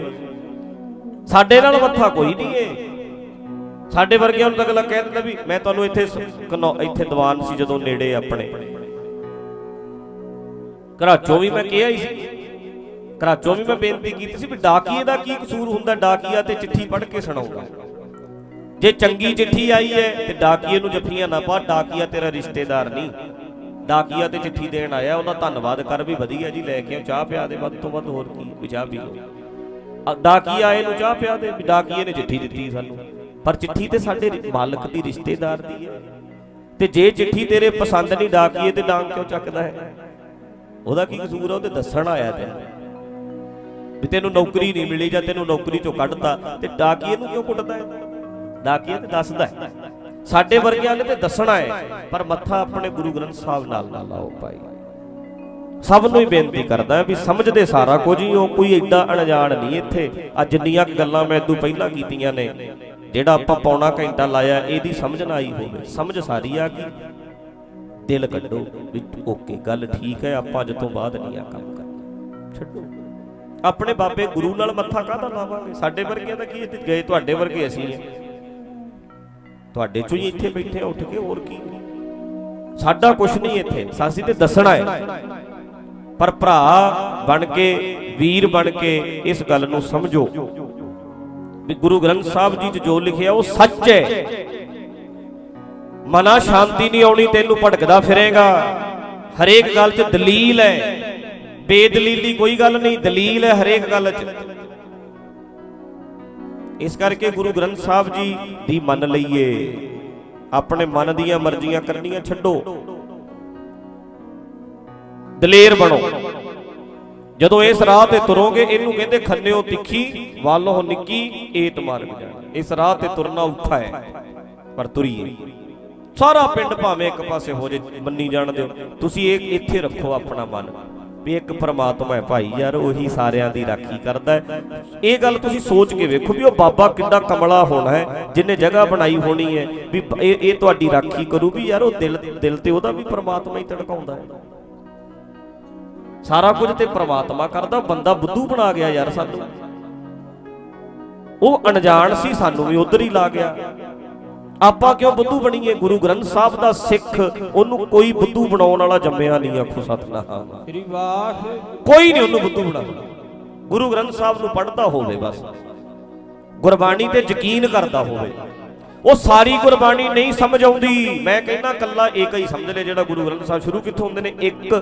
ਸਾਡੇ ਨਾਲ ਮੱਥਾ ਕੋਈ ਨਹੀਂ ਏ। ਸਾਡੇ ਵਰਗਿਆਂ ਨੂੰ ਤਾਂ ਅਗਲਾ ਕਹਿ ਦਿੰਦਾ ਵੀ ਮੈਂ ਤੁਹਾਨੂੰ ਇੱਥੇ ਦੀਵਾਨ ਸੀ ਜਦੋਂ ਨੇੜੇ ਆਪਣੇ ਘਰਾਚੋਂ ਵੀ ਮੈਂ ਕਿਹਾ ਹੀ ਸੀ, ਘਰਾਚੋਂ ਵੀ ਮੈਂ ਬੇਨਤੀ ਕੀਤੀ ਸੀ ਵੀ ਡਾਕੀਏ ਦਾ ਕੀ ਕਸੂਰ ਹੁੰਦਾ, ਡਾਕੀਆ ਤੇ ਚਿੱਠੀ ਪੜ੍ਹ ਕੇ ਸੁਣਾਉਂਦਾ। ਜੇ ਚੰਗੀ ਚਿੱਠੀ ਆਈ ਹੈ ਤੇ ਡਾਕੀਏ ਨੂੰ ਜੱਫੀਆਂ ਨਾ ਪਾ, ਡਾਕੀਆ ਤੇਰਾ ਰਿਸ਼ਤੇਦਾਰ ਨਹੀਂ, ਡਾਕੀਆ ਤੇ ਚਿੱਠੀ ਦੇਣ ਆਇਆ, ਉਹਦਾ ਧੰਨਵਾਦ ਕਰ ਵੀ ਵਧੀਆ ਜੀ, ਲੈ ਕੇ ਚਾਹ ਪਿਆ ਦੇ, ਵੱਧ ਤੋਂ ਵੱਧ ਹੋਰ ਕੀ, ਵੀ ਚਾਹ ਪੀ ਲਓ। ਡਾਕੀਆ ਆਏ ਨੂੰ ਚਾਹ ਪਿਆ ਦੇ, ਵੀ ਡਾਕੀਏ ਨੇ ਚਿੱਠੀ ਦਿੱਤੀ ਸਾਨੂੰ, ਪਰ ਚਿੱਠੀ ਤੇ ਸਾਡੇ ਮਾਲਕ ਦੀ, ਰਿਸ਼ਤੇਦਾਰ ਦੀ ਹੈ। ਤੇ ਜੇ ਚਿੱਠੀ ਤੇਰੇ ਪਸੰਦ ਨਹੀਂ, ਡਾਕੀਏ ਤੇ ਡਾਂਗ ਕਿਉਂ ਚੱਕਦਾ ਹੈ? ਉਹਦਾ ਕੀ ਕਸੂਰ ਆ? ਉਹ ਤੇ ਦੱਸਣ ਆਇਆ ਤੈਨੂੰ ਵੀ ਤੈਨੂੰ ਨੌਕਰੀ ਨਹੀਂ ਮਿਲੀ ਜਾਂ ਤੈਨੂੰ ਨੌਕਰੀ ਚੋਂ ਕੱਢਤਾ, ਤੇ ਡਾਕੀਏ ਨੂੰ ਕਿਉਂ ਕੁੱਟਦਾ ਹੈ? ਡਾਕੀਆ ਤੇ ਦੱਸਦਾ ਹੈ। ਸਾਡੇ ਵਰਗਿਆਂ ਨੇ ਤੇ ਦੱਸਣਾ ਹੈ, ਪਰ ਮੱਥਾ ਆਪਣੇ ਗੁਰੂ ਗ੍ਰੰਥ ਸਾਹਿਬ ਨਾਲ ਨਾ ਲਾਓ ਭਾਈ। ਸਭ ਨੂੰ ਹੀ ਬੇਨਤੀ ਕਰਦਾ ਵੀ ਸਮਝਦੇ ਸਾਰਾ ਕੁਝ ਹੀ ਹੋ, ਕੋਈ ਏਡਾ ਅਣਜਾਣ ਨਹੀਂ ਇੱਥੇ। ਅੱਜ ਜਿੰਨੀਆਂ ਗੱਲਾਂ ਮੈਂ ਇਦੋਂ ਪਹਿਲਾਂ ਕੀਤੀਆਂ ਨੇ, ਜਿਹੜਾ ਆਪਾਂ ਪੌਣਾ ਘੰਟਾ ਲਾਇਆ, ਇਹਦੀ ਸਮਝ ਨਾ ਆਈ ਹੋਵੇ, ਸਮਝ ਸਾਰੀ ਆ ਗਈ। ਦਿਲ ਕੱਢੋ ਵੀ ਓਕੇ, ਗੱਲ ਠੀਕ ਹੈ, ਆਪਾਂ ਅੱਜ ਤੋਂ ਬਾਅਦ ਨਹੀਂ ਆ ਕੰਮ ਕਰਨਾ, ਛੱਡੋ। ਆਪਣੇ ਬਾਬੇ ਗੁਰੂ ਨਾਲ ਮੱਥਾ ਕਾਹਦਾ ਲਾਵਾਂਗੇ? ਸਾਡੇ ਵਰਗਿਆਂ ਦਾ ਕੀ ਗਏ, ਤੁਹਾਡੇ ਵਰਗੇ ਅਸੀਂ ਆ, ਤੁਹਾਡੇ ਚੋਂ ਹੀ ਇੱਥੇ ਬੈਠੇ ਉੱਠ ਕੇ, ਹੋਰ ਕੀ। ਸਾਡਾ ਕੁਛ ਨਹੀਂ ਇੱਥੇ, ਸਾਸੀ ਤੇ ਦੱਸਣਾ ਹੈ। ਪਰ ਭਰਾ ਬਣ ਕੇ, ਵੀਰ ਬਣ ਕੇ ਇਸ ਗੱਲ ਨੂੰ ਸਮਝੋ ਵੀ ਗੁਰੂ ਗ੍ਰੰਥ ਸਾਹਿਬ ਜੀ 'ਚ ਜੋ ਲਿਖਿਆ ਉਹ ਸੱਚ ਹੈ। ਮਨਾ ਸ਼ਾਂਤੀ ਨਹੀਂ ਆਉਣੀ, ਤੈਨੂੰ ਭਟਕਦਾ ਫਿਰੇਗਾ। ਹਰੇਕ ਗੱਲ 'ਚ ਦਲੀਲ ਹੈ, ਬੇਦਲੀਲੀ ਕੋਈ ਗੱਲ ਨਹੀਂ, ਦਲੀਲ ਹੈ ਹਰੇਕ ਗੱਲ 'ਚ। ਇਸ ਕਰਕੇ ਗੁਰੂ ਗ੍ਰੰਥ ਸਾਹਿਬ ਜੀ ਦੀ ਮੰਨ ਲਈਏ, ਆਪਣੇ ਮਨ ਦੀਆਂ ਮਰਜ਼ੀਆਂ ਕਰਨੀਆਂ ਛੱਡੋ, ਦਲੇਰ ਬਣੋ। ਜਦੋਂ ਇਸ ਰਾਹ ਤੇ ਤੁਰੋਗੇ, ਇਹਨੂੰ ਕਹਿੰਦੇ ਖੰਨਿਓ ਤਿੱਖੀ ਵਾਲੋਂ ਨਿੱਕੀ ਏਤ ਮਾਰਗ ਜਾਣਾ। ਇਸ ਰਾਹ ਤੇ ਤੁਰਨਾ ਔਖਾ ਹੈ, ਪਰ ਤੁਰੀਏ। ਸਾਰਾ ਪਿੰਡ ਭਾਵੇਂ ਇੱਕ ਪਾਸੇ ਹੋ ਜੇ, ਮੰਨੀ ਜਾਣ ਦਿਓ, ਤੁਸੀਂ ਇਹ ਇੱਥੇ ਰੱਖੋ ਆਪਣਾ ਮਨ ਵੀ ਇੱਕ ਪ੍ਰਮਾਤਮਾ ਹੈ ਭਾਈ, ਯਾਰ ਉਹੀ ਸਾਰਿਆਂ ਦੀ ਰਾਖੀ ਕਰਦਾ ਹੈ। ਇਹ ਗੱਲ ਤੁਸੀਂ ਸੋਚ ਕੇ ਵੇਖੋ ਵੀ ਉਹ ਬਾਬਾ ਕਿੰਨਾ ਕਮਲਾ ਹੋਣਾ ਹੈ, ਜਿਹਨੇ ਜਗ੍ਹਾ ਬਣਾਈ ਹੋਣੀ ਹੈ ਵੀ ਇਹ ਤੁਹਾਡੀ ਰਾਖੀ ਕਰੂ, ਵੀ ਯਾਰ ਉਹ ਦਿਲ ਤੇ ਉਹਦਾ ਵੀ ਪ੍ਰਮਾਤਮਾ ਹੀ ਧੜਕਾਉਂਦਾ ਹੈ। ਸਾਰਾ ਕੁਝ ਤੇ ਪ੍ਰਮਾਤਮਾ ਕਰਦਾ, ਬੰਦਾ ਬੁੱਧੂ ਬਣਾ ਗਿਆ ਯਾਰ ਸਾਨੂੰ। ਉਹ ਅਣਜਾਣ ਸੀ, ਸਾਨੂੰ ਵੀ ਉਧਰ ਹੀ ਲਾ ਗਿਆ। ਆਪਾਂ ਕਿਉਂ ਬੁੱਧੂ ਬਣੀਏ? ਗੁਰੂ ਗ੍ਰੰਥ ਸਾਹਿਬ ਦਾ ਸਿੱਖ, ਉਹਨੂੰ ਕੋਈ ਬੁੱਧੂ ਬਣਾਉਣ ਵਾਲਾ ਜੰਮਿਆ ਨਹੀਂ। ਆਖੋ ਸਤਨਾਮ ਸ੍ਰੀ ਵਾਹਿਗੁਰੂ। ਕੋਈ ਨਹੀਂ ਉਹਨੂੰ ਬੁੱਧੂ ਬਣਾਉਂਦਾ। ਗੁਰੂ ਗ੍ਰੰਥ ਸਾਹਿਬ ਨੂੰ ਪੜ੍ਹਦਾ ਹੋਵੇ, ਬਸ ਗੁਰਬਾਣੀ ਤੇ ਯਕੀਨ ਕਰਦਾ ਹੋਵੇ। ਉਹ ਸਾਰੀ ਗੁਰਬਾਣੀ ਨਹੀਂ ਸਮਝ ਆਉਂਦੀ, ਮੈਂ ਕਹਿੰਦਾ ਕੱਲਾ ਏਕ ਹੀ ਸਮਝ ਲੈ। ਜਿਹੜਾ ਗੁਰੂ ਗ੍ਰੰਥ ਸਾਹਿਬ ਸ਼ੁਰੂ ਕਿੱਥੋਂ ਹੁੰਦੇ ਨੇ? ਇੱਕ,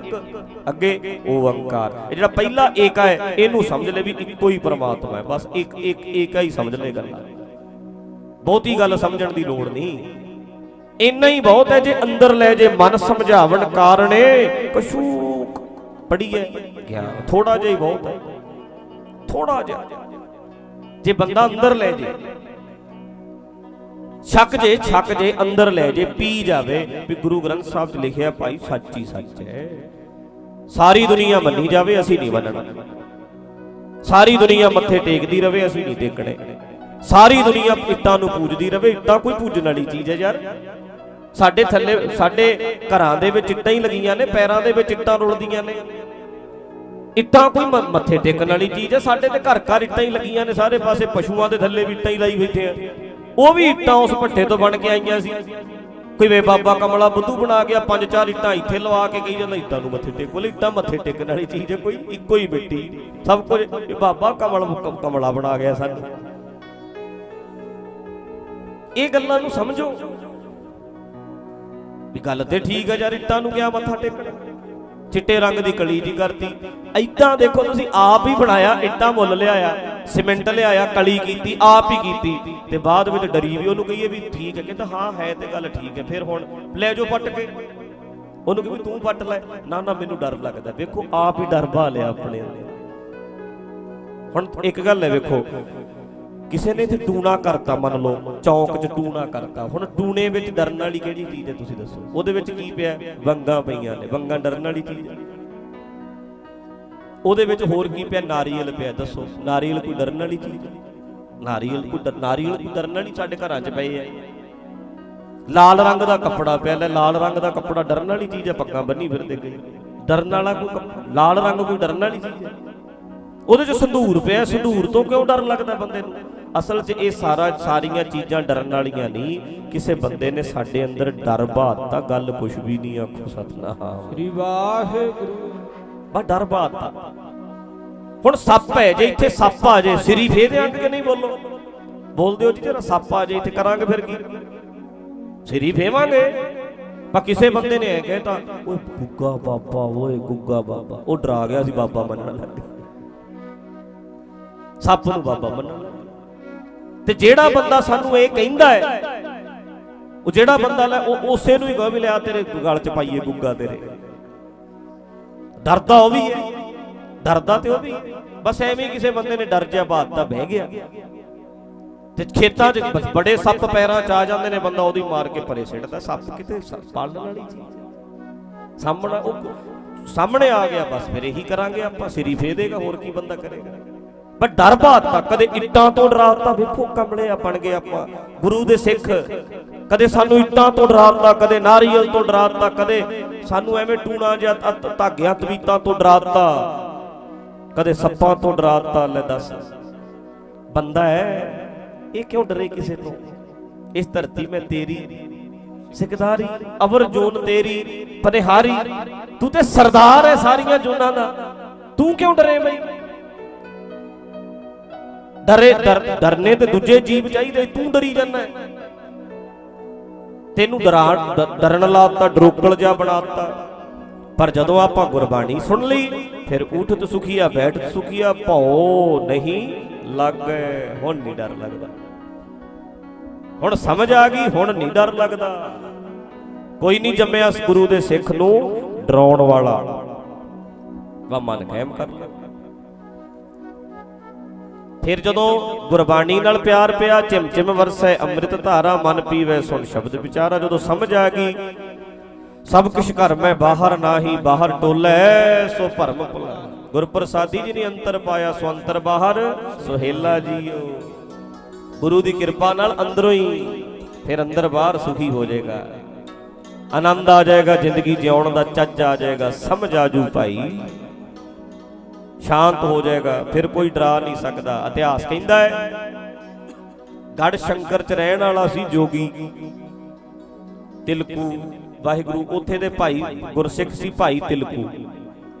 ਅੱਗੇ ਓੰਕਾਰ। ਇਹ ਜਿਹੜਾ ਪਹਿਲਾ ਏਕਾ ਹੈ, ਇਹਨੂੰ ਸਮਝ ਲੈ ਵੀ ਇੱਕੋ ਹੀ ਪ੍ਰਮਾਤਮਾ ਹੈ, ਬਸ ਇੱਕ ਏਕਾ ਹੀ ਸਮਝ ਲੈ। ਗੱਲਾਂ ਬਹੁਤੀ ਗੱਲ ਸਮਝਣ ਦੀ ਲੋੜ ਨਹੀਂ, ਇੰਨਾ ਹੀ ਬਹੁਤ ਹੈ। ਜੇ ਅੰਦਰ ਲੈ ਜੇ ਮਨ ਸਮਝਾਵਣ ਕਾਰਣੇ ਕਛੂਕ ਪੜੀਏ ਗਿਆਨ, ਥੋੜਾ ਜਿਹਾ ਹੀ ਬਹੁਤ ਹੈ, ਥੋੜਾ ਜਿਹਾ। ਜੇ ਬੰਦਾ ਅੰਦਰ ਲੈ ਜੇ, ਛੱਕ ਜੇ ਅੰਦਰ ਲੈ ਜੇ, ਪੀ ਜਾਵੇ ਵੀ ਗੁਰੂ ਗ੍ਰੰਥ ਸਾਹਿਬ 'ਚ ਲਿਖਿਆ ਭਾਈ ਸੱਚ ਹੀ ਸੱਚ ਹੈ। ਸਾਰੀ ਦੁਨੀਆ ਮੰਨੀ ਜਾਵੇ, ਅਸੀਂ ਨਹੀਂ ਮੰਨਣਾ। ਸਾਰੀ ਦੁਨੀਆ ਮੱਥੇ ਟੇਕਦੀ ਰਵੇ, ਅਸੀਂ ਨਹੀਂ ਟੇਕਣੇ। ਸਾਰੀ ਦੁਨੀਆ ਇੱਟਾਂ ਨੂੰ ਪੂਜਦੀ ਰਵੇ, ਇੱਟਾਂ ਕੋਈ ਪੂਜਣ ਵਾਲੀ ਚੀਜ਼ ਹੈ ਯਾਰ? ਸਾਡੇ ਥੱਲੇ, ਸਾਡੇ ਘਰਾਂ ਦੇ ਵਿੱਚ ਇੱਟਾਂ ਹੀ ਲੱਗੀਆਂ ਨੇ, ਪੈਰਾਂ ਦੇ ਵਿੱਚ ਇੱਟਾਂ ਰੁਲਦੀਆਂ ਨੇ। ਇੱਟਾਂ ਕੋਈ ਮੱਥੇ ਟੇਕਣ ਵਾਲੀ ਚੀਜ਼ ਹੈ? ਸਾਡੇ ਤੇ ਘਰ ਘਰ ਇੱਟਾਂ ਹੀ ਲੱਗੀਆਂ ਨੇ, ਸਾਰੇ ਪਾਸੇ ਪਸ਼ੂਆਂ ਦੇ ਥੱਲੇ ਵੀ ਇੱਟਾਂ ਹੀ ਲਾਈ ਬੈਠੇ ਆ। ਉਹ ਵੀ ਇੱਟਾਂ ਉਸ ਭੱਠੇ ਤੋਂ ਬਣ ਕੇ ਆਈਆਂ ਸੀ। ਕੋਈ ਵੇ ਬਾਬਾ ਕਮਲਾ ਬੁੱਧੂ ਬਣਾ ਗਿਆ, 5-4 ਇੱਟਾਂ ਇੱਥੇ ਲਵਾ ਕੇ ਕਹੀ ਜਾਂਦਾ ਇੱਟਾਂ ਨੂੰ ਮੱਥੇ ਟੇਕੋ। ਇੱਟਾਂ ਮੱਥੇ ਟੇਕਣ ਵਾਲੀ ਚੀਜ਼ ਹੈ ਕੋਈ? ਇੱਕੋ ਹੀ ਮਿੱਟੀ ਸਭ ਕੁਝ। ਬਾਬਾ ਕਮਲਾ ਬਣਾ ਗਿਆ ਸਾਨੂੰ। ਇਹ ਗੱਲਾਂ ਨੂੰ ਸਮਝੋ ਵੀ ਗੱਲ ਤੇ ਠੀਕ ਹੈ ਯਾਰ, ਇੱਟਾਂ ਨੂੰ ਕਿਆ ਮੱਥਾ ਟੇਕਣਾ? ਚਿੱਟੇ ਰੰਗ ਦੀ ਕਲੀ ਜੀ ਕਰਤੀ। ਇੱਦਾਂ ਦੇਖੋ ਤੁਸੀਂ ਆਪ ਹੀ ਬਣਾਇਆ, ਇੱਟਾਂ ਮੁੱਲ ਲਿਆਇਆ, ਸੀਮੈਂਟ ਲਿਆਇਆ, ਕਲੀ ਕੀਤੀ ਆਪ ਹੀ ਕੀਤੀ, ਤੇ ਬਾਅਦ ਵਿੱਚ ਡਰੀ ਵੀ ਉਹਨੂੰ ਕਹੀਏ ਵੀ ਠੀਕ ਹੈ, ਕਹਿੰਦਾ ਹਾਂ ਹੈ ਤੇ ਗੱਲ ਠੀਕ ਹੈ, ਫਿਰ ਹੁਣ ਲੈ ਜਾਓ ਪੱਟ ਕੇ। ਉਹਨੂੰ ਕਿ ਵੀ ਤੂੰ ਪੱਟ ਲੈ, ਨਾ ਨਾ ਮੈਨੂੰ ਡਰ ਲੱਗਦਾ। ਵੇਖੋ ਆਪ ਹੀ ਡਰ ਪਾ ਲਿਆ ਆਪਣੇ ਅੰਦਰ। ਹੁਣ ਇੱਕ ਗੱਲ ਹੈ, ਵੇਖੋ ਕਿਸੇ ਨੇ ਇੱਥੇ ਟੂਣਾ ਕਰਤਾ, ਮੰਨ ਲਓ ਚੌਂਕ 'ਚ ਟੂਣਾ ਕਰਤਾ। ਹੁਣ ਟੂਣੇ ਵਿੱਚ ਡਰਨ ਵਾਲੀ ਕਿਹੜੀ ਚੀਜ਼ ਹੈ ਤੁਸੀਂ ਦੱਸੋ? ਉਹਦੇ ਵਿੱਚ ਕੀ ਪਿਆ? ਵੰਗਾਂ ਪਈਆਂ ਨੇ। ਵੰਗਾਂ ਡਰਨ ਵਾਲੀ ਚੀਜ਼ ਹੈ? ਉਹਦੇ ਵਿੱਚ ਹੋਰ ਕੀ ਪਿਆ? ਨਾਰੀਅਲ ਪਿਆ। ਦੱਸੋ ਨਾਰੀਅਲ ਕੋਈ ਡਰਨ ਵਾਲੀ ਚੀਜ਼ ਹੈ? ਨਾਰੀਅਲ ਕੋਈ ਡਰਨ ਵਾਲੀ ਸਾਡੇ ਘਰਾਂ 'ਚ ਪਏ ਆ। ਲਾਲ ਰੰਗ ਦਾ ਕੱਪੜਾ ਪਿਆ, ਲੈ ਲਾਲ ਰੰਗ ਦਾ ਕੱਪੜਾ ਡਰਨ ਵਾਲੀ ਚੀਜ਼ ਹੈ? ਪੱਗਾਂ ਬੰਨੀ ਫਿਰਦੇ ਗਏ, ਡਰਨ ਵਾਲਾ ਕੋਈ ਲਾਲ ਰੰਗ ਕੋਈ ਡਰਨ ਵਾਲੀ ਚੀਜ਼ ਹੈ? ਉਹਦੇ 'ਚ ਸੰਧੂਰ ਪਿਆ, ਸੰਧੂਰ ਤੋਂ ਕਿਉਂ ਡਰ ਲੱਗਦਾ ਬੰਦੇ ਨੂੰ? ਅਸਲ 'ਚ ਇਹ ਸਾਰੀਆਂ ਚੀਜ਼ਾਂ ਡਰਨ ਵਾਲੀਆਂ ਨਹੀਂ। ਕਿਸੇ ਬੰਦੇ ਨੇ ਸਾਡੇ ਅੰਦਰ ਡਰ ਬਾਤਾ, ਗੱਲ ਕੁਛ ਵੀ ਨਹੀਂ। ਆਖੋ ਸਤਨਾਮ ਸ੍ਰੀ ਵਾਹਿਗੁਰੂ। ਬਸ ਡਰ ਬਾਤਾ। ਹੁਣ ਸੱਪ ਹੈ, ਜੇ ਇੱਥੇ ਸੱਪ ਆ ਜੇ ਸਿਰੀ ਫੇਰ ਦਿਆਂਗੇ ਕਿ ਨਹੀਂ? ਬੋਲੋ, ਬੋਲ ਦਿਓ ਜੀ। ਜਿਹੜਾ ਸੱਪ ਆ ਜੇ ਇੱਥੇ ਕਰਾਂਗੇ ਫਿਰ ਕੀ? ਸਿਰੀ ਫੇਵਾਂਗੇ। ਪਰ ਕਿਸੇ ਬੰਦੇ ਨੇ ਕਹਿਤਾ ਓਏ ਗੁੱਗਾ ਬਾਬਾ, ਓਏ ਗੁੱਗਾ ਬਾਬਾ, ਉਹ ਡਰਾ ਗਿਆ ਸੀ, ਬਾਬਾ ਮੰਨਣ ਲੱਗ ਗਿਆ, ਸੱਪ ਨੂੰ ਬਾਬਾ ਮੰਨਣ। ਤੇ ਜਿਹੜਾ ਬੰਦਾ ਸਾਨੂੰ ਇਹ ਕਹਿੰਦਾ ਹੈ, ਉਹ ਜਿਹੜਾ ਬੰਦਾ ਲੈ ਉਹ ਉਸੇ ਨੂੰ ਹੀ ਕਹੋ ਵੀ ਲਿਆ ਤੇਰੇ ਗਲ 'ਚ ਪਾਈਏ ਗੁੱਗਾ ਤੇਰੇ। ਡਰਦਾ ਉਹ ਵੀ ਹੈ, ਡਰਦਾ ਤੇ ਉਹ ਵੀ। ਬਸ ਐਵੇਂ ਕਿਸੇ ਬੰਦੇ ਨੇ ਡਰ ਜਿਹਾ ਬਾਤ ਬਹਿ ਗਿਆ। ਤੇ ਖੇਤਾਂ 'ਚ ਬੜੇ ਸੱਪ ਪੈਰਾਂ 'ਚ ਆ ਜਾਂਦੇ ਨੇ, ਬੰਦਾ ਉਹਦੀ ਮਾਰ ਕੇ ਪਰੇ ਸਿੱਟਦਾ। ਸੱਪ ਕਿਤੇ ਪਾਲਣ ਵਾਲੀ ਚੀਜ਼ ਸਾਹਮਣੇ ਆ ਗਿਆ, ਬਸ ਫਿਰ ਇਹੀ ਕਰਾਂਗੇ ਆਪਾਂ, ਸਿਰੀ ਫੇ ਦੇਗਾ, ਹੋਰ ਕੀ ਬੰਦਾ ਕਰੇਗਾ? ਪਰ ਡਰ ਬਾਤਾ ਕਦੇ ਇੱਟਾਂ ਤੋਂ ਡਰਾਤਾ। ਵੇਖੋ ਕਮਲੇ ਬਣ ਗਏ ਆਪਾਂ, ਗੁਰੂ ਦੇ ਸਿੱਖ। ਕਦੇ ਸਾਨੂੰ ਇੱਟਾਂ ਤੋਂ ਡਰਾਤਾ, ਕਦੇ ਨਾਰੀਅਲ ਤੋਂ ਡਰਾਤਾ, ਕਦੇ ਸਾਨੂੰ ਐਵੇਂ ਟੂਣਾ ਜਾਂ ਧਾਗਿਆਂ ਤਵੀਤਾਂ ਤੋਂ ਡਰਾਤਾ, ਕਦੇ ਸੱਪਾਂ ਤੋਂ ਡਰਾਤਾ। ਲੈ ਦੱਸ, ਬੰਦਾ ਹੈ ਇਹ ਕਿਉਂ ਡਰੇ ਕਿਸੇ ਤੋਂ? ਇਸ ਧਰਤੀ ਮੈਂ ਤੇਰੀ ਸਿਕਦਾਰੀ, ਅਵਰ ਜੋਨ ਤੇਰੀ ਪਨਿਹਾਰੀ। ਤੂੰ ਤੇ ਸਰਦਾਰ ਹੈ ਸਾਰੀਆਂ ਜੋਨਾਂ ਦਾ, ਤੂੰ ਕਿਉਂ ਡਰੇ ਬਈ? ਡਰਨੇ ਤੇ ਦੂਜੇ ਜੀਵ ਚਾਹੀਦੇ, ਤੂੰ ਡਰੀ ਜਾਂਦਾ। ਤੈਨੂੰ ਡਰਨ ਲਾਤਾ, ਡਰੋਕਲ ਜਾ ਬਣਾਤਾ। ਪਰ ਜਦੋਂ ਆਪਾਂ ਗੁਰਬਾਣੀ ਸੁਣ ਲਈ, ਫਿਰ ਉਠਤ ਸੁਖੀਆ ਬੈਠਤ ਸੁਖੀਆ, ਭਉ ਨਹੀਂ ਲੱਗੇ। ਹੁਣ ਨਹੀਂ ਡਰ ਲੱਗਦਾ, ਹੁਣ ਸਮਝ ਆ ਗਈ, ਹੁਣ ਨਹੀਂ ਡਰ ਲੱਗਦਾ। ਕੋਈ ਨਹੀਂ ਜੰਮਿਆ ਗੁਰੂ ਦੇ ਸਿੱਖ ਨੂੰ ਡਰਾਉਣ ਵਾਲਾ। ਵਾ ਮਨ ਕਾਇਮ ਕਰ ਲੈ। ਫਿਰ ਜਦੋਂ ਗੁਰਬਾਣੀ ਨਾਲ ਪਿਆਰ ਪਿਆ, ਝਿਮ ਝਿਮ ਵਰਸੈ ਅੰਮ੍ਰਿਤ ਧਾਰਾ, ਮਨ ਪੀਵੇ ਸੁਣ ਸ਼ਬਦ ਵਿਚਾਰਾ। ਜਦੋਂ ਸਮਝ ਆ ਗਈ ਸਭ ਕੁਛ ਘਰ ਮੈਂ ਬਾਹਰ, ਨਾਹੀ ਬਾਹਰ ਟੋਲੇ ਸੋ ਭਰਮ ਭੁਲਾ। ਗੁਰਪ੍ਰਸਾਦੀ ਜੀ ਨੇ ਅੰਤਰ ਪਾਇਆ, ਸੋ ਅੰਤਰ ਬਾਹਰ ਸੁਹੇਲਾ ਜੀਓ। ਗੁਰੂ ਦੀ ਕਿਰਪਾ ਨਾਲ ਅੰਦਰੋਂ ਹੀ ਫਿਰ ਅੰਦਰ ਬਾਹਰ ਸੁਖੀ ਹੋ ਜਾਏਗਾ, ਆਨੰਦ ਆ ਜਾਏਗਾ, ਜ਼ਿੰਦਗੀ ਜਿਉਣ ਦਾ ਚੱਜ ਆ ਜਾਏਗਾ, ਸਮਝ ਆਜੂ ਭਾਈ, ਸ਼ਾਂਤ ਹੋ ਜਾਏਗਾ, ਫਿਰ ਕੋਈ ਡਰਾ ਨਹੀਂ ਸਕਦਾ। ਇਤਿਹਾਸ ਕਹਿੰਦਾ ਹੈ ਗੜ ਸ਼ੰਕਰ 'ਚ ਰਹਿਣ ਵਾਲਾ ਸੀ ਜੋਗੀ ਤਿਲਕੂ, ਵਾਹਿਗੁਰੂ ਉੱਥੇ ਦੇ ਭਾਈ ਗੁਰਸਿੱਖ ਸੀ ਭਾਈ ਤਿਲਕੂ,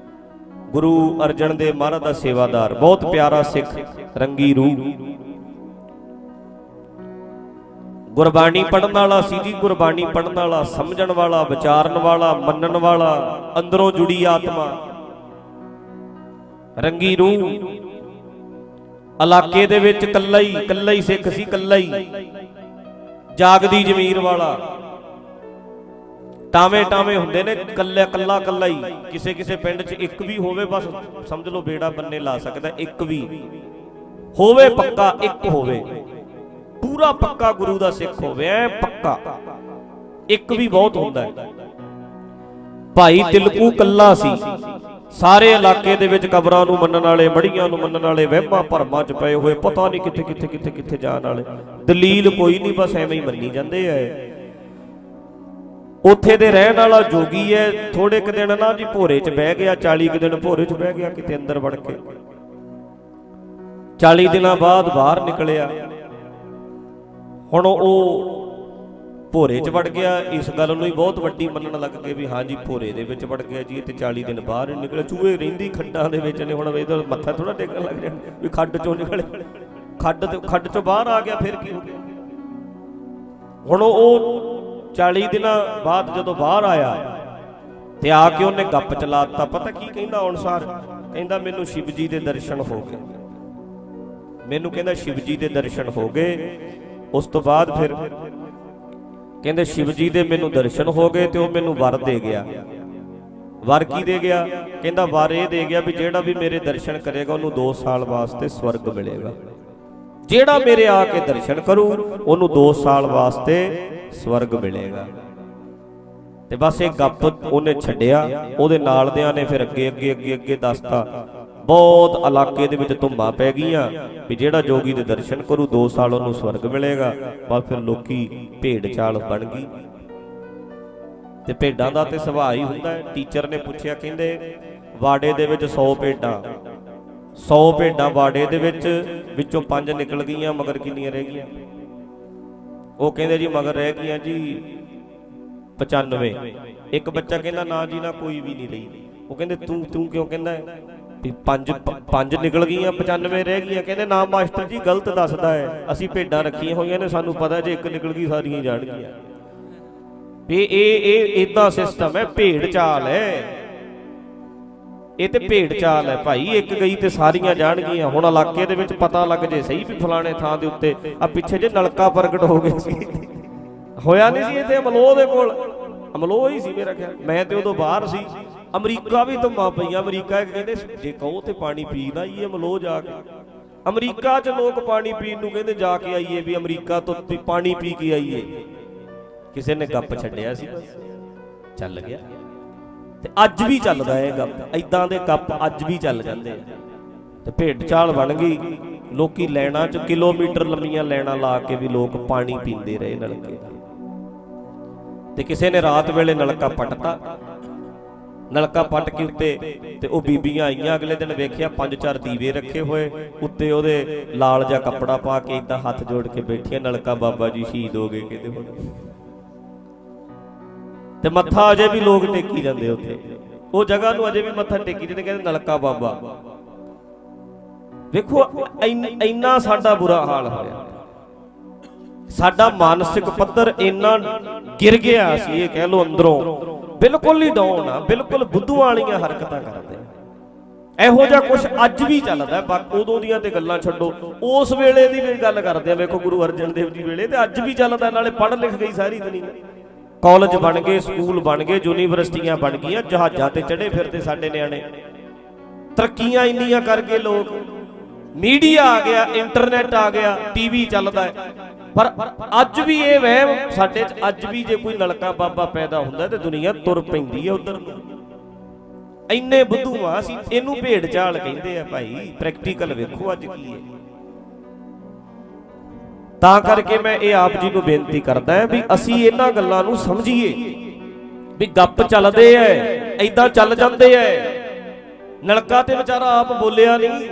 ਗੁਰੂ ਅਰਜਨ ਦੇਵ ਮਹਾਰਾਜ ਦਾ ਸੇਵਾਦਾਰ, ਬਹੁਤ ਪਿਆਰਾ ਸਿੱਖ, ਰੰਗੀ ਰੂਹ, ਗੁਰਬਾਣੀ ਪੜ੍ਹਨ ਵਾਲਾ ਸੀ ਜੀ। ਗੁਰਬਾਣੀ ਪੜ੍ਹਨ ਵਾਲਾ, ਸਮਝਣ ਵਾਲਾ, ਵਿਚਾਰਨ ਵਾਲਾ, ਮੰਨਣ ਵਾਲਾ, ਅੰਦਰੋਂ ਜੁੜੀ ਆਤਮਾ, ਰੰਗੀ ਰੂਹ। ਇਲਾਕੇ ਦੇ ਵਿੱਚ ਕੱਲਾ ਹੀ ਸਿੱਖ ਸੀ, ਕੱਲਾ ਹੀ, ਜਾਗਦੀ ਜ਼ਮੀਰ ਵਾਲਾ। ਟਾਵੇਂ ਹੁੰਦੇ ਨੇ, ਕੱਲਾ ਹੀ। ਕਿਸੇ ਪਿੰਡ 'ਚ ਇੱਕ ਵੀ ਹੋਵੇ, ਬਸ ਸਮਝ ਲਓ ਬੇੜਾ ਬੰਨੇ ਲਾ ਸਕਦਾ। ਇੱਕ ਵੀ ਹੋਵੇ ਪੱਕਾ, ਇੱਕ ਹੋਵੇ ਪੂਰਾ ਪੱਕਾ ਗੁਰੂ ਦਾ ਸਿੱਖ ਹੋਵੇ, ਐ ਪੱਕਾ। ਇੱਕ ਵੀ ਬਹੁਤ ਹੁੰਦਾ ਹੈ। ਭਾਈ ਤਿਲਕੂ ਕੱਲਾ ਸੀ। ਸਾਰੇ ਇਲਾਕੇ ਦੇ ਵਿੱਚ ਕਬਰਾਂ ਨੂੰ ਮੰਨਣ ਵਾਲੇ, ਮੜੀਆਂ ਨੂੰ ਮੰਨਣ ਵਾਲੇ, ਵਹਿਮਾਂ ਭਰਮਾਂ 'ਚ ਪਏ ਹੋਏ, ਪਤਾ ਨਹੀਂ ਕਿੱਥੇ ਜਾਣ ਵਾਲੇ, ਦਲੀਲ ਕੋਈ ਨਹੀਂ, ਬਸ ਐਵੇਂ ਹੀ ਮੰਨੀ ਜਾਂਦੇ ਐ। ਉੱਥੇ ਦੇ ਰਹਿਣ ਵਾਲਾ ਜੋਗੀ ਹੈ, ਥੋੜੇ ਕੁ ਦਿਨ ਨਾ ਜੀ ਭੋਰੇ 'ਚ ਬਹਿ ਗਿਆ, 40 ਕੁ ਦਿਨ ਭੋਰੇ 'ਚ ਬਹਿ ਗਿਆ ਕਿਤੇ ਅੰਦਰ ਵੜ ਕੇ। 40 ਦਿਨਾਂ ਬਾਅਦ ਬਾਹਰ ਨਿਕਲਿਆ। ਹੁਣ ਉਹ ਭੋਰੇ 'ਚ ਵੜ ਗਿਆ, ਇਸ ਗੱਲ ਨੂੰ ਹੀ ਬਹੁਤ ਵੱਡੀ ਮੰਨਣ ਲੱਗ ਗਏ ਵੀ ਹਾਂ ਜੀ ਭੋਰੇ ਦੇ ਵਿੱਚ ਵੜ ਗਿਆ ਜੀ, ਤੇ 40 ਦਿਨ ਬਾਹਰ ਹੀ ਨਿਕਲੇ। ਚੂਹੇ ਰਹਿੰਦੀ ਖੱਡਾਂ ਦੇ ਵਿੱਚ ਨੇ, ਹੁਣ ਇਹਦਾ ਮੱਥਾ ਥੋੜਾ ਟੇਕਣ ਲੱਗ ਜਾਣ ਵੀ ਖੱਡ 'ਚੋਂ ਨਿਕਲੇ, ਖੱਡ 'ਚੋਂ ਬਾਹਰ ਆ ਗਿਆ, ਫਿਰ ਕੀ ਹੋ ਗਿਆ। ਹੁਣ ਉਹ 40 ਦਿਨਾਂ ਬਾਅਦ ਜਦੋਂ ਬਾਹਰ ਆਇਆ ਤੇ ਆ ਕੇ ਉਹਨੇ ਗੱਪ ਚਲਾਤਾ। ਪਤਾ ਕੀ ਕਹਿੰਦਾ ਅਨੁਸਾਰ? ਕਹਿੰਦਾ ਮੈਨੂੰ ਸ਼ਿਵ ਜੀ ਦੇ ਦਰਸ਼ਨ ਹੋ ਗਏ, ਮੈਨੂੰ ਕਹਿੰਦਾ ਸ਼ਿਵ ਜੀ ਦੇ ਦਰਸ਼ਨ ਹੋ ਗਏ। ਉਸ ਤੋਂ ਬਾਅਦ ਫਿਰ ਕਹਿੰਦੇ ਸ਼ਿਵ ਜੀ ਦੇ ਮੈਨੂੰ ਦਰਸ਼ਨ ਹੋ ਗਏ ਤੇ ਉਹ ਮੈਨੂੰ ਵਰ ਦੇ ਗਿਆ। ਵਰ ਕੀ ਦੇ ਗਿਆ? ਕਹਿੰਦਾ ਵਰ ਇਹ ਦੇ ਗਿਆ ਵੀ ਜਿਹੜਾ ਵੀ ਮੇਰੇ ਦਰਸ਼ਨ ਕਰੇਗਾ ਉਹਨੂੰ 2 ਸਾਲ ਵਾਸਤੇ ਸਵਰਗ ਮਿਲੇਗਾ। ਜਿਹੜਾ ਮੇਰੇ ਆ ਕੇ ਦਰਸ਼ਨ ਕਰੂ ਉਹਨੂੰ 2 ਸਾਲ ਵਾਸਤੇ ਸਵਰਗ ਮਿਲੇਗਾ। ਤੇ ਬਸ ਇਹ ਗੱਪ ਉਹਨੇ ਛੱਡਿਆ। ਉਹਦੇ ਨਾਲ ਦਿਆਂ ਨੇ ਫਿਰ ਅੱਗੇ ਦੱਸਤਾ। ਬਹੁਤ ਇਲਾਕੇ ਦੇ ਵਿੱਚ ਧੁੰਮਾਂ ਪੈ ਗਈਆਂ ਵੀ ਜਿਹੜਾ ਜੋਗੀ ਦੇ ਦਰਸ਼ਨ ਕਰੂ 2 ਸਾਲ ਉਹਨੂੰ ਸਵਰਗ ਮਿਲੇਗਾ। ਬਸ ਫਿਰ ਲੋਕੀ ਭੇਡ ਚਾਲ ਬਣ ਗਈ। ਤੇ ਭੇਡਾਂ ਦਾ ਤੇ ਸੁਭਾਅ ਹੀ ਹੁੰਦਾ ਹੈ। ਟੀਚਰ ਨੇ ਪੁੱਛਿਆ, ਕਹਿੰਦੇ ਵਾੜੇ ਦੇ ਵਿੱਚ 100 ਭੇਡਾਂ ਵਾੜੇ ਦੇ ਵਿੱਚੋਂ 5 ਨਿਕਲ ਗਈਆਂ, ਮਗਰ ਕਿੰਨੀਆਂ ਰਹਿ ਗਈਆਂ? ਉਹ ਕਹਿੰਦੇ ਜੀ ਮਗਰ ਰਹਿ ਗਈਆਂ ਜੀ 95। ਇੱਕ ਬੱਚਾ ਕਹਿੰਦਾ ਨਾ ਜੀ ਨਾ, ਕੋਈ ਵੀ ਨਹੀਂ ਰਹੀ। ਉਹ ਕਹਿੰਦੇ ਤੂੰ ਕਿਉਂ ਕਹਿੰਦਾ ਵੀ 5 ਨਿਕਲ ਗਈਆਂ 95 ਰਹਿ ਗਈਆਂ? ਕਹਿੰਦੇ ਨਾ ਮਾਸਟਰ ਜੀ ਗਲਤ ਦੱਸਦਾ ਹੈ, ਅਸੀਂ ਭੇਡਾਂ ਰੱਖੀਆਂ ਹੋਈਆਂ ਨੇ, ਸਾਨੂੰ ਪਤਾ ਜੇ ਇੱਕ ਨਿਕਲ ਗਈ ਸਾਰੀਆਂ ਜਾਣਗੀਆਂ। ਵੀ ਇਹ ਇਦਾਂ ਸਿਸਟਮ ਹੈ, ਭੇਡ ਚਾਲ ਹੈ ਇਹ, ਤੇ ਭੇਡ ਚਾਲ ਹੈ ਭਾਈ। ਇੱਕ ਗਈ ਤੇ ਸਾਰੀਆਂ ਜਾਣਗੀਆਂ। ਹੁਣ ਇਲਾਕੇ ਦੇ ਵਿੱਚ ਪਤਾ ਲੱਗ ਜੇ ਸਹੀ ਵੀ ਫਲਾਣੇ ਥਾਂ ਦੇ ਉੱਤੇ ਆ ਪਿੱਛੇ ਜੇ ਨਲਕਾ ਪ੍ਰਗਟ ਹੋ ਗਿਆ ਸੀ, ਹੋਇਆ ਨਹੀਂ ਸੀ ਇੱਥੇ ਅਮਲੋਹ ਦੇ ਕੋਲ? ਅਮਲੋਹ ਹੀ ਸੀ ਮੇਰਾ ਖਿਆਲ, ਮੈਂ ਤੇ ਉਦੋਂ ਬਾਹਰ ਸੀ। ਅਮਰੀਕਾ ਵੀ ਧੁੰਮਾਂ ਪਈਆਂ। ਅਮਰੀਕਾ ਕਹਿੰਦੇ ਜੇ ਕਹੋ ਤੇ ਪਾਣੀ ਪੀਣਾ ਹੀ ਹੈ ਅਮਲੋਹ ਜਾ ਕੇ। ਅਮਰੀਕਾ 'ਚ ਲੋਕ ਪਾਣੀ ਪੀਣ ਨੂੰ ਕਹਿੰਦੇ ਜਾ ਕੇ ਆਈਏ, ਵੀ ਅਮਰੀਕਾ ਤੋਂ ਪਾਣੀ ਪੀ ਕੇ ਆਈਏ। ਕਿਸੇ ਨੇ ਗੱਪ ਛੱਡਿਆ ਸੀ, ਬਸ ਚੱਲ ਗਿਆ। ਤੇ ਅੱਜ ਵੀ ਚੱਲਦਾ ਇਹ ਗੱਪ, ਐਦਾਂ ਦੇ ਗੱਪ ਅੱਜ ਵੀ ਚੱਲ ਜਾਂਦੇ ਆ। ਤੇ ਭੇਡ ਚਾਲ ਬਣ ਗਈ। ਲੋਕੀ ਲੈਣਾ 'ਚ ਕਿਲੋਮੀਟਰ ਲੰਮੀਆਂ ਲੈਣਾ ਲਾ ਕੇ ਵੀ ਲੋਕ ਪਾਣੀ ਪੀਂਦੇ ਰਹੇ ਨਲਕੇ ਦਾ। ਤੇ ਕਿਸੇ ਨੇ ਰਾਤ ਵੇਲੇ ਨਲਕਾ ਪੱਟਤਾ। ਨਲਕਾ ਪੱਟ ਕੇ ਉੱਤੇ ਤੇ ਉਹ ਬੀਬੀਆਂ ਆਈਆਂ, ਅਗਲੇ ਦਿਨ ਵੇਖਿਆ 5-4 ਦੀਵੇ ਰੱਖੇ ਹੋਏ, ਉੱਤੇ ਉਹਦੇ ਲਾਲ ਜਿਹਾ ਕੱਪੜਾ ਪਾ ਕੇ ਇਦਾਂ ਹੱਥ ਜੋੜ ਕੇ ਬੈਠੀਆਂ। ਨਲਕਾ ਬਾਬਾ ਜੀ ਸ਼ਹੀਦ ਹੋ ਗਏ ਕਹਿੰਦੇ ਹੁਣ। ਤੇ ਮੱਥਾ ਅਜੇ ਵੀ ਲੋਕ ਟੇਕੀ ਜਾਂਦੇ ਉੱਥੇ, ਉਹ ਜਗ੍ਹਾ ਨੂੰ ਅਜੇ ਵੀ ਮੱਥਾ ਟੇਕੀ ਜਾਂਦੇ, ਕਹਿੰਦੇ ਨਲਕਾ ਬਾਬਾ। ਵੇਖੋ ਇੰਨਾ ਸਾਡਾ ਬੁਰਾ ਹਾਲ ਹੋਇਆ, ਸਾਡਾ ਮਾਨਸਿਕ ਪੱਧਰ ਇੰਨਾ ਗਿਰ ਗਿਆ ਸੀ, ਇਹ ਕਹਿ ਲੋ ਅੰਦਰੋਂ ਬਿਲਕੁਲ ਹੀ ਡਾਊਨ ਆ, ਬਿਲਕੁਲ ਬੁੱਧੂ ਵਾਲੀਆਂ ਹਰਕਤਾਂ ਕਰਦੇ ਆ। ਇਹੋ ਜਿਹਾ ਕੁਝ ਅੱਜ ਵੀ ਚੱਲਦਾ। ਬਾਕੀ ਉਦੋਂ ਦੀਆਂ ਤੇ ਗੱਲਾਂ ਛੱਡੋ, ਉਸ ਵੇਲੇ ਦੀ ਵੀ ਗੱਲ ਕਰਦੇ ਆ। ਵੇਖੋ ਗੁਰੂ ਅਰਜਨ ਦੇਵ ਜੀ ਵੇਲੇ ਤੇ ਅੱਜ ਵੀ ਚੱਲਦਾ। ਨਾਲੇ ਪੜ੍ਹ ਲਿਖ ਗਈ ਸਾਰੀ ਦੁਨੀਆ, ਕਾਲਜ ਬਣ ਗਏ, ਸਕੂਲ ਬਣ ਗਏ, ਯੂਨੀਵਰਸਿਟੀਆਂ ਬਣ ਗਈਆਂ, ਜਹਾਜ਼ਾਂ ਤੇ ਚੜੇ ਫਿਰਦੇ ਸਾਡੇ ਨਿਆਣੇ। ਤਰੱਕੀਆਂ ਇੰਨੀਆਂ ਕਰ ਗਏ ਲੋਕ, ਮੀਡੀਆ ਆ ਗਿਆ, ਇੰਟਰਨੈਟ ਆ ਗਿਆ, ਟੀਵੀ ਚੱਲਦਾ ਹੈ। ਪਰ ਅੱਜ ਵੀ ਇਹ ਵਹਿਮ ਸਾਡੇ 'ਚ, ਅੱਜ ਵੀ ਜੇ ਕੋਈ ਨਲਕਾ ਬਾਬਾ ਪੈਦਾ ਹੁੰਦਾ ਤੇ ਦੁਨੀਆ ਤੁਰ ਪੈਂਦੀ ਹੈ ਉਧਰ ਨੂੰ। ਇੰਨੇ ਬੁੱਧੂ ਆ ਅਸੀਂ। ਇਹਨੂੰ ਭੇਡ ਚਾਲ ਕਹਿੰਦੇ ਆ ਭਾਈ। ਪ੍ਰੈਕਟੀਕਲ ਵੇਖੋ ਅੱਜ ਕੀ ਹੈ। ਤਾਂ ਕਰਕੇ ਮੈਂ ਇਹ ਆਪ ਜੀ ਨੂੰ ਬੇਨਤੀ ਕਰਦਾ ਵੀ ਅਸੀਂ ਇਹਨਾਂ ਗੱਲਾਂ ਨੂੰ ਸਮਝੀਏ ਵੀ ਗੱਪ ਚੱਲਦੇ ਐ, ਏਦਾਂ ਚੱਲ ਜਾਂਦੇ ਐ। ਨਲਕਾ ਤੇ ਵਿਚਾਰਾ ਆਪ ਬੋਲਿਆ ਨਹੀਂ,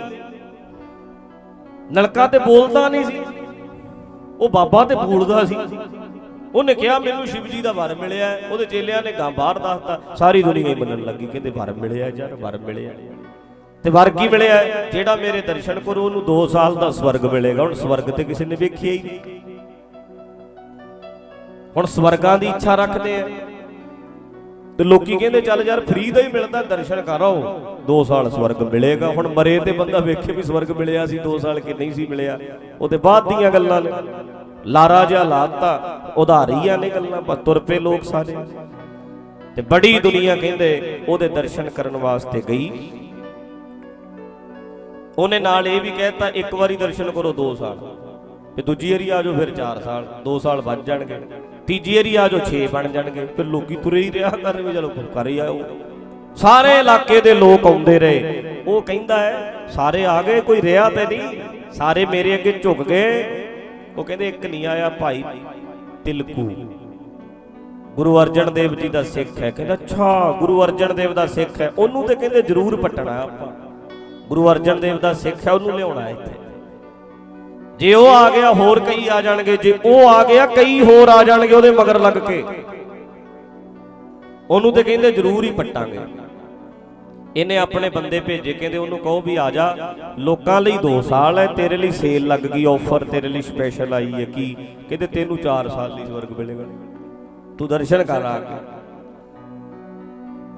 ਨਲਕਾ ਤੇ ਬੋਲਦਾ ਨਹੀਂ ਸੀ, ਉਹ ਬਾਬਾ ਤੇ ਬੋਲਦਾ ਸੀ। ਉਹਨੇ ਕਿਹਾ ਮੈਨੂੰ ਸ਼ਿਵ ਜੀ ਦਾ ਵਰ ਮਿਲਿਆ। ਉਹਦੇ ਚੇਲਿਆਂ ਨੇ ਗਾਂ ਬਾਹਰ ਦੱਸਤਾ, ਸਾਰੀ ਦੁਨੀਆ ਹੀ ਮੰਨਣ ਲੱਗੀ, ਕਹਿੰਦੇ ਵਰ ਮਿਲਿਆ ਯਾਰ, ਵਰ ਮਿਲਿਆ। ਤੇ ਵਰ ਕੀ ਮਿਲਿਆ? ਜਿਹੜਾ ਮੇਰੇ ਦਰਸ਼ਨ ਕਰੂ ਉਹਨੂੰ 2 ਸਾਲ ਦਾ ਸਵਰਗ ਮਿਲੇਗਾ। ਹੁਣ ਸਵਰਗ ਤੇ ਕਿਸੇ ਨੇ ਵੇਖਿਆ ਹੀ ਨਹੀਂ। ਹੁਣ ਸਵਰਗਾਂ ਦੀ ਇੱਛਾ ਰੱਖਦੇ ਆ ਤੇ ਲੋਕੀ ਕਹਿੰਦੇ ਚੱਲ ਯਾਰ ਫ੍ਰੀ ਦਾ ਹੀ ਮਿਲਦਾ, ਦਰਸ਼ਨ ਕਰੋ 2 ਸਾਲ ਸਵਰਗ ਮਿਲੇਗਾ। ਹੁਣ ਮਰੇ ਤੇ ਬੰਦਾ ਵੇਖੇ ਵੀ ਸਵਰਗ ਮਿਲਿਆ ਸੀ 2 ਸਾਲ ਕਿ ਨਹੀਂ ਸੀ ਮਿਲਿਆ, ਉਹਦੇ ਬਾਅਦ ਦੀਆਂ ਗੱਲਾਂ ਨੇ। ਲਾਰਾ ਜਿਹਾ ਲਾਤਾ, ਉਧਾਰੀਆਂ ਨੇ ਗੱਲਾਂ, ਬਸ ਤੁਰ ਪਏ ਲੋਕ ਸਾਰੇ। ਤੇ ਬੜੀ ਦੁਨੀਆ ਕਹਿੰਦੇ ਉਹਦੇ ਦਰਸ਼ਨ ਕਰਨ ਵਾਸਤੇ ਗਈ। ਉਹਨੇ ਨਾਲ ਇਹ ਵੀ ਕਹਿਤਾ ਇੱਕ ਵਾਰੀ ਦਰਸ਼ਨ ਕਰੋ 2 ਸਾਲ, ਤੇ ਦੂਜੀ ਵਾਰੀ ਆ ਜਾਓ ਫਿਰ 4 ਸਾਲ, 2 ਸਾਲ ਵੱਧ ਜਾਣਗੇ, ਤੀਜੀ ਵਾਰੀ ਆ ਜਾਓ 6 ਬਣ ਜਾਣਗੇ। ਫਿਰ ਲੋਕੀ ਤੁਰੇ ਹੀ ਰਿਹਾ ਕਰ ਵੀ ਚਲੋ ਕਰ ਹੀ ਆਓ। ਸਾਰੇ ਇਲਾਕੇ ਦੇ ਲੋਕ ਆਉਂਦੇ ਰਹੇ। ਉਹ ਕਹਿੰਦਾ ਹੈ ਸਾਰੇ ਆ ਗਏ, ਕੋਈ ਰਿਹਾ ਤੇ ਨਹੀਂ, ਸਾਰੇ ਮੇਰੇ ਅੱਗੇ ਝੁਕ ਗਏ। ਉਹ ਕਹਿੰਦੇ ਇੱਕ ਨਹੀਂ ਆਇਆ ਭਾਈ ਤਿਲਕੂ, ਗੁਰੂ ਅਰਜਨ ਦੇਵ ਜੀ ਦਾ ਸਿੱਖ ਹੈ। ਕਹਿੰਦਾ ਅੱਛਾ ਗੁਰੂ ਅਰਜਨ ਦੇਵ ਦਾ ਸਿੱਖ ਹੈ, ਉਹਨੂੰ ਤੇ ਕਹਿੰਦੇ ਜ਼ਰੂਰ ਪੱਟਣਾ ਆਪਾਂ। ਗੁਰੂ ਅਰਜਨ ਦੇਵ ਦਾ ਸਿੱਖ ਹੈ, ਉਹਨੂੰ ਲਿਆਉਣਾ ਇੱਥੇ। ਜੇ ਉਹ ਆ ਗਿਆ ਹੋਰ ਕਈ ਆ ਜਾਣਗੇ, ਜੇ ਉਹ ਆ ਗਿਆ ਕਈ ਹੋਰ ਆ ਜਾਣਗੇ ਉਹਦੇ ਮਗਰ ਲੱਗ ਕੇ। ਉਹਨੂੰ ਤੇ ਕਹਿੰਦੇ ਜ਼ਰੂਰ ਹੀ ਪੱਟਾਂਗੇ। ਇਹਨੇ ਆਪਣੇ ਬੰਦੇ ਭੇਜੇ, ਕਹਿੰਦੇ ਉਹਨੂੰ ਕਹੋ ਵੀ ਆ ਜਾ, ਲੋਕਾਂ ਲਈ 2 ਸਾਲ ਹੈ, ਤੇਰੇ ਲਈ ਸੇਲ ਲੱਗ ਗਈ, ਆਫਰ ਤੇਰੇ ਲਈ ਸਪੈਸ਼ਲ ਆਈ ਹੈ। ਕੀ? ਕਹਿੰਦੇ ਤੈਨੂੰ 4 ਸਾਲ ਲਈ ਸਵਰਗ ਮਿਲੇਗਾ, ਤੂੰ ਦਰਸ਼ਨ ਕਰ ਆ ਕੇ।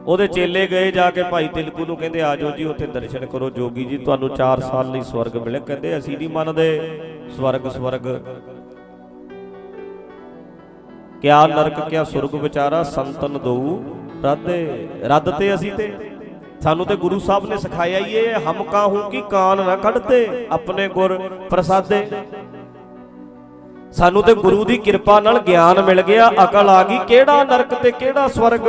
ਉਹਦੇ ਚੇਲੇ ਗਏ ਜਾ ਕੇ ਭਾਈ ਤਿਲਕੂ ਨੂੰ, ਕਹਿੰਦੇ ਆ ਜਾਓ ਜੀ ਉੱਥੇ ਦਰਸ਼ਨ ਕਰੋ, ਜੋਗੀ ਜੀ ਤੁਹਾਨੂੰ 4 ਸਾਲ ਲਈ ਸਵਰਗ ਮਿਲੇ। ਕਹਿੰਦੇ ਅਸੀਂ ਨਹੀਂ ਮੰਨਦੇ ਸਵਰਗ ਕਿਆ ਨਰਕ ਕਿਆ ਸੁਰਗ ਵਿਚਾਰਾ ਸੰਤਨ ਦਊ ਰੱਦ ਤੇ ਅਸੀਂ ਤੇ ਸਾਨੂੰ ਤੇ ਗੁਰੂ ਸਾਹਿਬ ਨੇ ਸਿਖਾਇਆ ਹੀ ਇਹ, ਹਮ ਕਾਹੂ ਕੀ ਕਾਨ ਨਾ ਕੱਢਤੇ ਆਪਣੇ ਗੁਰ ਪ੍ਰਸਾਦੇ। ਸਾਨੂੰ ਤੇ ਗੁਰੂ ਦੀ ਕਿਰਪਾ ਨਾਲ ਗਿਆਨ ਮਿਲ ਗਿਆ, ਅਕਲ ਆ ਗਈ, ਕਿਹੜਾ ਨਰਕ ਤੇ ਕਿਹੜਾ ਸਵਰਗ।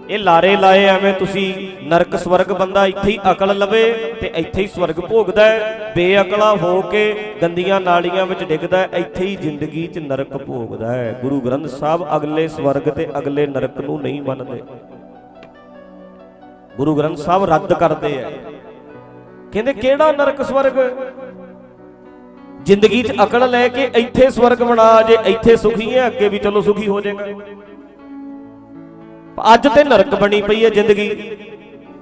ਇਹ ਲਾਰੇ ਲਾਏ ਐਵੇਂ ਤੁਸੀਂ ਨਰਕ ਸਵਰਗ, ਬੰਦਾ ਇੱਥੇ ਹੀ ਅਕਲ ਲਵੇ ਤੇ ਇੱਥੇ ਹੀ ਸਵਰਗ ਭੋਗਦਾ ਹੈ, ਬੇਅਕਲਾ ਹੋ ਕੇ ਗੰਦੀਆਂ ਨਾਲੀਆਂ ਵਿੱਚ ਡਿੱਗਦਾ ਹੈ, ਇੱਥੇ ਹੀ ਜ਼ਿੰਦਗੀ 'ਚ ਨਰਕ ਭੋਗਦਾ ਹੈ। ਗੁਰੂ ਗ੍ਰੰਥ ਸਾਹਿਬ ਅਗਲੇ ਸਵਰਗ ਤੇ ਅਗਲੇ ਨਰਕ ਨੂੰ ਨਹੀਂ ਮੰਨਦੇ। ਗੁਰੂ ਗ੍ਰੰਥ ਸਾਹਿਬ ਰੱਦ ਕਰਦੇ ਆ, ਕਹਿੰਦੇ ਕਿਹੜਾ ਨਰਕ ਸਵਰਗ। ਜ਼ਿੰਦਗੀ 'ਚ ਅਕਲ ਲੈ ਕੇ ਇੱਥੇ ਸਵਰਗ ਬਣਾ, ਜੇ ਇੱਥੇ ਸੁਖੀ ਹੈ ਅੱਗੇ ਵੀ ਚਲੋ ਸੁਖੀ ਹੋ ਜਾਏਗਾ। ਅੱਜ ਤੇ ਨਰਕ ਬਣੀ ਪਈ ਹੈ ਜ਼ਿੰਦਗੀ।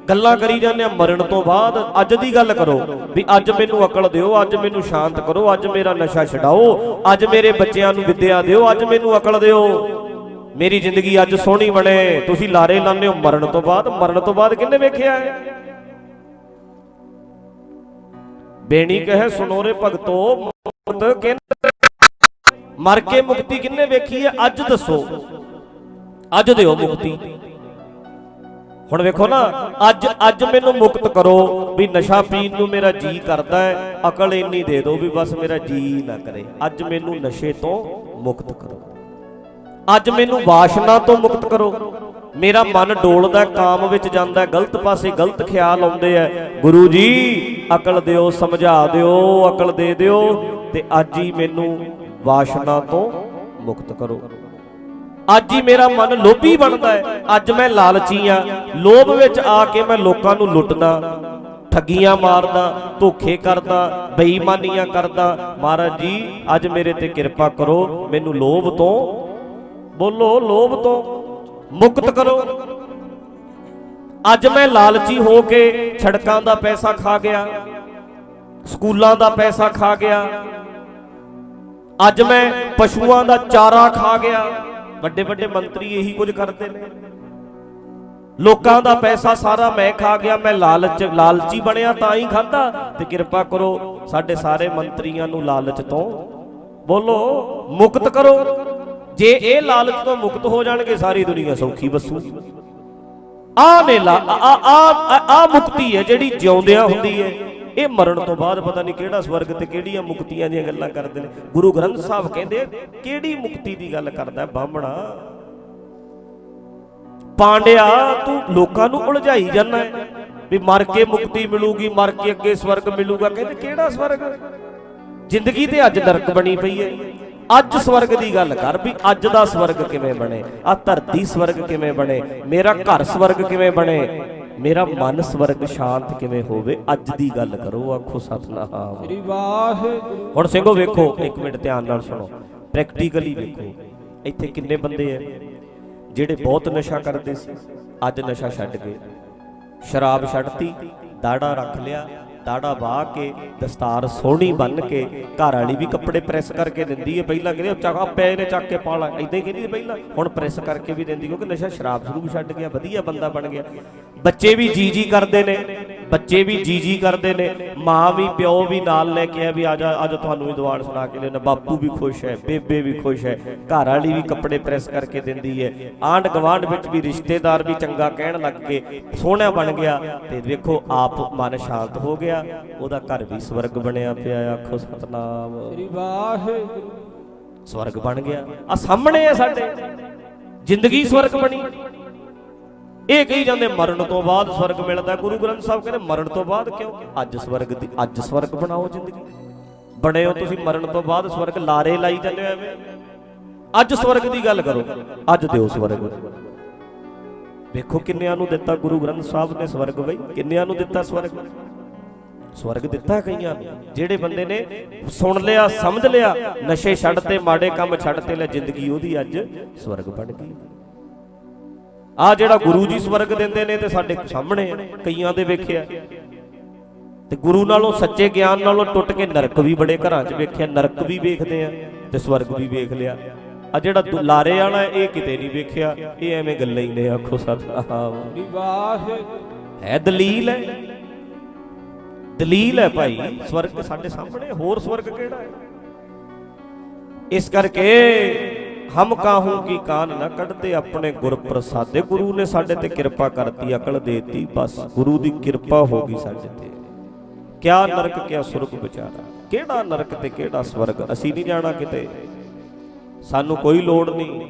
ਗੱਲਾਂ ਕਰੀ ਜਾਂਦੇ ਆ ਮਰਨ ਤੋਂ ਬਾਅਦ, ਅੱਜ ਦੀ ਗੱਲ ਕਰੋ ਵੀ ਅੱਜ ਮੈਨੂੰ ਅਕਲ ਦਿਓ, ਅੱਜ ਮੈਨੂੰ ਸ਼ਾਂਤ ਕਰੋ, ਅੱਜ ਮੇਰਾ ਨਸ਼ਾ ਛਡਾਓ, ਅੱਜ ਮੇਰੇ ਬੱਚਿਆਂ ਨੂੰ ਵਿੱਦਿਆ ਦਿਓ, ਅੱਜ ਮੈਨੂੰ ਅਕਲ ਦਿਓ, ਮੇਰੀ ਜ਼ਿੰਦਗੀ ਅੱਜ ਸੋਹਣੀ ਬਣੇ। ਤੁਸੀਂ ਲਾਰੇ ਲਾਉਂਦੇ ਹੋ ਮਰਨ ਤੋਂ ਬਾਅਦ। ਮਰਨ ਤੋਂ ਬਾਅਦ ਕਿਹਨੇ ਵੇਖਿਆ ਹੈ? ਬੇਣੀ ਕਹੇ ਸੁਨੋਰੇ ਭਗਤੋ, ਮਰ ਕੇ ਮੁਕਤੀ ਕਿਹਨੇ ਵੇਖੀ ਹੈ? ਅੱਜ ਦੱਸੋ, ਅੱਜ ਦਿਓ ਮੁਕਤੀ। ਹੁਣ ਵੇਖੋ ਨਾ, ਅੱਜ ਮੈਨੂੰ ਮੁਕਤ ਕਰੋ ਵੀ ਨਸ਼ਾ ਪੀਣ ਨੂੰ ਮੇਰਾ ਜੀ ਕਰਦਾ ਹੈ, ਅਕਲ ਇੰਨੀ ਦੇ ਦਿਓ ਵੀ ਬਸ ਮੇਰਾ ਜੀ ਨਾ ਕਰੇ। ਅੱਜ ਮੈਨੂੰ ਨਸ਼ੇ ਤੋਂ ਮੁਕਤ ਕਰੋ, ਅੱਜ ਮੈਨੂੰ ਵਾਸ਼ਨਾ ਤੋਂ ਮੁਕਤ ਕਰੋ। ਮੇਰਾ ਮਨ ਡੋਲਦਾ, ਕਾਮ ਵਿੱਚ ਜਾਂਦਾ, ਗਲਤ ਪਾਸੇ ਗਲਤ ਖਿਆਲ ਆਉਂਦੇ ਆ। ਗੁਰੂ ਜੀ ਅਕਲ ਦਿਓ, ਸਮਝਾ ਦਿਓ, ਅਕਲ ਦੇ ਦਿਓ ਤੇ ਅੱਜ ਹੀ ਮੈਨੂੰ ਵਾਸ਼ਨਾ ਤੋਂ ਮੁਕਤ ਕਰੋ। ਅੱਜ ਹੀ ਮੇਰਾ ਮਨ ਲੋਭੀ ਬਣਦਾ ਹੈ, ਅੱਜ ਮੈਂ ਲਾਲਚੀ ਆ, ਲੋਭ ਵਿੱਚ ਆ ਕੇ ਮੈਂ ਲੋਕਾਂ ਨੂੰ ਲੁੱਟਦਾ, ਠੱਗੀਆਂ ਮਾਰਦਾ, ਧੋਖੇ ਕਰਦਾ, ਬੇਈਮਾਨੀਆਂ ਕਰਦਾ। ਮਹਾਰਾਜ ਜੀ ਅੱਜ ਮੇਰੇ ਤੇ ਕਿਰਪਾ ਕਰੋ, ਮੈਨੂੰ ਲੋਭ ਤੋਂ, ਬੋਲੋ ਲੋਭ ਤੋਂ ਮੁਕਤ ਕਰੋ। ਅੱਜ ਮੈਂ ਲਾਲਚੀ ਹੋ ਕੇ ਸੜਕਾਂ ਦਾ ਪੈਸਾ ਖਾ ਗਿਆ, ਸਕੂਲਾਂ ਦਾ ਪੈਸਾ ਖਾ ਗਿਆ, ਅੱਜ ਮੈਂ ਪਸ਼ੂਆਂ ਦਾ ਚਾਰਾ ਖਾ ਗਿਆ। ਵੱਡੇ ਵੱਡੇ ਮੰਤਰੀ ਇਹੀ ਕੁਝ ਕਰਦੇ ਨੇ, ਲੋਕਾਂ ਦਾ ਪੈਸਾ ਸਾਰਾ ਮੈਂ ਖਾ ਗਿਆ, ਮੈਂ ਲਾਲਚੀ ਬਣਿਆ ਤਾਂ ਹੀ ਖਾਧਾ। ਤੇ ਕਿਰਪਾ ਕਰੋ ਸਾਡੇ ਸਾਰੇ ਮੰਤਰੀਆਂ ਨੂੰ ਲਾਲਚ ਤੋਂ, ਬੋਲੋ, ਮੁਕਤ ਕਰੋ। ਜੇ ਇਹ ਲਾਲਚ ਤੋਂ ਮੁਕਤ ਹੋ ਜਾਣਗੇ ਸਾਰੀ ਦੁਨੀਆ ਸੌਖੀ ਵਸੂਗੀ। ਆ ਮੁਕਤੀ ਹੈ ਜਿਹੜੀ ਜਿਉਂਦਿਆਂ ਹੁੰਦੀ ਹੈ। ਇਹ ਮਰਨ ਤੋਂ ਬਾਅਦ ਪਤਾ ਨਹੀਂ ਕਿਹੜਾ ਸਵਰਗ ਤੇ ਕਿਹੜੀਆਂ ਮੁਕਤੀਆਂ ਦੀਆਂ ਗੱਲਾਂ ਕਰਦੇ ਨੇ। ਗੁਰੂ ਗ੍ਰੰਥ ਸਾਹਿਬ ਕਹਿੰਦੇ ਕਿਹੜੀ ਮੁਕਤੀ ਦੀ ਗੱਲ ਕਰਦਾ ਬਾਹਮਣਾ? ਪਾਂਡਿਆ ਤੂੰ ਲੋਕਾਂ ਨੂੰ ਉਲਝਾਈ ਜਾਂਦਾ ਹੈ ਵੀ ਮਰ ਕੇ ਮੁਕਤੀ ਮਿਲੂਗੀ, ਮਰ ਕੇ ਅੱਗੇ ਸਵਰਗ ਮਿਲੂਗਾ। ਕਹਿੰਦੇ ਕਿਹੜਾ ਸਵਰਗ? ਜ਼ਿੰਦਗੀ ਤੇ ਅੱਜ ਨਰਕ ਬਣੀ ਪਈ ਹੈ। ਅੱਜ ਸਵਰਗ ਦੀ ਗੱਲ ਕਰ ਵੀ ਅੱਜ ਦਾ ਸਵਰਗ ਕਿਵੇਂ ਬਣੇ, ਆ ਧਰਤੀ ਸਵਰਗ ਕਿਵੇਂ ਬਣੇ, ਮੇਰਾ ਘਰ ਸਵਰਗ ਕਿਵੇਂ ਬਣੇ, ਮੇਰਾ ਮਨ ਸਵਰਗ ਸ਼ਾਂਤ ਕਿਵੇਂ ਹੋਵੇ। ਅੱਜ ਦੀ ਗੱਲ ਕਰੋ, ਆਖੋ ਸਤਨਾਮ ਸ੍ਰੀ ਵਾਹਿਗੁਰੂ। ਹੁਣ ਸਿੰਘੋ ਵੇਖੋ, ਇੱਕ ਮਿੰਟ ਧਿਆਨ ਨਾਲ ਸੁਣੋ, ਪ੍ਰੈਕਟੀਕਲੀ ਵੇਖੋ। ਇੱਥੇ ਕਿੰਨੇ ਬੰਦੇ ਐ ਜਿਹੜੇ ਬਹੁਤ ਨਸ਼ਾ ਕਰਦੇ ਸੀ, ਅੱਜ ਨਸ਼ਾ ਛੱਡ ਗਏ, ਸ਼ਰਾਬ ਛੱਡਤੀ, ਦਾੜਾ ਰੱਖ ਲਿਆ, ਦਾੜਾ ਵਾਹ ਕੇ ਦਸਤਾਰ ਸੋਹਣੀ ਬੰਨ ਕੇ, ਘਰ ਵਾਲੀ ਵੀ ਕੱਪੜੇ ਪ੍ਰੈਸ ਕਰਕੇ ਦਿੰਦੀ ਹੈ। ਪਹਿਲਾਂ ਕਹਿੰਦੇ ਚੱਕ ਪੈ ਨੇ ਚੱਕ ਕੇ ਪਾ ਲਾ, ਇਦਾਂ ਹੀ ਕਹਿੰਦੀ ਪਹਿਲਾਂ, ਹੁਣ ਪ੍ਰੈਸ ਕਰਕੇ ਵੀ ਦਿੰਦੀ ਕਿਉਂਕਿ ਨਸ਼ਾ ਸ਼ਰਾਬ ਸ਼ੁਰੂ ਛੱਡ ਗਿਆ, ਵਧੀਆ ਬੰਦਾ ਬਣ ਗਿਆ। ਬੱਚੇ ਵੀ ਜੀ ਕਰਦੇ ਨੇ, ਬੱਚੇ ਵੀ ਜੀ ਕਰਦੇ ਨੇ, ਮਾਂ ਵੀ ਪਿਓ ਵੀ ਨਾਲ ਲੈ ਕੇ ਆ ਵੀ ਆ ਜਾ ਅੱਜ ਤੁਹਾਨੂੰ ਵੀ ਦੀਵਾਨ ਸੁਣਾ ਕੇ ਲੈਣਾ। ਬਾਪੂ ਵੀ ਖੁਸ਼ ਹੈ, ਬੇਬੇ ਵੀ ਖੁਸ਼ ਹੈ, ਘਰ ਵਾਲੀ ਵੀ ਕੱਪੜੇ ਪ੍ਰੈਸ ਕਰਕੇ ਦਿੰਦੀ ਹੈ, ਆਂਢ ਗਵਾਂਢ ਵਿੱਚ ਵੀ ਰਿਸ਼ਤੇਦਾਰ ਵੀ ਚੰਗਾ ਕਹਿਣ ਲੱਗ ਕੇ ਸੋਹਣਾ ਬਣ ਗਿਆ। ਤੇ ਵੇਖੋ ਆਪ ਮਨ ਸ਼ਾਂਤ ਹੋ ਗਿਆ, ਉਹਦਾ ਘਰ ਵੀ ਸਵਰਗ ਬਣਿਆ ਪਿਆ। ਆਖੋ ਸਤਨਾਮ ਸ੍ਰੀ ਵਾਹਿਗੁਰੂ। ਸਵਰਗ ਬਣ ਗਿਆ, ਆ ਸਾਹਮਣੇ ਹੈ ਸਾਡੇ, ਜ਼ਿੰਦਗੀ ਸਵਰਗ ਬਣੀ। ਇਹ ਕਹੀ ਜਾਂਦੇ ਮਰਨ ਤੋਂ ਬਾਅਦ ਸਵਰਗ ਮਿਲਦਾ। ਗੁਰੂ ਗ੍ਰੰਥ ਸਾਹਿਬ ਕਹਿੰਦੇ ਮਰਨ ਤੋਂ ਬਾਅਦ ਕਿਉਂ? ਅੱਜ ਸਵਰਗ ਬਣਾਓ। ਜ਼ਿੰਦਗੀ ਬਣੇ ਹੋ ਤੁਸੀਂ, ਮਰਨ ਤੋਂ ਬਾਅਦ ਸਵਰਗ ਲਾਰੇ ਲਾਈ ਜਾਂਦੇ ਹੋ ਐਵੇਂ। ਅੱਜ ਸਵਰਗ ਦੀ ਗੱਲ ਕਰੋ, ਅੱਜ ਦਿਓ ਸਵਰਗ। ਵੇਖੋ ਕਿੰਨਿਆਂ ਨੂੰ ਦਿੱਤਾ ਗੁਰੂ ਗ੍ਰੰਥ ਸਾਹਿਬ ਨੇ ਸਵਰਗ, ਬਈ ਕਿੰਨਿਆਂ ਨੂੰ ਦਿੱਤਾ ਸਵਰਗ। ਸਵਰਗ ਦਿੱਤਾ ਕਈਆਂ ਨੂੰ, ਜਿਹੜੇ ਬੰਦੇ ਨੇ ਸੁਣ ਲਿਆ, ਸਮਝ ਲਿਆ, ਨਸ਼ੇ ਛੱਡ ਤੇ, ਮਾੜੇ ਕੰਮ ਛੱਡ ਤੇ, ਲੈ ਜ਼ਿੰਦਗੀ ਉਹਦੀ ਅੱਜ ਸਵਰਗ ਬਣ ਗਈ। ਆ ਜਿਹੜਾ ਗੁਰੂ ਜੀ ਸਵਰਗ ਦਿੰਦੇ ਨੇ ਤੇ ਸਾਡੇ ਸਾਹਮਣੇ ਕਈਆਂ ਦੇ ਵੇਖਿਆ, ਤੇ ਗੁਰੂ ਨਾਲੋਂ ਸੱਚੇ ਗਿਆਨ ਨਾਲੋਂ ਟੁੱਟ ਕੇ ਨਰਕ ਵੀ ਬੜੇ ਘਰਾਂ 'ਚ ਵੇਖਿਆ, ਨਰਕ ਵੀ ਵੇਖਦੇ ਆ ਤੇ ਸਵਰਗ ਵੀ ਵੇਖ ਲਿਆ। ਆ ਜਿਹੜਾ ਲਾਰੇ ਵਾਲਾ ਇਹ ਕਿਤੇ ਨਹੀਂ ਵੇਖਿਆ, ਇਹ ਐਵੇਂ ਗੱਲਾਂ ਹੀ ਨੇ। ਆਖੋ ਸਤਿਨਾਮ ਵਾਹ, ਹੈ ਦਲੀਲ ਹੈ, ਦਲੀਲ ਹੈ ਭਾਈ। ਸਵਰਗ ਸਾਡੇ ਸਾਹਮਣੇ, ਹੋਰ ਸਵਰਗ ਕਿਹੜਾ ਹੈ? ਇਸ ਕਰਕੇ ਹਮ ਕਾਹੂ ਕੀ ਕਾਨ ਨਾ ਕੱਢਦੇ, ਆਪਣੇ ਗੁਰ ਪ੍ਰਸਾਦੇ। ਗੁਰੂ ਨੇ ਸਾਡੇ ਤੇ ਕਿਰਪਾ ਕਰਤੀ, ਅਕਲ ਦੇਤੀ, ਬਸ ਗੁਰੂ ਦੀ ਕਿਰਪਾ ਹੋ ਗਈ ਸਾਡੇ ਤੇ। ਕਿਆ ਨਰਕ ਕਿਆ ਸੁਰਗ ਵਿਚਾਰਾ, ਕਿਹੜਾ ਨਰਕ ਤੇ ਕਿਹੜਾ ਸਵਰਗ, ਅਸੀਂ ਨਹੀਂ ਜਾਣਾ ਕਿਤੇ, ਸਾਨੂੰ ਕੋਈ ਲੋੜ ਨਹੀਂ।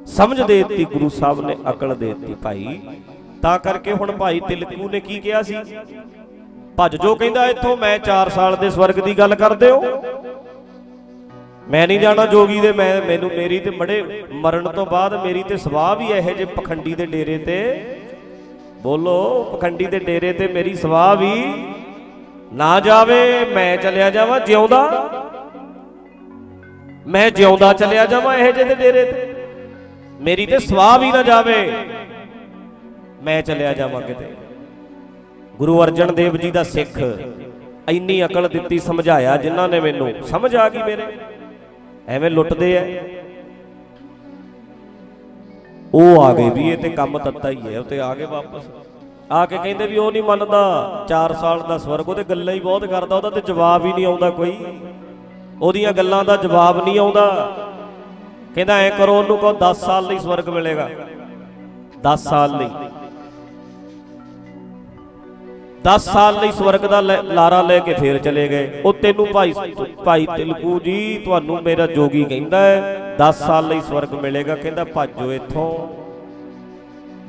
ਸਮਝ ਦੇਤੀ ਗੁਰੂ ਸਾਹਿਬ ਨੇ, ਅਕਲ ਦੇਤੀ ਭਾਈ। ਤਾਂ ਕਰਕੇ ਹੁਣ ਭਾਈ ਤਿਲਕੂ ਨੇ ਕੀ ਕਿਹਾ ਸੀ? ਭੱਜ ਜੋ ਕਹਿੰਦਾ ਇੱਥੋਂ, ਮੈਂ 4 ਸਾਲ ਦੇ ਸਵਰਗ ਦੀ ਗੱਲ ਕਰਦੇ ਹੋ, ਮੈਂ ਨਹੀਂ ਜਾਣਾ ਜੋਗੀ ਦੇ। ਮੈਨੂੰ ਮੇਰੀ ਤੇ ਮੜੇ ਮਰਨ ਤੋਂ ਬਾਅਦ ਮੇਰੀ ਤੇ ਸਵਾਹ ਵੀ ਇਹੋ ਜਿਹੇ ਪਖੰਡੀ ਦੇ ਡੇਰੇ ਤੇ, ਬੋਲੋ ਪਖੰਡੀ ਦੇ ਡੇਰੇ ਤੇ ਮੇਰੀ ਸਵਾਹ ਵੀ ਨਾ ਜਾਵੇ। ਮੈਂ ਚਲਿਆ ਜਾਵਾਂ ਜਿਉਂਦਾ, ਮੈਂ ਜਿਉਂਦਾ ਚਲਿਆ ਜਾਵਾਂ ਇਹੋ ਜਿਹੇ ਦੇ ਡੇਰੇ ਤੇ, ਮੇਰੀ ਤੇ ਸਵਾਹ ਵੀ ਨਾ ਜਾਵੇ, ਮੈਂ ਚਲਿਆ ਜਾਵਾਂ ਕਿਤੇ। ਗੁਰੂ ਅਰਜਨ ਦੇਵ ਜੀ ਦਾ ਸਿੱਖ, ਇੰਨੀ ਅਕਲ ਦਿੱਤੀ, ਸਮਝਾਇਆ ਜਿਨ੍ਹਾਂ ਨੇ, ਮੈਨੂੰ ਸਮਝ ਆ ਗਈ। ਮੇਰੇ ਐਵੇਂ ਲੁੱਟਦੇ ਐ, ਉਹ ਆ ਗਏ ਵੀ ਇਹ ਤੇ ਕੰਮ ਤੱਤਾ ਹੀ ਹੈ। ਉਹ ਤੇ ਆ ਗਏ ਵਾਪਸ, ਆ ਕੇ ਕਹਿੰਦੇ ਵੀ ਉਹ ਨਹੀਂ ਮੰਨਦਾ 4 ਸਾਲ ਦਾ ਸਵਰਗ, ਉਹਦੇ ਗੱਲਾਂ ਹੀ ਬਹੁਤ ਕਰਦਾ, ਉਹਦਾ ਤੇ ਜਵਾਬ ਹੀ ਨਹੀਂ ਆਉਂਦਾ ਕੋਈ, ਉਹਦੀਆਂ ਗੱਲਾਂ ਦਾ ਜਵਾਬ ਨਹੀਂ ਆਉਂਦਾ। ਕਹਿੰਦਾ ਐ ਕਰੋ, ਉਹਨੂੰ ਕਹੋ 10 ਸਾਲ ਲਈ ਸਵਰਗ ਮਿਲੇਗਾ, 10 ਸਾਲ ਲਈ, 10 ਸਾਲ ਲਈ ਸਵਰਗ ਦਾ ਲਾਰਾ ਲੈ ਕੇ ਫੇਰ ਚਲੇ ਗਏ। ਉਹ ਤੈਨੂੰ ਭਾਈ ਤਿਲਕੂ ਜੀ, ਤੁਹਾਨੂੰ ਮੇਰਾ ਜੋਗੀ ਕਹਿੰਦਾ ਹੈ 10 ਸਾਲ ਲਈ ਸਵਰਗ ਮਿਲੇਗਾ। ਕਹਿੰਦਾ ਭੱਜੋ ਇੱਥੋਂ,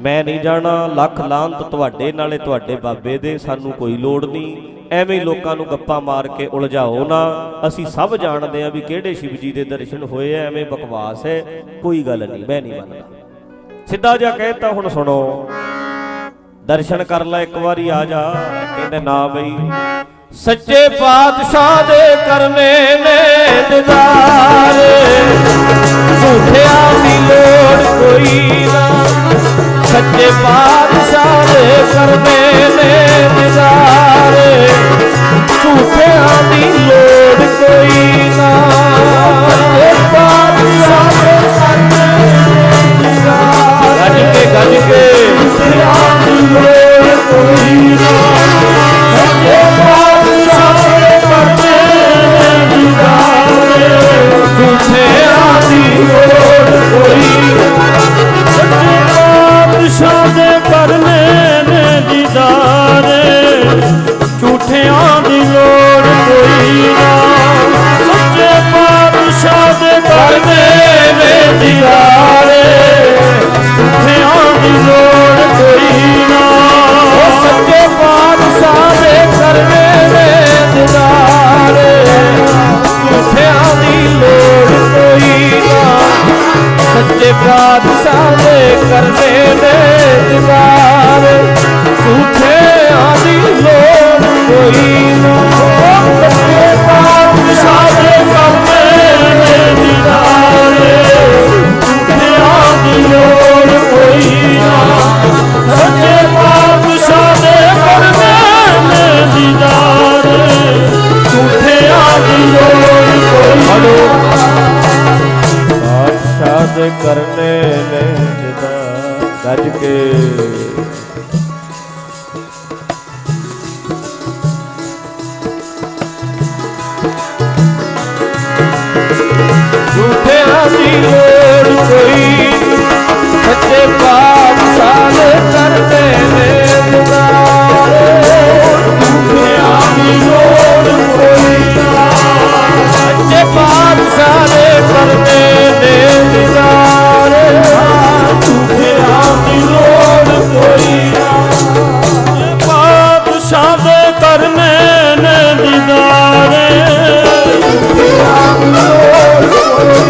ਮੈਂ ਨਹੀਂ ਜਾਣਾ, ਲੱਖ ਲਾਹਨਤ ਤੁਹਾਡੇ ਨਾਲੇ ਤੁਹਾਡੇ ਬਾਬੇ ਦੇ, ਸਾਨੂੰ ਕੋਈ ਲੋੜ ਨਹੀਂ। ਐਵੇਂ ਹੀ ਲੋਕਾਂ ਨੂੰ ਗੱਪਾਂ ਮਾਰ ਕੇ ਉਲਝਾਓ ਨਾ, ਅਸੀਂ ਸਭ ਜਾਣਦੇ ਆ ਵੀ ਕਿਹੜੇ ਸ਼ਿਵ ਜੀ ਦੇ ਦਰਸ਼ਨ ਹੋਏ ਆ, ਐਵੇਂ ਬਕਵਾਸ ਹੈ, ਕੋਈ ਗੱਲ ਨਹੀਂ, ਮੈਂ ਨਹੀਂ ਮੰਨਦਾ। ਸਿੱਧਾ ਜਿਹਾ ਕਹਿਤਾ। ਹੁਣ ਸੁਣੋ, ਦਰਸ਼ਨ ਕਰ ਲੈ ਇੱਕ ਵਾਰੀ, ਆ ਜਾ। ਕਹਿੰਦੇ ਨਾ ਬਈ, ਸੱਚੇ ਪਾਤਸ਼ਾਹ ਦੇ ਕਰਨੇ ਨੇ ਦਿਦਾਰ, ਝੂਠਿਆਂ ਦੀ ਲੋੜ ਕੋਈ ਨਾ। ਸੱਚੇ ਪਾਤਸ਼ਾਹ ਦੇ ਕਰਨੇ ਨੇ ਦਿਦਾਰ, ਝੂਠਿਆਂ ਦੀ ਲੋੜ ਕੋਈ ਨਾ। ਸੱਚੇ ਪਾਤਸ਼ਾਹ ਦੇ ਕਰਨੇ ਨੇ ਦਿਦਾਰ, ਗੱਜ ਕੇ ਗੱਜ ਕੇ, ਝੂਠਿਆਂ ਦੀ ਲੋੜ ਕੋਈ ਨਾ। ਸੱਚੇ ਪਾਤਸ਼ਾਹ ਦੇ ਕਰਨੇ ਨੇ ਦਿਦਾਰ, ਝੂਠਿਆਂ ਦੀ ਲੋੜ ਕੋਈ ਨਾ। ਸੱਚੇ ਪਾਤਸ਼ਾਹ ਦੇ ਕਰਨੇ ਨੇ ਦੀਦਾਰ, ਝੂਠਿਆਂ ਦੀ ਲੋੜ ਕੋਈ ਨਾ। ਸੱਚੇ ਪਾਤਸ਼ਾਹ ਦੇ ਕਰਨੇ ਨੇ ਦੀਦਾਰ, ਝੂਠਿਆਂ ਦੀ ਲੋੜ ਕੋਈ ਨਾ। ਸੱਚੇ ਪਾਤਸ਼ਾਹ ਦੇ ਕਰਨੇ ਨੇ ਦੀਦਾਰ, ਝੂਠਿਆਂ ਦੀ ਲੋੜ ਕੋਈ ਨਾ। ਸੱਚੇ ਪਾਤਸ਼ਾਹ ਦੇ ਕਰਨੇ ਨੇ ਦੀਦਾਰ, ਝੂਠਿਆਂ ਦੀ ਲੋੜ ਕੋਈ ਨਾ। ਸੱਚੇ ਪਾਤਸ਼ਾਹ ਦੇ ਕਰਨੇ ਨੇ ਦੀਦਾਰ, ਝੂਠਿਆਂ ਦੀ ਲੋੜ ਕੋਈ ਨਾ। ਸੱਚੇ ਪਾਤਸ਼ਾਹ ਦੇ ਕਰਨੇ ਨੇ ਦੀਦਾਰ, ਝੂਠਿਆਂ ਦੀ ਲੋੜ ਕੋਈ ਨਾ। ਪਾਤਸ਼ਾਹ ਦੇ ਕਰਨੇ ਨੇ ਦੀਦਾਰ, ਗੱਜ ਕੇ। ਝੂਠਿਆਂ ਦੀ ਲੋੜ ਕੋਈ, ਸੱਚੇ ਪਾਤਸ਼ਾਹ ਦੇ ਕਰਨੇ ਨੇ ਦੀਦਾਰ, ਝੂਠਿਆਂ ਦੀ ਲੋੜ ਕੋਈ ਨਾ। ਸੱਚੇ ਪਾਤਸ਼ਾਹ ਦੇ ਕਰਨੇ ਨੇ ਦੀਦਾਰ, ਝੂਠਿਆਂ ਦੀ ਲੋੜ ਕੋਈ ਨਾ। ਪਾਤਸ਼ਾਹ ਦੇ ਕਰਨੇ ਨੇ ਦੀਦਾਰ, ਝੂਠਿਆਂ ਦੀ ਲੋੜ ਕੋਈ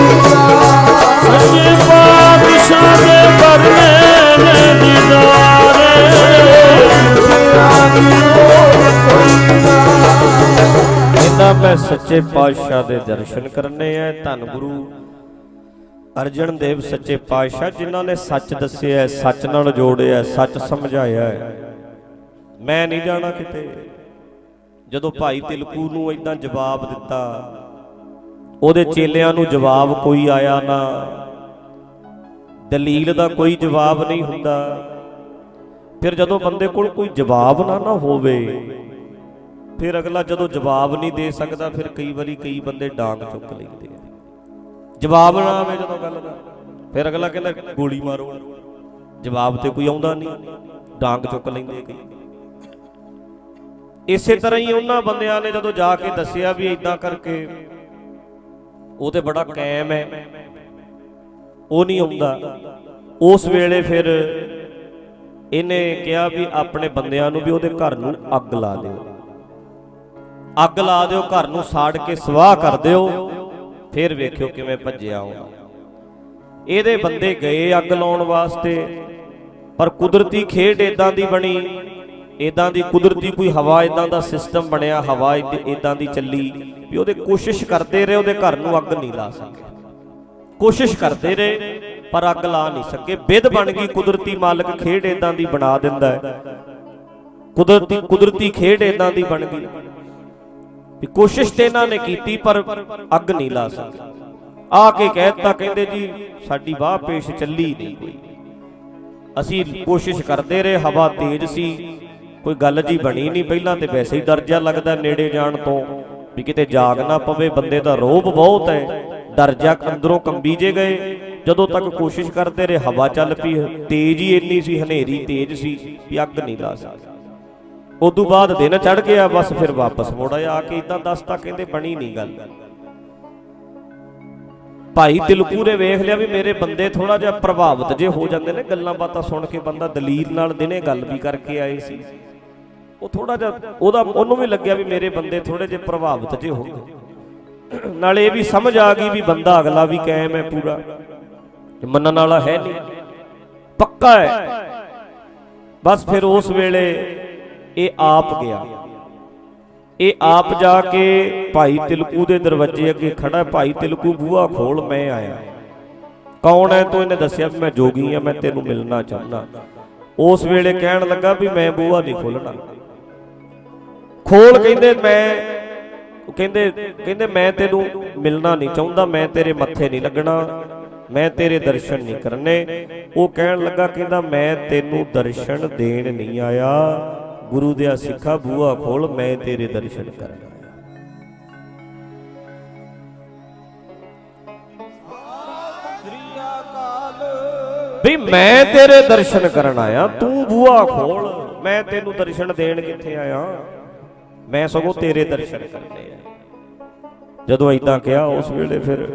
मैं सच्चे पातशाह दे दर्शन करने हैं। धन गुरु अर्जन देव सच्चे पातशाह जिन्हां ने सच दस्सिया है, सच नाल जोड़िया है, सच समझाया है। मैं नहीं जाना किते। जदों भाई तिलकू नूं इदां जवाब दिता, ਉਹਦੇ ਚੇਲਿਆਂ ਨੂੰ ਜਵਾਬ ਕੋਈ ਆਇਆ ਨਾ, ਦਲੀਲ ਦਾ ਕੋਈ ਜਵਾਬ ਨਹੀਂ ਹੁੰਦਾ। ਫਿਰ ਜਦੋਂ ਬੰਦੇ ਕੋਲ ਕੋਈ ਜਵਾਬ ਨਾ ਹੋਵੇ, ਫਿਰ ਅਗਲਾ ਜਦੋਂ ਜਵਾਬ ਨਹੀਂ ਦੇ ਸਕਦਾ, ਫਿਰ ਕਈ ਵਾਰੀ ਕਈ ਬੰਦੇ ਡਾਂਗ ਚੁੱਕ ਲੈਂਦੇ ਆ। ਜਵਾਬ ਨਾ ਆਵੇ ਜਦੋਂ ਗੱਲ ਦਾ, ਫਿਰ ਅਗਲਾ ਕਹਿੰਦਾ ਗੋਲੀ ਮਾਰੋ। ਜਵਾਬ ਤੇ ਕੋਈ ਆਉਂਦਾ ਨਹੀਂ, ਡਾਂਗ ਚੁੱਕ ਲੈਂਦੇ ਕਈ। ਇਸੇ ਤਰ੍ਹਾਂ ਹੀ ਉਹਨਾਂ ਬੰਦਿਆਂ ਨੇ ਜਦੋਂ ਜਾ ਕੇ ਦੱਸਿਆ ਵੀ ਇਦਾਂ ਕਰਕੇ ਉਹ ਤੇ ਬੜਾ ਕਾਇਮ ਹੈ, ਉਹ ਨਹੀਂ ਆਉਂਦਾ। ਉਸ ਵੇਲੇ ਫਿਰ ਇਹਨੇ ਕਿਹਾ ਵੀ ਆਪਣੇ ਬੰਦਿਆਂ ਨੂੰ ਵੀ ਉਹਦੇ ਘਰ ਨੂੰ ਅੱਗ ਲਾ ਦਿਓ, ਅੱਗ ਲਾ ਦਿਓ, ਘਰ ਨੂੰ ਸਾੜ ਕੇ ਸਵਾਹ ਕਰ ਦਿਓ, ਫਿਰ ਵੇਖਿਓ ਕਿਵੇਂ ਭੱਜਿਆ ਉਹ। ਇਹਦੇ ਬੰਦੇ ਗਏ ਅੱਗ ਲਾਉਣ ਵਾਸਤੇ, ਪਰ ਕੁਦਰਤੀ ਖੇਡ ਇਦਾਂ ਦੀ ਬਣੀ, ਇਦਾਂ ਦੀ ਕੁਦਰਤੀ ਕੋਈ ਹਵਾ ਇਦਾਂ ਦਾ ਸਿਸਟਮ ਬਣਿਆ, ਹਵਾ ਇਦਾਂ ਦੀ ਚੱਲੀ ਵੀ ਉਹਦੇ ਕੋਸ਼ਿਸ਼ ਕਰਦੇ ਰਹੇ, ਉਹਦੇ ਘਰ ਨੂੰ ਅੱਗ ਨਹੀਂ ਲਾ ਸਕੇ। ਕੋਸ਼ਿਸ਼ ਕਰਦੇ ਰਹੇ ਪਰ ਅੱਗ ਲਾ ਨਹੀਂ ਸਕੇ। ਵਿਧ ਬਣ ਗਈ, ਕੁਦਰਤੀ ਮਾਲਕ ਖੇਡ ਇਦਾਂ ਦੀ ਬਣਾ ਦਿੰਦਾ ਹੈ। ਕੁਦਰਤੀ ਖੇਡ ਇਦਾਂ ਦੀ ਬਣ ਗਈ ਵੀ ਕੋਸ਼ਿਸ਼ ਤੇ ਇਹਨਾਂ ਨੇ ਕੀਤੀ ਪਰ ਅੱਗ ਨਹੀਂ ਲਾ ਸਕੇ। ਆ ਕੇ ਕਹਿਤਾ, ਕਹਿੰਦੇ ਜੀ ਸਾਡੀ ਵਾਹ ਪੇਸ਼ ਚੱਲੀ ਨਹੀਂ ਕੋਈ, ਅਸੀਂ ਕੋਸ਼ਿਸ਼ ਕਰਦੇ ਰਹੇ, ਹਵਾ ਤੇਜ਼ ਸੀ, ਕੋਈ ਗੱਲ ਜੀ ਬਣੀ ਨਹੀਂ। ਪਹਿਲਾਂ ਤੇ ਵੈਸੇ ਹੀ ਡਰ ਜਿਹਾ ਲੱਗਦਾ ਨੇੜੇ ਜਾਣ ਤੋਂ ਵੀ ਕਿਤੇ ਜਾਗ ਨਾ ਪਵੇ, ਬੰਦੇ ਦਾ ਰੋਹਬ ਬਹੁਤ ਹੈ, ਡਰ ਜਾ ਅੰਦਰੋਂ ਕੰਬੀ ਜੇ ਗਏ। ਜਦੋਂ ਤੱਕ ਕੋਸ਼ਿਸ਼ ਕਰਦੇ ਰਹੇ, ਹਵਾ ਚੱਲ ਪਈ, ਤੇਜ਼ ਹੀ ਇੰਨੀ ਸੀ, ਹਨੇਰੀ ਤੇਜ਼ ਸੀ ਵੀ ਅੱਗ ਨਹੀਂ ਲਾ ਸਕੇ। ਉਦੋਂ ਬਾਅਦ ਦਿਨ ਚੜ ਗਿਆ, ਬਸ ਫਿਰ ਵਾਪਸ ਮੁੜ ਆਇਆ। ਆ ਕੇ ਇਦਾਂ ਦੱਸਤਾ, ਕਹਿੰਦੇ ਬਣੀ ਨਹੀਂ ਗੱਲ। ਭਾਈ ਤਿਲਕੂ ਨੇ ਵੇਖ ਲਿਆ ਵੀ ਮੇਰੇ ਬੰਦੇ ਥੋੜਾ ਜਿਹਾ ਪ੍ਰਭਾਵਿਤ ਜੇ ਹੋ ਜਾਂਦੇ ਨੇ, ਗੱਲਾਂ ਬਾਤਾਂ ਸੁਣ ਕੇ ਬੰਦਾ ਦਲੀਲ ਨਾਲ ਦਿਨੇ ਗੱਲ ਵੀ ਕਰਕੇ ਆਏ ਸੀ, ਉਹ ਥੋੜਾ ਜਿਹਾ ਉਹਨੂੰ ਵੀ ਲੱਗਿਆ ਵੀ ਮੇਰੇ ਬੰਦੇ ਥੋੜੇ ਜਿਹੇ ਪ੍ਰਭਾਵਿਤ ਜੇ ਹੋ ਗਏ। ਨਾਲੇ ਇਹ ਵੀ ਸਮਝ ਆ ਗਈ ਵੀ ਬੰਦਾ ਅਗਲਾ ਵੀ ਕਾਇਮ ਹੈ, ਪੂਰਾ ਮੰਨਣ ਵਾਲਾ ਹੈ ਨਹੀਂ, ਪੱਕਾ ਹੈ। ਬਸ ਫਿਰ ਉਸ ਵੇਲੇ ਇਹ ਆਪ ਗਿਆ, ਇਹ ਆਪ ਜਾ ਕੇ ਭਾਈ ਤਿਲਕੂ ਦੇ ਦਰਵਾਜ਼ੇ ਅੱਗੇ ਖੜਾ। ਭਾਈ ਤਿਲਕੂ ਬੂਹਾ ਖੋਲ, ਮੈਂ ਆਇਆ। ਕੌਣ ਹੈ ਤੂੰ? ਇਹਨੇ ਦੱਸਿਆ ਵੀ ਮੈਂ ਜੋਗੀ ਆ, ਮੈਂ ਤੈਨੂੰ ਮਿਲਣਾ ਚਾਹੁੰਦਾ। ਉਸ ਵੇਲੇ ਕਹਿਣ ਲੱਗਾ ਵੀ ਮੈਂ ਬੂਹਾ ਨਹੀਂ ਖੋਲਣਾ। ਖੋਲ, ਕਹਿੰਦੇ ਮੈਂ ਤੈਨੂੰ ਮਿਲਣਾ ਨਹੀਂ ਚਾਹੁੰਦਾ, ਮੈਂ ਤੇਰੇ ਮੱਥੇ ਨਹੀਂ ਲੱਗਣਾ, ਮੈਂ ਤੇਰੇ ਦਰਸ਼ਨ ਨਹੀਂ ਕਰਨੇ। ਉਹ ਕਹਿਣ ਲੱਗਾ, ਕਹਿੰਦਾ ਮੈਂ ਤੈਨੂੰ ਦਰਸ਼ਨ ਦੇਣ ਨਹੀਂ ਆਇਆ, ਗੁਰੂ ਦਿਆ ਸਿੱਖਾ ਬੂਹਾ ਖੋਲ, ਮੈਂ ਤੇਰੇ ਦਰਸ਼ਨ ਕਰਨਾ। ਵੀ ਮੈਂ ਤੇਰੇ ਦਰਸ਼ਨ ਕਰਨ ਆਇਆ, ਤੂੰ ਬੂਹਾ ਖੋਲ, ਮੈਂ ਤੈਨੂੰ ਦਰਸ਼ਨ ਦੇਣ ਕਿੱਥੇ ਆਇਆ, ਮੈਂ ਸਗੋਂ ਤੇਰੇ ਦਰਸ਼ਨ ਕਰਨੇ ਆ। ਜਦੋਂ ਏਦਾਂ ਕਿਹਾ, ਉਸ ਵੇਲੇ ਫਿਰ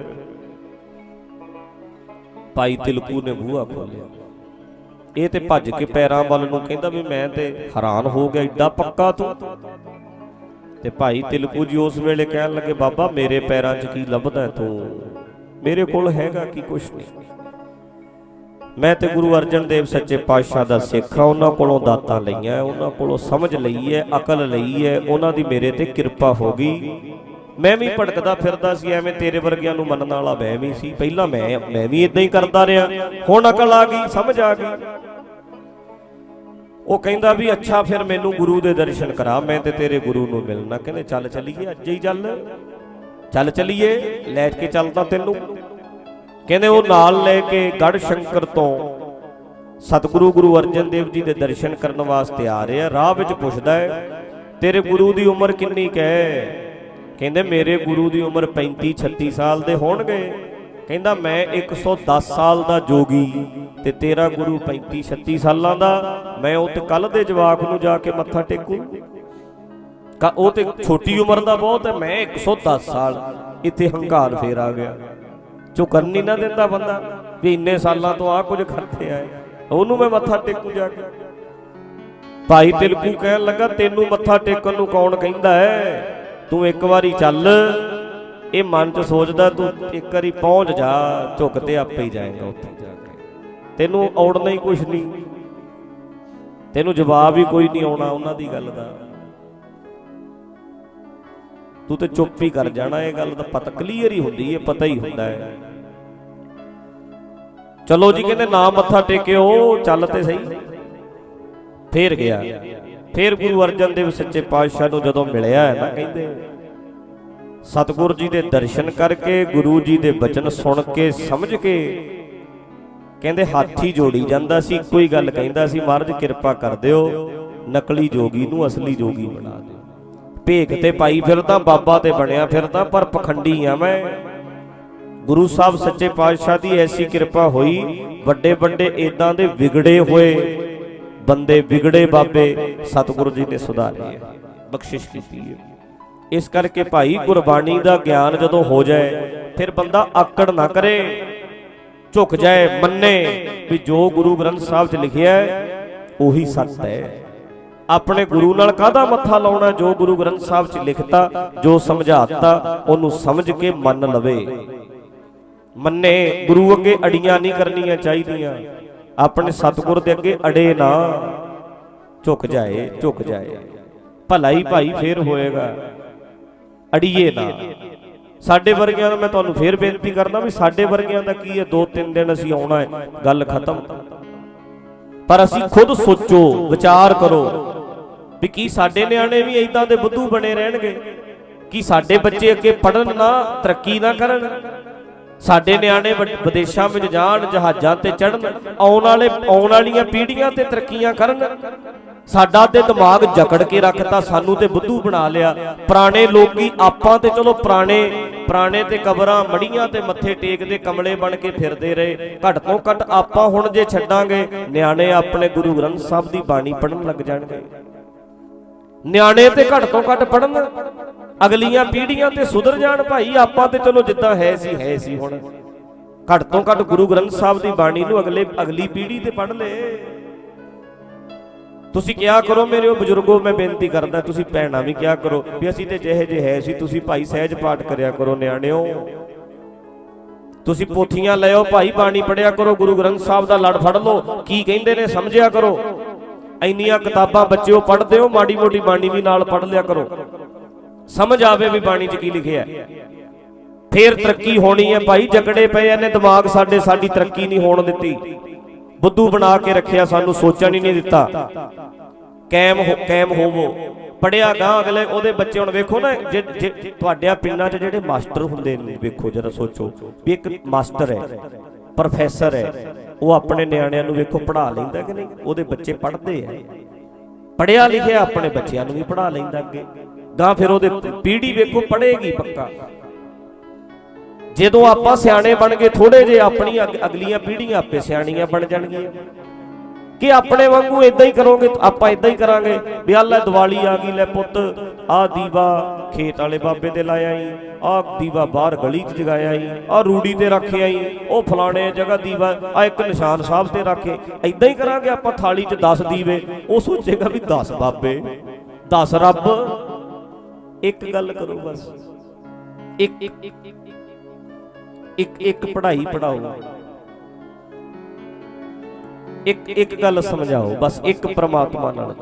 ਭਾਈ ਤਿਲਕੂ ਨੇ ਬੂਹਾ ਖੋਲਿਆ। ਇਹ ਤੇ ਭੱਜ ਕੇ ਪੈਰਾਂ ਵੱਲ ਨੂੰ ਕਹਿੰਦਾ ਵੀ ਮੈਂ ਤੇ ਹੈਰਾਨ ਹੋ ਗਿਆ, ਏਡਾ ਪੱਕਾ ਤੂੰ। ਤੇ ਭਾਈ ਤਿਲਕੂ ਜੀ ਉਸ ਵੇਲੇ ਕਹਿਣ ਲੱਗੇ, ਬਾਬਾ ਮੇਰੇ ਪੈਰਾਂ 'ਚ ਕੀ ਲੱਭਦਾ ਤੂੰ, ਮੇਰੇ ਕੋਲ ਹੈਗਾ ਕੀ ਕੁਛ ਨਹੀਂ। ਮੈਂ ਤੇ ਗੁਰੂ ਅਰਜਨ ਦੇਵ ਸੱਚੇ ਪਾਤਸ਼ਾਹ ਦਾ ਸਿੱਖ ਆ, ਉਹਨਾਂ ਕੋਲੋਂ ਦਾਤਾਂ ਲਈਆਂ, ਉਹਨਾਂ ਕੋਲੋਂ ਸਮਝ ਲਈ ਹੈ, ਅਕਲ ਲਈ ਹੈ, ਉਹਨਾਂ ਦੀ ਮੇਰੇ ਤੇ ਕਿਰਪਾ ਹੋ ਗਈ। ਮੈਂ ਵੀ ਭਟਕਦਾ ਫਿਰਦਾ ਸੀ, ਐਵੇਂ ਤੇਰੇ ਵਰਗਿਆਂ ਨੂੰ ਮੰਨਣ ਵਾਲਾ ਮੈਂ ਵੀ ਸੀ। ਪਹਿਲਾਂ ਮੈਂ ਵੀ ਇਦਾਂ ਹੀ ਕਰਦਾ ਰਿਹਾ, ਹੁਣ ਅਕਲ ਆ ਗਈ, ਸਮਝ ਆ ਗਈ। ਉਹ ਕਹਿੰਦਾ ਵੀ ਅੱਛਾ ਫਿਰ ਮੈਨੂੰ ਗੁਰੂ ਦੇ ਦਰਸ਼ਨ ਕਰਾ, ਮੈਂ ਤੇ ਤੇਰੇ ਗੁਰੂ ਨੂੰ ਮਿਲਣਾ। ਕਹਿੰਦੇ ਚੱਲ ਚੱਲੀਏ, ਅੱਜ ਹੀ ਚੱਲ ਚੱਲੀਏ, ਲੈ ਕੇ ਚੱਲਦਾ ਤੈਨੂੰ। ਕਹਿੰਦੇ ਉਹ ਨਾਲ ਲੈ ਕੇ ਗੜ੍ਹ ਸ਼ੰਕਰ ਤੋਂ ਸਤਿਗੁਰੂ ਗੁਰੂ ਅਰਜਨ ਦੇਵ ਜੀ ਦੇ ਦਰਸ਼ਨ ਕਰਨ ਵਾਸਤੇ ਆ ਰਿਹਾ। ਰਾਹ ਵਿੱਚ ਪੁੱਛਦਾ ਹੈ, ਤੇਰੇ ਗੁਰੂ ਦੀ ਉਮਰ ਕਿੰਨੀ ਕੁ ਹੈ? ਕਹਿੰਦੇ ਮੇਰੇ ਗੁਰੂ ਦੀ ਉਮਰ 35-36 ਸਾਲ ਦੇ ਹੋਣਗੇ। ਕਹਿੰਦਾ ਮੈਂ 110 ਸਾਲ ਦਾ ਜੋਗੀ ਤੇ ਤੇਰਾ ਗੁਰੂ 35-36 ਸਾਲਾਂ ਦਾ। ਮੈਂ ਉਹ ਤੇ ਕੱਲ ਦੇ ਜਵਾਕ ਨੂੰ ਜਾ ਕੇ ਮੱਥਾ ਟੇਕੂ, ਉਹ ਤੇ ਛੋਟੀ ਉਮਰ ਦਾ ਬਹੁਤ ਹੈ, ਮੈਂ 110 ਸਾਲ। ਇੱਥੇ ਹੰਕਾਰ ਫੇਰ ਆ ਗਿਆ, ਝੁਕਣ ਨਹੀਂ ਨਾ ਦਿੰਦਾ ਬੰਦਾ ਵੀ ਇੰਨੇ ਸਾਲਾਂ ਤੋਂ ਆਹ ਕੁਝ ਕਰਦੇ ਆਏ, ਉਹਨੂੰ ਮੈਂ ਮੱਥਾ ਟੇਕੂ ਜਾ ਕੇ। ਭਾਈ ਤਿਲਕੂ ਕਹਿਣ ਲੱਗਾ, ਤੈਨੂੰ ਮੱਥਾ ਟੇਕਣ ਨੂੰ ਕੌਣ ਕਹਿੰਦਾ ਹੈ, ਤੂੰ ਇੱਕ ਵਾਰੀ ਚੱਲ। ਇਹ ਮਨ 'ਚ ਸੋਚਦਾ ਤੂੰ ਇੱਕ ਵਾਰੀ ਪਹੁੰਚ ਜਾ, ਝੁਕ ਤੇ ਆਪੇ ਹੀ ਜਾਏਗਾ ਉੱਥੇ ਜਾ ਕੇ, ਤੈਨੂੰ ਔੜਨਾ ਹੀ ਕੁਛ ਨਹੀਂ, ਤੈਨੂੰ ਜਵਾਬ ਹੀ ਕੋਈ ਨਹੀਂ ਆਉਣਾ ਉਹਨਾਂ ਦੀ ਗੱਲ ਦਾ। ਤੂੰ ਤੇ ਚੁੱਪ ਹੀ ਕਰ ਜਾਣਾ। ਇਹ ਗੱਲ ਤਾਂ ਪਤਾ ਕਲੀਅਰ ਹੀ ਹੁੰਦੀ ਹੈ, ਪਤਾ ਹੀ ਹੁੰਦਾ ਹੈ। ਚਲੋ ਜੀ ਕਹਿੰਦੇ ਨਾ ਮੱਥਾ ਟੇਕਿਓ, ਚੱਲ ਤੇ ਸਹੀ। ਫੇਰ ਗਿਆ, ਫੇਰ ਗੁਰੂ ਅਰਜਨ ਦੇਵ ਸੱਚੇ ਪਾਤਸ਼ਾਹ ਨੂੰ ਜਦੋਂ ਮਿਲਿਆ ਹੈ ਨਾ, ਕਹਿੰਦੇ ਸਤਿਗੁਰ ਜੀ ਦੇ ਦਰਸ਼ਨ ਕਰਕੇ, ਗੁਰੂ ਜੀ ਦੇ ਬਚਨ ਸੁਣ ਕੇ, ਸਮਝ ਕੇ, ਕਹਿੰਦੇ ਹੱਥ ਹੀ ਜੋੜੀ ਜਾਂਦਾ ਸੀ। ਇੱਕੋ ਹੀ ਗੱਲ ਕਹਿੰਦਾ ਸੀ, ਮਹਾਰਾਜ ਕਿਰਪਾ ਕਰ ਦਿਓ, ਨਕਲੀ ਜੋਗੀ ਨੂੰ ਅਸਲੀ ਜੋਗੀ ਬਣਾ ਦਿਓ। ਭੇਖ ਤੇ ਪਾਈ ਫਿਰਦਾ, ਬਾਬਾ ਤੇ ਬਣਿਆ ਫਿਰਦਾ, ਪਰ ਪਖੰਡੀ ਆ ਮੈਂ। ਗੁਰੂ ਸਾਹਿਬ ਸੱਚੇ ਪਾਤਸ਼ਾਹ ਦੀ ਐਸੀ ਕਿਰਪਾ ਹੋਈ, ਵੱਡੇ ਵੱਡੇ ਇਦਾਂ ਦੇ ਵਿਗੜੇ ਹੋਏ ਬੰਦੇ, ਵਿਗੜੇ ਬਾਬੇ ਸਤਿਗੁਰੂ ਜੀ ਨੇ ਸੁਧਾਰੇ ਹੈ, ਬਖਸ਼ਿਸ਼ ਕੀਤੀ ਹੈ। ਇਸ ਕਰਕੇ ਭਾਈ ਗੁਰਬਾਣੀ ਦਾ ਗਿਆਨ ਜਦੋਂ ਹੋ ਜਾਏ, ਫਿਰ ਬੰਦਾ ਆਕੜ ਨਾ ਕਰੇ, ਝੁਕ ਜਾਏ, ਮੰਨੇ ਵੀ ਜੋ ਗੁਰੂ ਗ੍ਰੰਥ ਸਾਹਿਬ 'ਚ ਲਿਖਿਆ ਹੈ ਉਹੀ ਸੱਚ ਹੈ। ਆਪਣੇ ਗੁਰੂ ਨਾਲ ਕਾਹਦਾ ਮੱਥਾ ਲਾਉਣਾ? ਜੋ ਗੁਰੂ ਗ੍ਰੰਥ ਸਾਹਿਬ 'ਚ ਲਿਖਤਾ, ਜੋ ਸਮਝਾਤਾ, ਉਹਨੂੰ ਸਮਝ ਕੇ ਮੰਨ ਲਵੇ, ਮੰਨੇ। ਗੁਰੂ ਅੱਗੇ ਅੜੀਆਂ ਨਹੀਂ ਕਰਨੀਆਂ ਚਾਹੀਦੀਆਂ, ਆਪਣੇ ਸਤਿਗੁਰ ਦੇ ਅੱਗੇ ਅੜੇ ਨਾ, ਝੁਕ ਜਾਏ, ਝੁਕ ਜਾਏ, ਭਲਾ ਹੀ ਭਾਈ ਫੇਰ ਹੋਏਗਾ, ਅੜੀਏ ਨਾ। ਸਾਡੇ ਵਰਗਿਆਂ ਦਾ ਮੈਂ ਤੁਹਾਨੂੰ ਫੇਰ ਬੇਨਤੀ ਕਰਦਾ ਵੀ ਸਾਡੇ ਵਰਗਿਆਂ ਦਾ ਕੀ ਹੈ, 2-3 ਦਿਨ ਅਸੀਂ ਆਉਣਾ ਹੈ, ਗੱਲ ਖਤਮ। ਪਰ ਅਸੀਂ ਖੁਦ ਸੋਚੋ, ਵਿਚਾਰ ਕਰੋ ਵੀ ਕੀ ਸਾਡੇ ਨਿਆਣੇ ਵੀ ਇਦਾਂ ਦੇ ਬੁੱਧੂ ਬਣੇ ਰਹਿਣਗੇ? ਕੀ ਸਾਡੇ ਬੱਚੇ ਅੱਗੇ ਪੜ੍ਹਨ ਨਾ, ਤਰੱਕੀ ਨਾ ਕਰਨ? ਸਾਡੇ ਨਿਆਣੇ ਵਿਦੇਸ਼ਾਂ ਵਿੱਚ ਜਾਣ, ਜਹਾਜ਼ਾਂ ਤੇ ਚੜ੍ਹਨ, ਆਉਣ ਵਾਲੀਆਂ ਪੀੜ੍ਹੀਆਂ ਤੇ ਤਰੱਕੀਆਂ ਕਰਨ? ਸਾਡਾ ਤੇ ਦਿਮਾਗ ਜਕੜ ਕੇ ਰੱਖਤਾ, ਸਾਨੂੰ ਤੇ ਬੁੱਧੂ ਬਣਾ ਲਿਆ। ਪੁਰਾਣੇ ਲੋਕੀ, ਆਪਾਂ ਤੇ ਚਲੋ ਪੁਰਾਣੇ ਤੇ ਕਬਰਾਂ ਮੜੀਆਂ ਤੇ ਮੱਥੇ ਟੇਕਦੇ ਕਮਲੇ ਬਣ ਕੇ ਫਿਰਦੇ ਰਹੇ। ਘੱਟ ਤੋਂ ਘੱਟ ਆਪਾਂ ਹੁਣ ਜੇ ਛੱਡਾਂਗੇ, ਨਿਆਣੇ ਆਪਣੇ ਗੁਰੂ ਗ੍ਰੰਥ ਸਾਹਿਬ ਦੀ ਬਾਣੀ ਪੜ੍ਹਨ ਲੱਗ ਜਾਣਗੇ। ਨਿਆਣੇ ਤੇ ਘੱਟ ਤੋਂ ਘੱਟ ਪੜ੍ਹਨ, ਅਗਲੀਆਂ ਪੀੜ੍ਹੀਆਂ ਤੇ ਸੁਧਰ ਜਾਣ। ਭਾਈ ਆਪਾਂ ਤੇ ਚਲੋ ਜਿੱਦਾਂ ਹੈ ਸੀ ਹੁਣ ਘੱਟ ਤੋਂ ਘੱਟ ਗੁਰੂ ਗ੍ਰੰਥ ਸਾਹਿਬ ਦੀ ਬਾਣੀ ਨੂੰ ਅਗਲੀ ਪੀੜ੍ਹੀ ਤੇ ਪੜ੍ਹ ਲੈ। ਤੁਸੀਂ ਕਿਹਾ ਕਰੋ ਮੇਰੇ ਬਜ਼ੁਰਗੋ, ਮੈਂ ਬੇਨਤੀ ਕਰਦਾ, ਤੁਸੀਂ ਭੈਣਾਂ ਵੀ ਕਿਹਾ ਕਰੋ ਵੀ ਅਸੀਂ ਤੇ ਜਿਹੇ ਜਿਹੇ ਹੈ ਸੀ, ਤੁਸੀਂ ਭਾਈ ਸਹਿਜ ਪਾਠ ਕਰਿਆ ਕਰੋ। ਨਿਆਣਿਓ, ਤੁਸੀਂ ਪੋਥੀਆਂ ਲਿਓ ਭਾਈ, ਬਾਣੀ ਪੜਿਆ ਕਰੋ, ਗੁਰੂ ਗ੍ਰੰਥ ਸਾਹਿਬ ਦਾ ਲੜ ਫੜ ਲਓ, ਕੀ ਕਹਿੰਦੇ ਨੇ ਸਮਝਿਆ ਕਰੋ। ਇੰਨੀਆਂ ਕਿਤਾਬਾਂ ਬੱਚਿਓ ਪੜ੍ਹਦੇ ਹੋ, ਮਾੜੀ ਮੋਟੀ ਬਾਣੀ ਵੀ ਨਾਲ ਪੜ੍ਹ ਲਿਆ ਕਰੋ, ਸਮਝ ਆਵੇ ਵੀ ਬਾਣੀ 'ਚ ਕੀ ਲਿਖਿਆ। ਫੇਰ ਤਰੱਕੀ ਹੋਣੀ ਹੈ ਭਾਈ। ਜਕੜੇ ਪਏ ਨੇ ਦਿਮਾਗ ਸਾਡੇ, ਸਾਡੀ ਤਰੱਕੀ ਨਹੀਂ ਹੋਣ ਦਿੱਤੀ, ਬੁੱਧੂ ਬਣਾ ਕੇ ਰੱਖਿਆ, ਸਾਨੂੰ ਸੋਚਣ ਹੀ ਨਹੀਂ ਦਿੱਤਾ। ਕੈਮ ਹੋਵੋ, ਪੜਿਆ ਗਾ ਅਗਲੇ ਉਹਦੇ ਬੱਚੇ। ਹੁਣ ਵੇਖੋ ਨਾ, ਜੇ ਤੁਹਾਡੇ ਪਿੰਡਾਂ 'ਚ ਜਿਹੜੇ ਮਾਸਟਰ ਹੁੰਦੇ ਨੇ, ਵੇਖੋ ਜਰਾ ਸੋਚੋ ਵੀ ਇੱਕ ਮਾਸਟਰ ਹੈ, ਪ੍ਰੋਫੈਸਰ ਹੈ, ਉਹ ਆਪਣੇ ਨਿਆਣਿਆਂ ਨੂੰ ਵੇਖੋ ਪੜ੍ਹਾ ਲੈਂਦਾ ਕਿ ਨਹੀਂ? ਉਹਦੇ ਬੱਚੇ ਪੜ੍ਹਦੇ ਆ, ਪੜ੍ਹਿਆ ਲਿਖਿਆ ਆਪਣੇ ਬੱਚਿਆਂ ਨੂੰ ਵੀ ਪੜ੍ਹਾ ਲੈਂਦਾ ਅੱਗੇ ਗਾਂ। ਫਿਰ ਉਹਦੇ ਪੀੜ੍ਹੀ ਵੇਖੋ ਪੜ੍ਹੇਗੀ ਪੱਕਾ। ਜਦੋਂ ਆਪਾਂ ਸਿਆਣੇ ਬਣ ਗਏ ਥੋੜੇ ਜਿਹੇ, ਆਪਣੀ ਅਗਲੀਆਂ ਪੀੜ੍ਹੀਆਂ ਆਪੇ ਸਿਆਣੀਆਂ ਬਣ ਜਾਣਗੀਆਂ। ਕਿ ਆਪਣੇ ਵਾਂਗੂ ਇਦਾਂ ਹੀ ਕਰੋਗੇ? ਆਪਾਂ ਇਦਾਂ ਹੀ ਕਰਾਂਗੇ ਵੀ ਆਹ ਲੈ ਦੀਵਾਲੀ ਆ ਗਈ, ਲੈ ਪੁੱਤ ਆਹ ਦੀਵਾ ਖੇਤ ਵਾਲੇ ਬਾਬੇ ਦੇ ਲਾਇਆ ਈ, ਆਹ ਦੀਵਾ ਬਾਹਰ ਗਲੀ 'ਚ ਜਗਾਇਆ ਈ, ਆਹ ਰੂੜੀ ਤੇ ਰੱਖਿਆ ਈ, ਉਹ ਫਲਾਣੇ ਜਗ੍ਹਾ ਦੀਵਾ, ਆਹ ਇੱਕ ਨਿਸ਼ਾਨ ਸਾਹਿਬ ਤੇ ਰੱਖੇ। ਇਦਾਂ ਹੀ ਕਰਾਂਗੇ ਆਪਾਂ। ਥਾਲੀ 'ਚ 10 ਦੀਵੇ, ਉਹ ਸੋਚੇਗਾ ਵੀ 10 ਬਾਬੇ, 10 ਰੱਬ। ਇੱਕ ਗੱਲ ਕਰੋ ਬਸ, ਇੱਕ ਪੜ੍ਹਾਈ ਪੜਾਓ, ਇੱਕ ਗੱਲ ਸਮਝਾਓ ਬਸ, ਇੱਕ ਪ੍ਰਮਾਤਮਾ ਨਾਲ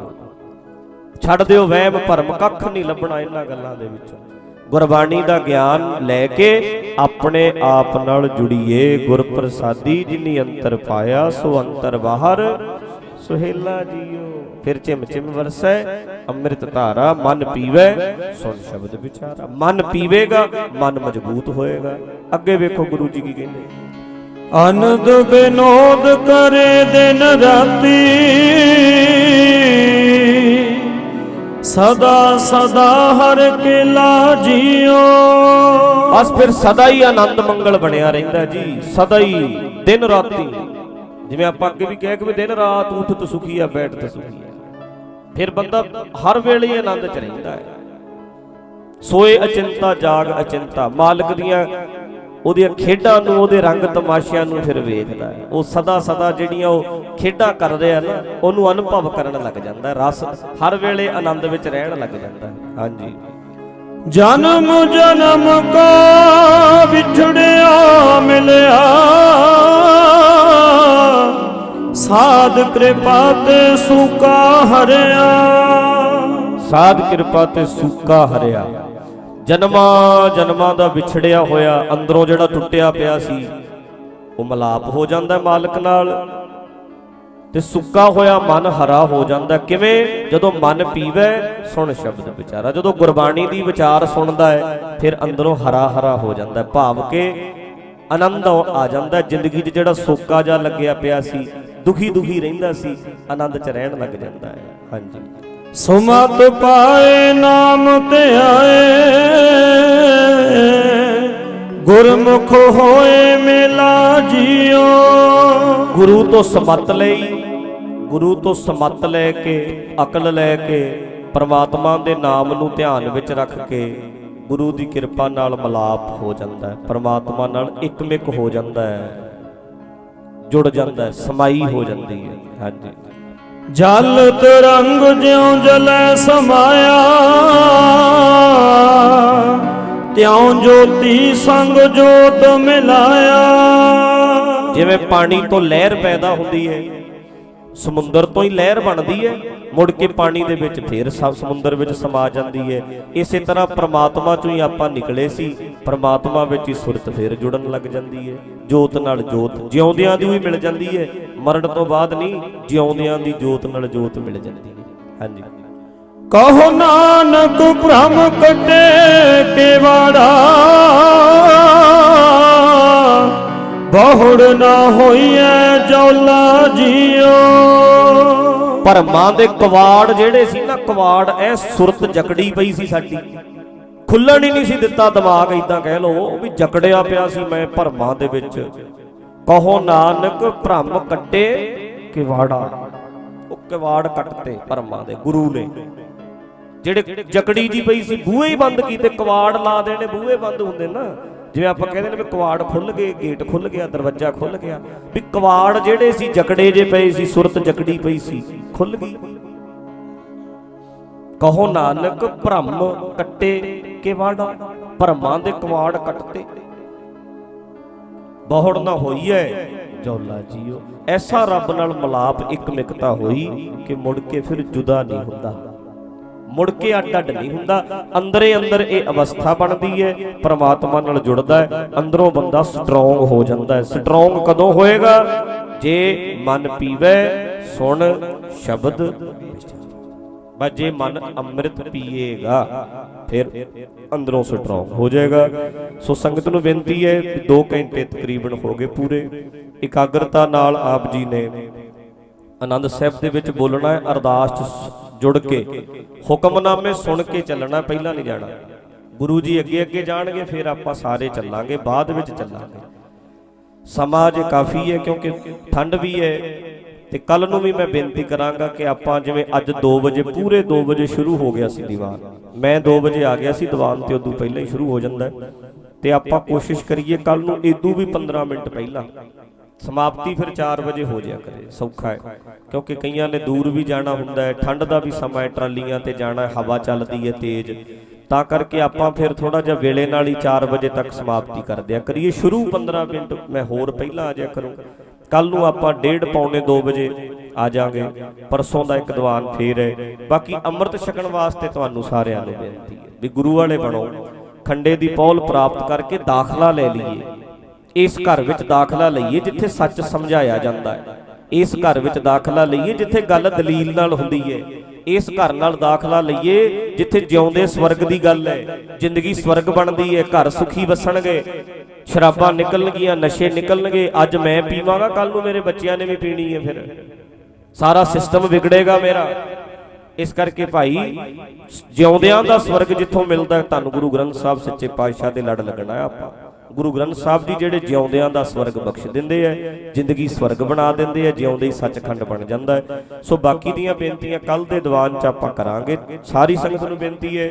ਛੱਡ ਦਿਓ ਵਹਿਮ ਭਰਮ, ਕੱਖ ਨਹੀਂ ਲੱਭਣਾ ਇਹਨਾਂ ਗੱਲਾਂ ਦੇ ਵਿੱਚ। ਗੁਰਬਾਣੀ ਦਾ ਗਿਆਨ ਲੈ ਕੇ ਆਪਣੇ ਆਪ ਨਾਲ ਜੁੜੀਏ। ਗੁਰ ਪ੍ਰਸਾਦੀ ਜਿਨੀ ਅੰਤਰ ਪਾਇਆ, ਸੋ ਅੰਤਰ ਬਾਹਰ ਸੁਹੇਲਾ ਜੀਓ। ਫਿਰ ਚਿਮ ਚਿਮ ਵਰਸੈ ਅੰਮ੍ਰਿਤ ਧਾਰਾ, ਮਨ ਪੀਵੇ ਸੁਣ ਸ਼ਬਦ ਵਿਚਾਰਾ। ਮਨ ਪੀਵੇਗਾ, ਮਨ ਮਜ਼ਬੂਤ ਹੋਏਗਾ। ਅੱਗੇ ਵੇਖੋ ਗੁਰੂ ਜੀ ਕੀ ਕਹਿੰਦੇ, ਅਨੰਦ ਬਿਨੋਦ ਕਰੇ ਦਿਨ ਰਾਤੀ, ਸਦਾ ਸਦਾ ਹਰ ਕੇ ਲਾਜੀਓ। ਬਸ ਫਿਰ ਸਦਾ ਹੀ ਆਨੰਦ ਮੰਗਲ ਬਣਿਆ ਰਹਿੰਦਾ ਜੀ, ਸਦਾ ਹੀ ਦਿਨ ਰਾਤੀ। ਜਿਵੇਂ ਆਪਾਂ ਅੱਗੇ ਵੀ ਕਹਿ ਕੇ ਵੀ ਦਿਨ ਰਾਤ ਉਠਤ ਸੁਖੀਆ ਬੈਠਤ ਸੁਖੀਆ। ਫਿਰ ਬੰਦਾ ਹਰ ਵੇਲੇ ਆਨੰਦ 'ਚ ਰਹਿੰਦਾ ਹੈ। ਸੋਏ ਅਚਿੰਤਾ ਜਾਗ ਅਚਿੰਤਾ, ਮਾਲਕ ਦੀਆਂ ਉਹਦੀਆਂ ਖੇਡਾਂ ਨੂੰ, ਉਹਦੇ ਰੰਗ ਤਮਾਸ਼ਿਆਂ ਨੂੰ ਫਿਰ ਵੇਖਦਾ ਹੈ। ਉਹ ਸਦਾ ਸਦਾ ਜਿਹੜੀਆਂ ਉਹ ਖੇਡਾਂ ਕਰ ਰਿਹਾ ਨਾ, ਉਹਨੂੰ ਅਨੁਭਵ ਕਰਨ ਲੱਗ ਜਾਂਦਾ, ਰਸ ਹਰ ਵੇਲੇ ਆਨੰਦ ਵਿੱਚ ਰਹਿਣ ਲੱਗ ਜਾਂਦਾ। ਹਾਂਜੀ। ਜਨਮ ਜਨਮ ਕਾ ਵਿਛੜਿਆ ਮਿਲਿਆ, ਸਾਧ ਕਿਰਪਾ ਤੇ ਸੂਕਾ ਹਰਿਆ। ਸਾਧ ਕਿਰਪਾ ਤੇ ਸੂਕਾ ਹਰਿਆ। ਜਨਮਾਂ ਜਨਮਾਂ ਦਾ ਵਿਛੜਿਆ ਹੋਇਆ ਅੰਦਰੋਂ ਜਿਹੜਾ ਟੁੱਟਿਆ ਪਿਆ ਸੀ ਉਹ ਮਿਲਾਪ ਹੋ ਜਾਂਦਾ ਮਾਲਕ ਨਾਲ, ਤੇ ਸੁੱਕਾ ਹੋਇਆ ਮਨ ਹਰਾ ਹੋ ਜਾਂਦਾ। ਕਿਵੇਂ? ਜਦੋਂ ਮਨ ਪੀਵੇ ਸੁਣ ਸ਼ਬਦ ਵਿਚਾਰਾ। ਜਦੋਂ ਗੁਰਬਾਣੀ ਦੀ ਵਿਚਾਰ ਸੁਣਦਾ ਹੈ ਫਿਰ ਅੰਦਰੋਂ ਹਰਾ ਹਰਾ ਹੋ ਜਾਂਦਾ, ਭਾਵ ਕਿ ਆਨੰਦ ਆ ਜਾਂਦਾ। ਜ਼ਿੰਦਗੀ 'ਚ ਜਿਹੜਾ ਸੋਕਾ ਜਿਹਾ ਲੱਗਿਆ ਪਿਆ ਸੀ, ਦੁਖੀ ਦੁਖੀ ਰਹਿੰਦਾ ਸੀ, ਆਨੰਦ 'ਚ ਰਹਿਣ ਲੱਗ ਜਾਂਦਾ ਹੈ। ਹਾਂਜੀ। ਸੁਮਤ ਪਾਏ ਨਾਮ ਧਿਆਏ, ਗੁਰਮੁਖ ਹੋਏ ਮੇਲਾ ਜੀਓ। ਗੁਰੂ ਤੋਂ ਸਮੱਤ ਲਈ, ਗੁਰੂ ਤੋਂ ਸਮੱਤ ਲੈ ਕੇ, ਅਕਲ ਲੈ ਕੇ, ਪਰਮਾਤਮਾ ਦੇ ਨਾਮ ਨੂੰ ਧਿਆਨ ਵਿੱਚ ਰੱਖ ਕੇ ਗੁਰੂ ਦੀ ਕਿਰਪਾ ਨਾਲ ਮਿਲਾਪ ਹੋ ਜਾਂਦਾ ਹੈ, ਪਰਮਾਤਮਾ ਨਾਲ ਇੱਕਮਿਕ ਹੋ ਜਾਂਦਾ ਹੈ, ਜੁੜ ਜਾਂਦਾ ਹੈ, ਸਮਾਈ ਹੋ ਜਾਂਦੀ ਹੈ। ਹਾਂਜੀ। ਜਲ ਤਰੰਗ ਜਿਉ ਜਲੈ ਸਮਾਇਆ, ਤਿਉ ਜੋਤੀ ਸੰਗ ਜੋਤ ਮਿਲਾਇਆ। ਜਿਵੇਂ ਪਾਣੀ ਤੋਂ ਲਹਿਰ ਪੈਦਾ ਹੁੰਦੀ ਹੈ, ਸਮੁੰਦਰ ਤੋਂ ਹੀ ਲਹਿਰ ਬਣਦੀ ਹੈ, ਮੁੜ ਕੇ ਪਾਣੀ ਦੇ ਵਿੱਚ ਫੇਰ ਸਮੁੰਦਰ ਵਿੱਚ ਸਮਾ ਜਾਂਦੀ ਹੈ। ਇਸੇ ਤਰ੍ਹਾਂ ਪ੍ਰਮਾਤਮਾ ਚੋਂ ਹੀ ਆਪਾਂ ਨਿਕਲੇ ਸੀ, ਪ੍ਰਮਾਤਮਾ ਵਿੱਚ ਹੀ ਸੁਰਤ ਫੇਰ ਜੁੜਨ ਲੱਗ ਜਾਂਦੀ ਹੈ। ਜੋਤ ਨਾਲ ਜੋਤ ਜਿਉਂਦਿਆਂ ਦੀ ਹੀ ਮਿਲ ਜਾਂਦੀ ਹੈ, ਮਰਨ ਤੋਂ ਬਾਅਦ ਨਹੀਂ, ਜਿਉਂਦਿਆਂ ਦੀ ਜੋਤ ਨਾਲ ਜੋਤ ਮਿਲ ਜਾਂਦੀ ਹੈ। ਹਾਂਜੀ। ਕਹੋ ਨਾਨਕ ਭ੍ਰਮ ਕੱਟੇ ਕੇਵਾੜਾ, ਬਹੁੜ ਨਾ ਹੋਈਐ ਜੌਲਾ ਜੀਓ। ਭਰਮਾਂ ਦੇ ਕਵਾੜ ਜਿਹੜੇ ਸੀ ਨਾ, ਕਵਾੜ ਐ ਸੁਰਤ ਜਕੜੀ ਪਈ ਸੀ ਸਾਡੀ, ਖੁੱਲਣ ਹੀ ਨਹੀਂ ਸੀ ਦਿੱਤਾ ਦਿਮਾਗ, ਇਦਾਂ ਕਹਿ ਲਓ ਵੀ ਜਕੜਿਆ ਪਿਆ ਸੀ ਮੈਂ ਭਰਮਾਂ ਦੇ ਵਿੱਚ। ਕਹੋ ਨਾਨਕ ਭ੍ਰਮ ਕੱਟੇ ਕਿਵਾੜਾ, ਉਹ ਕਿਵਾੜ ਕੱਟਤੇ ਭਰਮਾਂ ਦੇ ਗੁਰੂ ਨੇ। ਜਿਹੜੇ ਜਕੜੀ ਜੀ ਪਈ ਸੀ ਬੂਹੇ ਹੀ ਬੰਦ ਕੀਤੇ, ਕਵਾੜ ਲਾ ਦੇਣੇ, ਬੂਹੇ ਬੰਦ ਹੁੰਦੇ ਨਾ, ਜਿਵੇਂ ਆਪਾਂ ਕਹਿੰਦੇ ਨੇ ਵੀ ਕਵਾੜ ਖੁੱਲ ਗਏ, ਗੇਟ ਖੁੱਲ ਗਿਆ, ਦਰਵਾਜ਼ਾ ਖੁੱਲ ਗਿਆ, ਵੀ ਕਵਾੜ ਜਿਹੜੇ ਸੀ ਜਕੜੇ ਜੇ ਪਏ ਸੀ, ਸੁਰਤ ਜਕੜੀ ਪਈ ਸੀ, ਖੁੱਲ ਗਈ। ਕਹੋ ਨਾਨਕ ਭ੍ਰਮ ਕੱਟੇ ਕਿਵਾੜਾ, ਭਰਮਾਂ ਦੇ ਕਵਾੜ ਕੱਟਤੇ, ਬਹੁੜ ਨਾ ਹੋਈਐ ਜੌਲਾ ਜੀਓ। ਐਸਾ ਰੱਬ ਨਾਲ ਮਿਲਾਪ ਇੱਕਮਿਕਤਾ ਹੋਈ ਕਿ ਮੁੜ ਕੇ ਫਿਰ ਜੁਦਾ ਨਹੀਂ ਹੁੰਦਾ, ਮੁੜ ਕੇ ਅੱਡ ਅੱਡ ਨਹੀਂ ਹੁੰਦਾ। ਅੰਦਰੇ ਅੰਦਰ ਇਹ ਅਵਸਥਾ ਬਣਦੀ ਹੈ, ਪਰਮਾਤਮਾ ਨਾਲ ਜੁੜਦਾ ਹੈ, ਅੰਦਰੋਂ ਬੰਦਾ ਸਟਰੋਂਗ ਹੋ ਜਾਂਦਾ ਹੈ। ਸਟਰੋਂਗ ਕਦੋਂ ਹੋਏਗਾ? ਜੇ ਮਨ ਪੀਵੇ ਸੁਣ ਸ਼ਬਦ ਬਸ, ਜੇ ਮਨ ਅੰਮ੍ਰਿਤ ਪੀਏਗਾ ਫਿਰ ਅੰਦਰੋਂ ਸਟਰੋਂਗ ਹੋ ਜਾਏਗਾ। ਸੋ ਸੰਗਤ ਨੂੰ ਬੇਨਤੀ ਹੈ, 2 ਘੰਟੇ ਤਕਰੀਬਨ ਹੋ ਗਏ ਪੂਰੇ, ਇਕਾਗਰਤਾ ਨਾਲ ਆਪ ਜੀ ਨੇ ਆਨੰਦ ਸਾਹਿਬ ਦੇ ਵਿੱਚ ਬੋਲਣਾ ਹੈ, ਅਰਦਾਸ 'ਚ ਜੁੜ ਕੇ, ਹੁਕਮਨਾਮੇ ਸੁਣ ਕੇ ਚੱਲਣਾ, ਪਹਿਲਾਂ ਨਹੀਂ ਜਾਣਾ। ਗੁਰੂ ਜੀ ਅੱਗੇ ਅੱਗੇ ਜਾਣਗੇ, ਫਿਰ ਆਪਾਂ ਸਾਰੇ ਚੱਲਾਂਗੇ, ਬਾਅਦ ਵਿੱਚ ਚੱਲਾਂਗੇ। ਸਮਾਂ ਜੇ ਕਾਫੀ ਹੈ ਕਿਉਂਕਿ ਠੰਡ ਵੀ ਹੈ, ਤੇ ਕੱਲ ਨੂੰ ਵੀ ਮੈਂ ਬੇਨਤੀ ਕਰਾਂਗਾ ਕਿ ਆਪਾਂ ਜਿਵੇਂ ਅੱਜ 2 ਵਜੇ, ਪੂਰੇ 2 ਵਜੇ ਸ਼ੁਰੂ ਹੋ ਗਿਆ ਸੀ ਦੀਵਾਨ, ਮੈਂ 2 ਵਜੇ ਆ ਗਿਆ ਸੀ ਦੀਵਾਨ, ਤੇ ਉਦੋਂ ਪਹਿਲਾਂ ਹੀ ਸ਼ੁਰੂ ਹੋ ਜਾਂਦਾ, ਤੇ ਆਪਾਂ ਕੋਸ਼ਿਸ਼ ਕਰੀਏ ਕੱਲ ਨੂੰ ਇਦੋਂ ਵੀ 15 ਮਿੰਟ ਪਹਿਲਾਂ ਸਮਾਪਤੀ, ਫਿਰ 4 ਵਜੇ ਹੋ ਜਾਇਆ ਕਰੇ, ਸੌਖਾ ਹੈ। ਕਿਉਂਕਿ ਕਈਆਂ ਨੇ ਦੂਰ ਵੀ ਜਾਣਾ ਹੁੰਦਾ ਹੈ, ਠੰਡ ਦਾ ਵੀ ਸਮਾਂ ਹੈ, ਟਰਾਲੀਆਂ ਤੇ ਜਾਣਾ, ਹਵਾ ਚੱਲਦੀ ਹੈ ਤੇਜ਼, ਤਾਂ ਕਰਕੇ ਆਪਾਂ ਫਿਰ ਥੋੜਾ ਜਿਹਾ ਵੇਲੇ ਨਾਲ ਹੀ 4 ਵਜੇ ਤੱਕ ਸਮਾਪਤੀ ਕਰ ਦਿਆ ਕਰੀਏ। ਸ਼ੁਰੂ 15 ਮਿੰਟ ਮੈਂ ਹੋਰ ਪਹਿਲਾਂ ਆ ਜਾਇਆ ਕਰੂੰ। ਕੱਲ ਨੂੰ ਆਪਾਂ 1:30 ਪੌਣੇ 2 ਵਜੇ ਆ ਜਾਾਂਗੇ। ਪਰਸੋਂ ਦਾ ਇੱਕ ਦੀਵਾਨ ਫੇਰ ਹੈ। ਬਾਕੀ ਅੰਮ੍ਰਿਤ ਛਕਣ ਵਾਸਤੇ ਤੁਹਾਨੂੰ ਸਾਰਿਆਂ ਨੂੰ ਬੇਨਤੀ ਹੈ ਵੀ ਗੁਰੂ ਵਾਲੇ ਬਣੋ, ਖੰਡੇ ਦੀ ਪੌਲ ਪ੍ਰਾਪਤ ਕਰਕੇ ਦਾਖਲਾ ਲੈ ਲਈਏ। ਇਸ ਘਰ ਵਿੱਚ ਦਾਖਲਾ ਲਈਏ ਜਿੱਥੇ ਸੱਚ ਸਮਝਾਇਆ ਜਾਂਦਾ ਹੈ। ਇਸ ਘਰ ਵਿੱਚ ਦਾਖਲਾ ਲਈਏ ਜਿੱਥੇ ਗੱਲ ਦਲੀਲ ਨਾਲ ਹੁੰਦੀ ਹੈ। ਇਸ ਘਰ ਨਾਲ ਦਾਖਲਾ ਲਈਏ ਜਿੱਥੇ ਜਿਉਂਦੇ ਸਵਰਗ ਦੀ ਗੱਲ ਹੈ, ਜ਼ਿੰਦਗੀ ਸਵਰਗ ਬਣਦੀ ਹੈ, ਘਰ ਸੁਖੀ ਵਸਣਗੇ, ਸ਼ਰਾਬਾਂ ਨਿਕਲਣਗੀਆਂ, ਨਸ਼ੇ ਨਿਕਲਣਗੇ। ਅੱਜ ਮੈਂ ਪੀਵਾਂਗਾ, ਕੱਲ ਨੂੰ ਮੇਰੇ ਬੱਚਿਆਂ ਨੇ ਵੀ ਪੀਣੀ ਹੈ, ਫਿਰ ਸਾਰਾ ਸਿਸਟਮ ਵਿਗੜੇਗਾ ਮੇਰਾ। ਇਸ ਕਰਕੇ ਭਾਈ ਜਿਉਂਦਿਆਂ ਦਾ ਸਵਰਗ ਜਿੱਥੋਂ ਮਿਲਦਾ, ਧੰਨ ਗੁਰੂ ਗ੍ਰੰਥ ਸਾਹਿਬ ਸੱਚੇ ਪਾਤਸ਼ਾਹ ਦੇ ਲੜ ਲੱਗਣਾ ਆਪਾਂ। ਗੁਰੂ ਗ੍ਰੰਥ ਸਾਹਿਬ ਜੀ ਜਿਹੜੇ ਜਿਉਂਦਿਆਂ ਦਾ ਸਵਰਗ ਬਖਸ਼ ਦਿੰਦੇ ਐ, ਜ਼ਿੰਦਗੀ ਸਵਰਗ ਬਣਾ ਦਿੰਦੇ ਐ, ਜਿਉਂਦੇ ਹੀ ਸੱਚਖੰਡ ਬਣ ਜਾਂਦਾ ਹੈ। ਸੋ ਬਾਕੀ ਦੀਆਂ ਬੇਨਤੀਆਂ ਕੱਲ ਦੇ ਦੀਵਾਨ 'ਚ ਆਪਾਂ ਕਰਾਂਗੇ। ਸਾਰੀ ਸੰਗਤ ਨੂੰ ਬੇਨਤੀ ਹੈ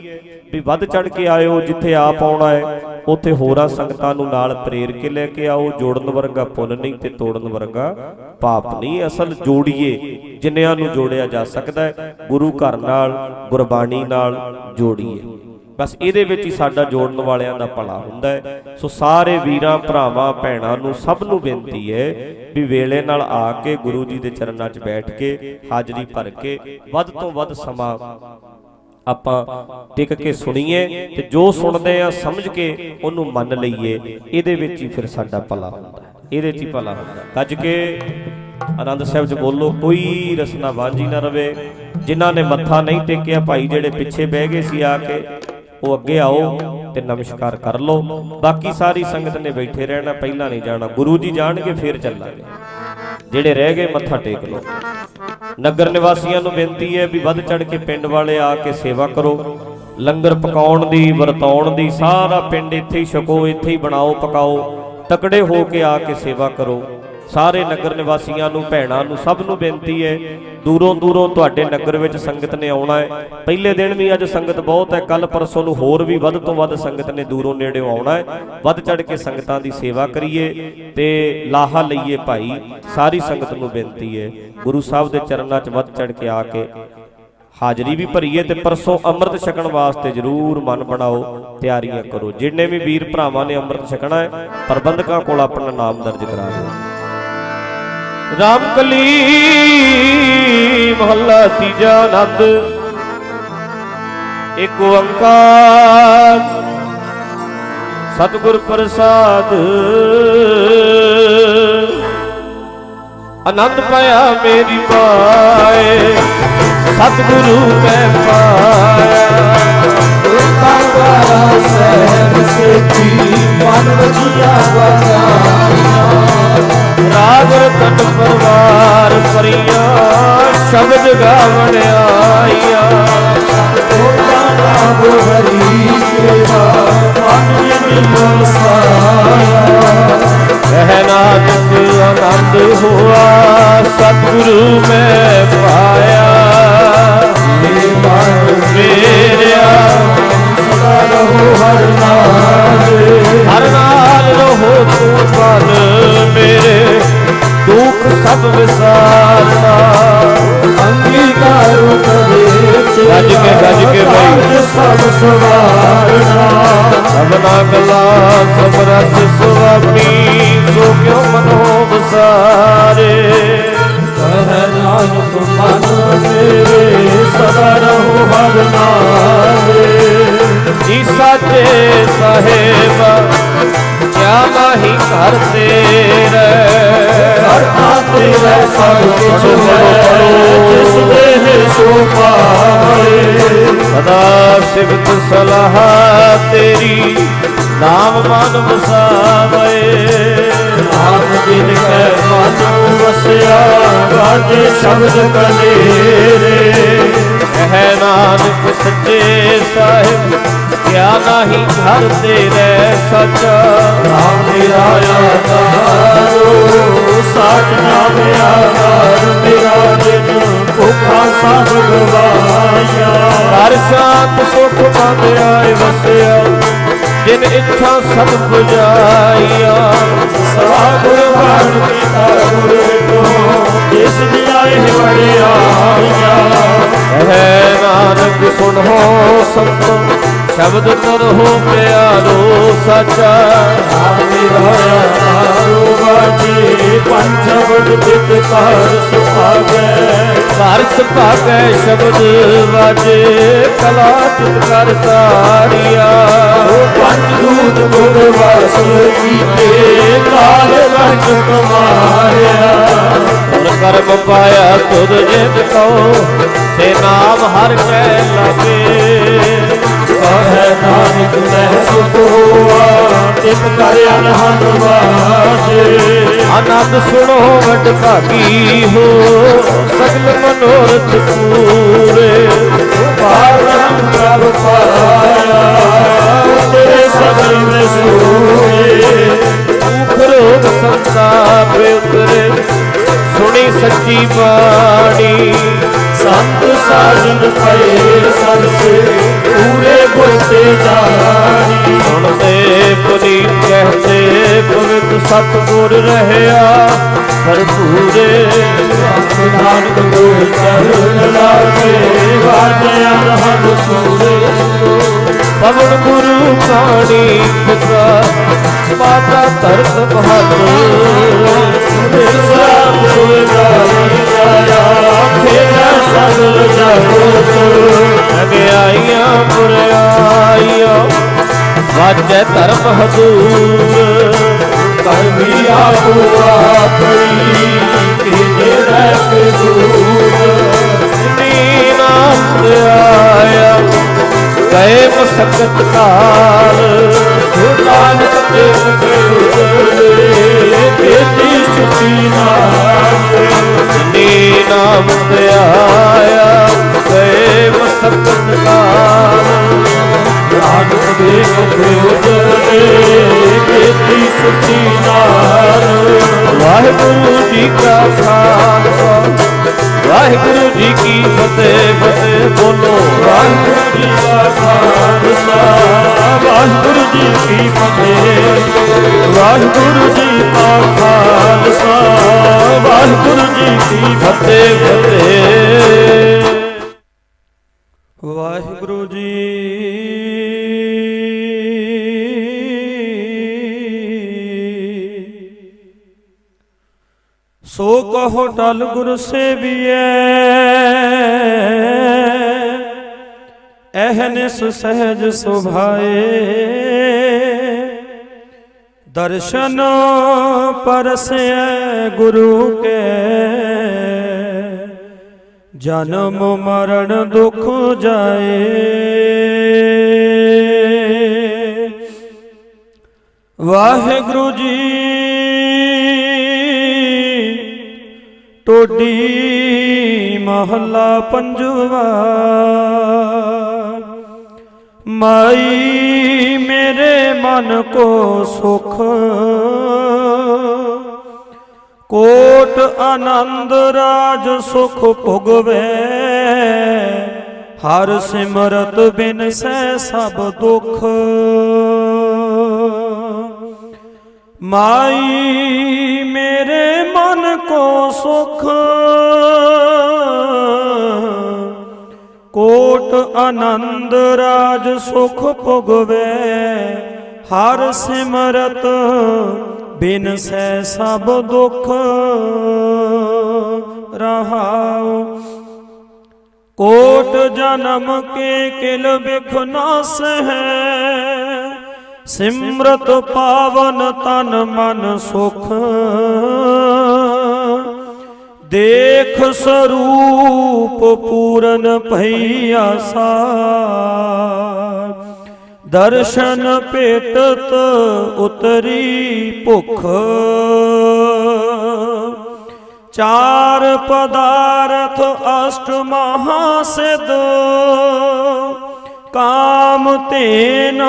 ਵੀ ਵੱਧ ਚੜ ਕੇ ਆਇਓ, ਜਿੱਥੇ ਆਪ ਆਉਣਾ ਹੈ ਉੱਥੇ ਹੋਰਾਂ ਸੰਗਤਾਂ ਨੂੰ ਨਾਲ ਪ੍ਰੇਰ ਕੇ ਲੈ ਕੇ ਆਓ। ਜੋੜਨ ਵਰਗਾ ਪੁੰਨ ਨਹੀਂ ਤੇ ਤੋੜਨ ਵਰਗਾ ਪਾਪ ਨਹੀਂ। ਅਸਲ ਜੋੜੀਏ, ਜਿੰਨਿਆਂ ਨੂੰ ਜੋੜਿਆ ਜਾ ਸਕਦਾ ਹੈ, ਗੁਰੂ ਘਰ ਨਾਲ, ਗੁਰਬਾਣੀ ਨਾਲ ਜੋੜੀਏ। ਬਸ ਇਹਦੇ ਵਿੱਚ ਹੀ ਸਾਡਾ ਜੋੜਨ ਵਾਲਿਆਂ ਦਾ ਭਲਾ ਹੁੰਦਾ ਹੈ। ਸੋ ਸਾਰੇ ਵੀਰਾਂ, ਭਰਾਵਾਂ, ਭੈਣਾਂ ਨੂੰ, ਸਭ ਨੂੰ ਬੇਨਤੀ ਹੈ ਵੀ ਵੇਲੇ ਨਾਲ ਆ ਕੇ ਗੁਰੂ ਜੀ ਦੇ ਚਰਨਾਂ 'ਚ ਬੈਠ ਕੇ ਹਾਜ਼ਰੀ ਭਰ ਕੇ ਵੱਧ ਤੋਂ ਵੱਧ ਸਮਾਂ ਆਪਾਂ ਟਿਕ ਕੇ ਸੁਣੀਏ ਤੇ ਜੋ ਸੁਣਦੇ ਆ ਸਮਝ ਕੇ ਉਹਨੂੰ ਮੰਨ ਲਈਏ, ਇਹਦੇ ਵਿੱਚ ਹੀ ਫਿਰ ਸਾਡਾ ਭਲਾ ਹੁੰਦਾ, ਇਹਦੇ 'ਚ ਹੀ ਭਲਾ ਹੁੰਦਾ। ਗੱਜ ਕੇ ਆਨੰਦ ਸਾਹਿਬ 'ਚ ਬੋਲੋ, ਕੋਈ ਰਸਨਾ ਵਾਂਝੀ ਨਾ ਰਵੇ। ਜਿਨ੍ਹਾਂ ਨੇ ਮੱਥਾ ਨਹੀਂ ਟੇਕਿਆ ਭਾਈ, ਜਿਹੜੇ ਪਿੱਛੇ ਬਹਿ ਗਏ ਸੀ ਆ ਕੇ, ਉਹ ਅੱਗੇ ਆਓ ਤੇ ਨਮਸਕਾਰ ਕਰ ਲਓ। ਬਾਕੀ ਸਾਰੀ ਸੰਗਤ ਨੇ ਬੈਠੇ ਰਹਿਣਾ, ਪਹਿਲਾਂ ਨਹੀਂ ਜਾਣਾ, ਗੁਰੂ ਜੀ ਜਾਣਗੇ ਫੇਰ ਚੱਲਾਂਗੇ। ਜਿਹੜੇ ਰਹਿ ਗਏ ਮੱਥਾ ਟੇਕ ਲਓ। ਨਗਰ ਨਿਵਾਸੀਆਂ ਨੂੰ ਬੇਨਤੀ ਹੈ ਵੀ ਵੱਧ ਚੜ ਕੇ ਪਿੰਡ ਵਾਲੇ ਆ ਕੇ ਸੇਵਾ ਕਰੋ। ਲੰਗਰ ਪਕਾਉਣ ਦੀ, ਵਰਤਾਉਣ ਦੀ, ਸਾਰਾ ਪਿੰਡ ਇੱਥੇ ਹੀ ਛਕੋ, ਇੱਥੇ ਹੀ ਬਣਾਓ ਪਕਾਓ। ਤਕੜੇ ਹੋ ਕੇ ਆ ਕੇ ਸੇਵਾ ਕਰੋ। ਸਾਰੇ ਨਗਰ ਨਿਵਾਸੀਆਂ ਨੂੰ, ਭੈਣਾਂ ਨੂੰ, ਸਭ ਨੂੰ ਬੇਨਤੀ ਹੈ, ਦੂਰੋਂ ਦੂਰੋਂ ਤੁਹਾਡੇ ਨਗਰ ਵਿੱਚ ਸੰਗਤ ਨੇ ਆਉਣਾ ਹੈ। ਪਹਿਲੇ ਦਿਨ ਵੀ ਅੱਜ ਸੰਗਤ ਬਹੁਤ ਹੈ, ਕੱਲ ਪਰਸੋਂ ਨੂੰ ਹੋਰ ਵੀ ਵੱਧ ਤੋਂ ਵੱਧ ਸੰਗਤ ਨੇ ਦੂਰੋਂ ਨੇੜਿਓਂ ਆਉਣਾ ਹੈ। ਵੱਧ ਚੜ ਕੇ ਸੰਗਤਾਂ ਦੀ ਸੇਵਾ ਕਰੀਏ ਤੇ ਲਾਹਾ ਲਈਏ ਭਾਈ। ਸਾਰੀ ਸੰਗਤ ਨੂੰ ਬੇਨਤੀ ਹੈ, ਗੁਰੂ ਸਾਹਿਬ ਦੇ ਚਰਨਾਂ 'ਚ ਵੱਧ ਚੜ ਕੇ ਆ ਕੇ ਹਾਜ਼ਰੀ ਵੀ ਭਰੀਏ ਤੇ ਪਰਸੋਂ ਅੰਮ੍ਰਿਤ ਛਕਣ ਵਾਸਤੇ ਜ਼ਰੂਰ ਮਨ ਬਣਾਓ, ਤਿਆਰੀਆਂ ਕਰੋ। ਜਿੰਨੇ ਵੀ ਵੀਰ ਭਰਾਵਾਂ ਨੇ ਅੰਮ੍ਰਿਤ ਛਕਣਾ ਹੈ, ਪ੍ਰਬੰਧਕਾਂ ਕੋਲ ਆਪਣਾ ਨਾਮ ਦਰਜ ਕਰਾ ਲਓ। ਰਾਮਕਲੀ ਮਹੱਲਾ ਤੀਜਾ। ਆਨੰਦ ਏਕ ਓੰਕਾਰ ਸਤਿਗੁਰ ਪ੍ਰਸਾਦ। ਆਨੰਦ ਪਾਇਆ ਮੇਰੀ ਪਾਏ, ਸਤਿਗੁਰੂ ਮੈਂ ਪਾਇਆ। ਓੰਕਾਰ ਸਹਿਬ ਸੇਤੀ ਮਨ ਵਜੀਆ ਵਜਾਇਆ। ਰਾਗ ਰਤਨ ਪਰਵਾਰ ਪਰੀਆਂ, ਸ਼ਬਦ ਗਾਵਣ ਆਈਆਂ। ਨਾਮ ਹਰੀ ਕੇਰਾ ਮਨ ਮਿਲ ਵਸਾਇਆ। ਕਹਿ ਨਾਨਕ ਆਨੰਦ ਹੋਆ, ਸਤਿਗੁਰੂ ਮੈਂ ਪਾਇਆ। ਮੇਰਿਆ ਸਦਾ ਰਹੋ ਹਰ ਨਾਲ, ਹਰ ਨਾਲ ਰਹੋ ਤੂੰ ਬਲ ਮੇਰੇ, ਦੁੱਖ ਸਭ ਵਿਸਾਰਨਾ। ਅੰਗੀਕਾਰ ਕਰੇ ਗੱਜ ਕੇ ਭਾਈ ਸਭ ਸਵਾਰਨਾ। ਸਭਨਾ ਕਲਾ ਸਮਰੱਥ ਸੁਆਮੀ, ਸੋ ਕਿਉ ਮਨੋ ਵਿਸਾਰੇ। ਕਹਿ ਨਾਨਕ ਮਨ ਮੇਰੇ, ਸਦਾ ਰਹੋ ਹਰ ਨਾਲ। ਜੀ ਸਾਚੇ ਸਾਹਿਬ ਕਿਆ ਮਾਹੀ ਘਰ ਤੇਰੇ, ਹਰ ਤੇਰੇ ਸਭ ਕੁਛ ਹੈ, ਜਿਸ ਦੇਹ ਸੋ ਪਾਏ। ਸਦਾ ਸਿਫਤ ਸਲਾਹ ਤੇਰੀ, ਨਾਮ ਮਨ ਵਸਾਵੇ। ਨਾਮ ਜਿਨ ਕੈ ਮਨ ਵਸਿਆ, ਗਾਜੇ ਸ਼ਬਦ ਕਲੇਰੇ। ਕਹਿ ਨਾਨਕ ਸੱਚੇ ਸਾਹਿਬ ਕਿਆ ਨਾਹੀ ਘਰ ਤੇਰੇ ਸੱਚ। ਨਾਮ ਮੇਰਾ ਆਧਾਰੋ, ਸਾਚ ਨਾਮ ਆਧਾਰ ਮੇਰਾ। ਜਿਨ ਭੁੱਖਾ ਸਭ ਗਵਾਇਆ, ਹਰ ਸ਼ਾਂਤ ਸੁਖ ਮਨ ਆਏ ਵਸਿਆ। ਜਿਨ ਇੱਛਾ ਸਭ 부ਜਾਈਆ। ਸਵਾ ਗੁਰਬਾਣ ਕੀਤਾ ਗੁਰ ਤੋਂ, ਜਿਸ ਦੀ ਆਏ ਵਡਿਆਈਆ। ਕਹਿ ਨਾਨਕ ਸੁਣੋ ਸੰਤੋ, ਸ਼ਬਦ ਤਰਹੁ ਪਿਆਰੋ ਸਾਚਾ। ਨਾਮ ਮੇਰਾ ਆਧਾਰੋ, ਬਾਜੀ ਪੰਜ ਸ਼ਬਦ ਜਿਤ ਘਰ ਸੁਭਾਗੈ। ਘਰ ਸੁਭਾਗੈ ਸ਼ਬਦ ਵਾਜੇ, ਕਲਾ ਚਿਤ ਕਰ ਤਾਰੀਆ। ਪੰਜ ਦੂਤ ਗੁਰ ਵਾਸ ਕੀਤੇ, ਕਾਲ ਰੰਗ ਕਮਾਇਆ। ਗੁਰ ਕਰਮ ਪਾਇਆ ਤੁਧ ਜਿਤ ਕਉ, ਸੇ ਨਾਮ ਹਰ ਕੈ ਲਾਗੇ। ਕਹਿ ਨਾਨਕ ਮਹਿ ਸੁਖ ਹੋਆ, ਤਿਤ ਕਰ ਅਨਹਦ ਵਾਜੇ। ਆਨੰਦ ਸੁਣੋ ਵਡ ਭਾਗੀ ਹੋ, ਸਗਲ ਮਨੋਰਥ ਪੂਰੇ। ਪਾਰ ਬ੍ਰਹਮ ਪ੍ਰਭ ਪਾਇਆ, ਤੇਰੇ ਸਗਲ में ਸੂਰੇ। ਦੁਖ ਰੋਗ ਸੰਤਾਪ ਉਤਰੇ, ਸੁਣੀ ਸੱਚੀ ਬਾਣੀ। ਸੰਤ ਸਾਜਨ ਪਏ ਸਰਸੇ, ਪੂਰੇ ਗੁਰਤੇ ਜਾਣੀ। ਸੁਣਦੇ ਪੁਨੀਤ ਕਹਤੇ, ਪਵਿੱਤ ਸਤਿਗੁਰ ਰਹਿਆ ਭਰਪੂਰੇ। ਨਾਨਕ ਗੁਰ ਚਰਨ ਲਾਗੇ, ਵਾਜਿਆ ਅਨਹਦ ਸੂਰੇ। ਪਵਨ ਗੁਰੂ ਬਾਣੀ ਪਿਤਾ, ਮਾਤਾ ਧਰਤ ਬਹਾਦਰ। ਸਭ ਕੋਈ ਜਾਈ ਜਾਇਆ, ਫੇਰ ਸਗਲ ਜਗਤ। ਅਗਿਆਈ ਵਾਜੈ ਧਰਮ ਹਦੂਰ ਕਰਮੀ ਆਪੋ ਆਪਣੀ ਕੀਜੇ ਰਹਿ ਦੂਰ ਨੀ ਨਾਮ ਆਇਆ ਗਏ ਮਸਕਤ ਕਾਲ ਨਾਨਕ ਦੇਵ ਕੇ ਉਤਰੇ ਕੀਤੀ ਸੁਖੀ ਨਾਮ ਨੀ ਨਾਮ ਆਇਆ ਗਏ ਮਸਕਤ ਕਾਲ ਨਾਨਕ ਦੇਵ ਕੇ ਉਤਰੇ ਕੀਤੀ ਸੁਖੀ ਨਾਮ ਵਾਹਿਗੁਰੂ ਜੀ ਕਾ ਖਾਲਸਾ ਵਾਹਿਗੁਰੂ ਜੀ ਕੀ ਫਤਿਹ ਫਤਿਹ ਬੋਲੋ ਵਾਹਿਗੁਰੂ ਜੀ ਕਾ ਖਾਲਸਾ ਵਾਹਿਗੁਰੂ ਜੀ ਕੀ ਫਤਿਹ ਵਾਹਿਗੁਰੂ ਜੀ ਕਾ ਖਾਲਸਾ ਵਾਹਿਗੁਰੂ ਜੀ ਕੀ ਫਤਿਹ ਫਤਿਹ ਵਾਹਿਗੁਰੂ ਜੀ ਸੋ ਕਹੋ ਟਲ ਗੁਰ ਸੇਵੀਐ ਅਹਨਿਸ ਸਹਿਜ ਸੁਭਾਏ ਦਰਸ਼ਨ ਪਰਸੈ ਗੁਰੂ ਕੇ ਜਨਮ ਮਰਨ ਦੁਖ ਜਾਏ ਵਾਹਿਗੁਰੂ ਜੀ ਟੋਡੀ ਮਹੱਲਾ ਪੰਜਵਾ ਮਾਈ ਮੇਰੇ ਮਨ ਕੋ ਸੁਖ ਕੋਟ ਆਨੰਦ ਰਾਜ ਸੁਖ ਭੁਗਵੇ ਹਰ ਸਿਮਰਤ ਬਿਨ ਸਹਿ ਸਭ ਦੁਖ ਮਾਈ ਮੇਰੇ ਮਨ ਕੋ ਸੁਖ ਕੋਟ ਆਨੰਦ ਰਾਜ ਸੁਖ ਭੁਗਵੇ ਹਰ ਸਿਮਰਤ ਬਿਨ ਸਹਿ ਸਭ ਦੁਖ ਰਹਾਉ ਕੋਟ ਜਨਮ ਕੇ ਕਿਲ ਬਿਖ ਨਾਸ ਹੈ ਸਿਮਰਤ ਪਾਵਨ ਤਨ ਮਨ ਸੁਖ ਦੇਖ ਸਰੂਪ ਪੂਰਨ ਭਈਆ ਸਾਰ ਦਰਸ਼ਨ ਭੇਟਤ ਉਤਰੀ ਭੁਖ ਚਾਰ ਪਦਾਰਥ ਅਸ਼ਟ ਮਹਾ ਸਿਧ ਕਾਮ ਤੇਨ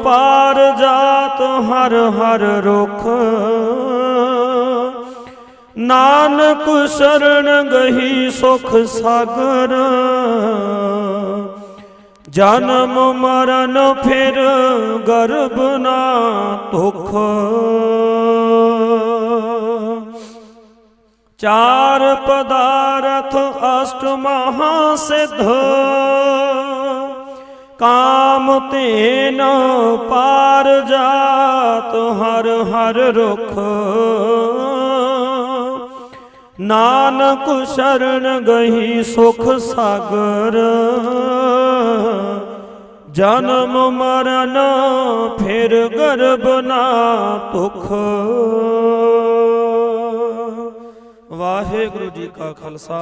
ਪਾਰ ਜਾਤ ਹਰ ਹਰ ਰੁਖ ਨਾਨਕ ਸ਼ਰਨ ਗਹੀ ਸੁਖ ਸਾਗਰ ਜਨਮ ਮਰਨ ਫਿਰ ਗਰਭ ਨਾ ਤੁਖ ਚਾਰ ਪਦਾਰਥ ਅਸ਼ਟ ਮਹਾ ਸਿਧ ਕਾਮ ਤੇਨ ਪਾਰ ਜਾਤ ਹਰ ਹਰ ਰੁਖ ਨਾਨਕ ਸ਼ਰਨ ਗਹੀ ਸੁਖ ਸਾਗਰ ਜਨਮ ਮਰਨ ਫਿਰ ਗਰਭ ਨਾ ਤੁਖ ਵਾਹਿਗੁਰੂ ਜੀ ਕਾ ਖਾਲਸਾ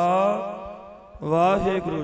ਵਾਹਿਗੁਰੂ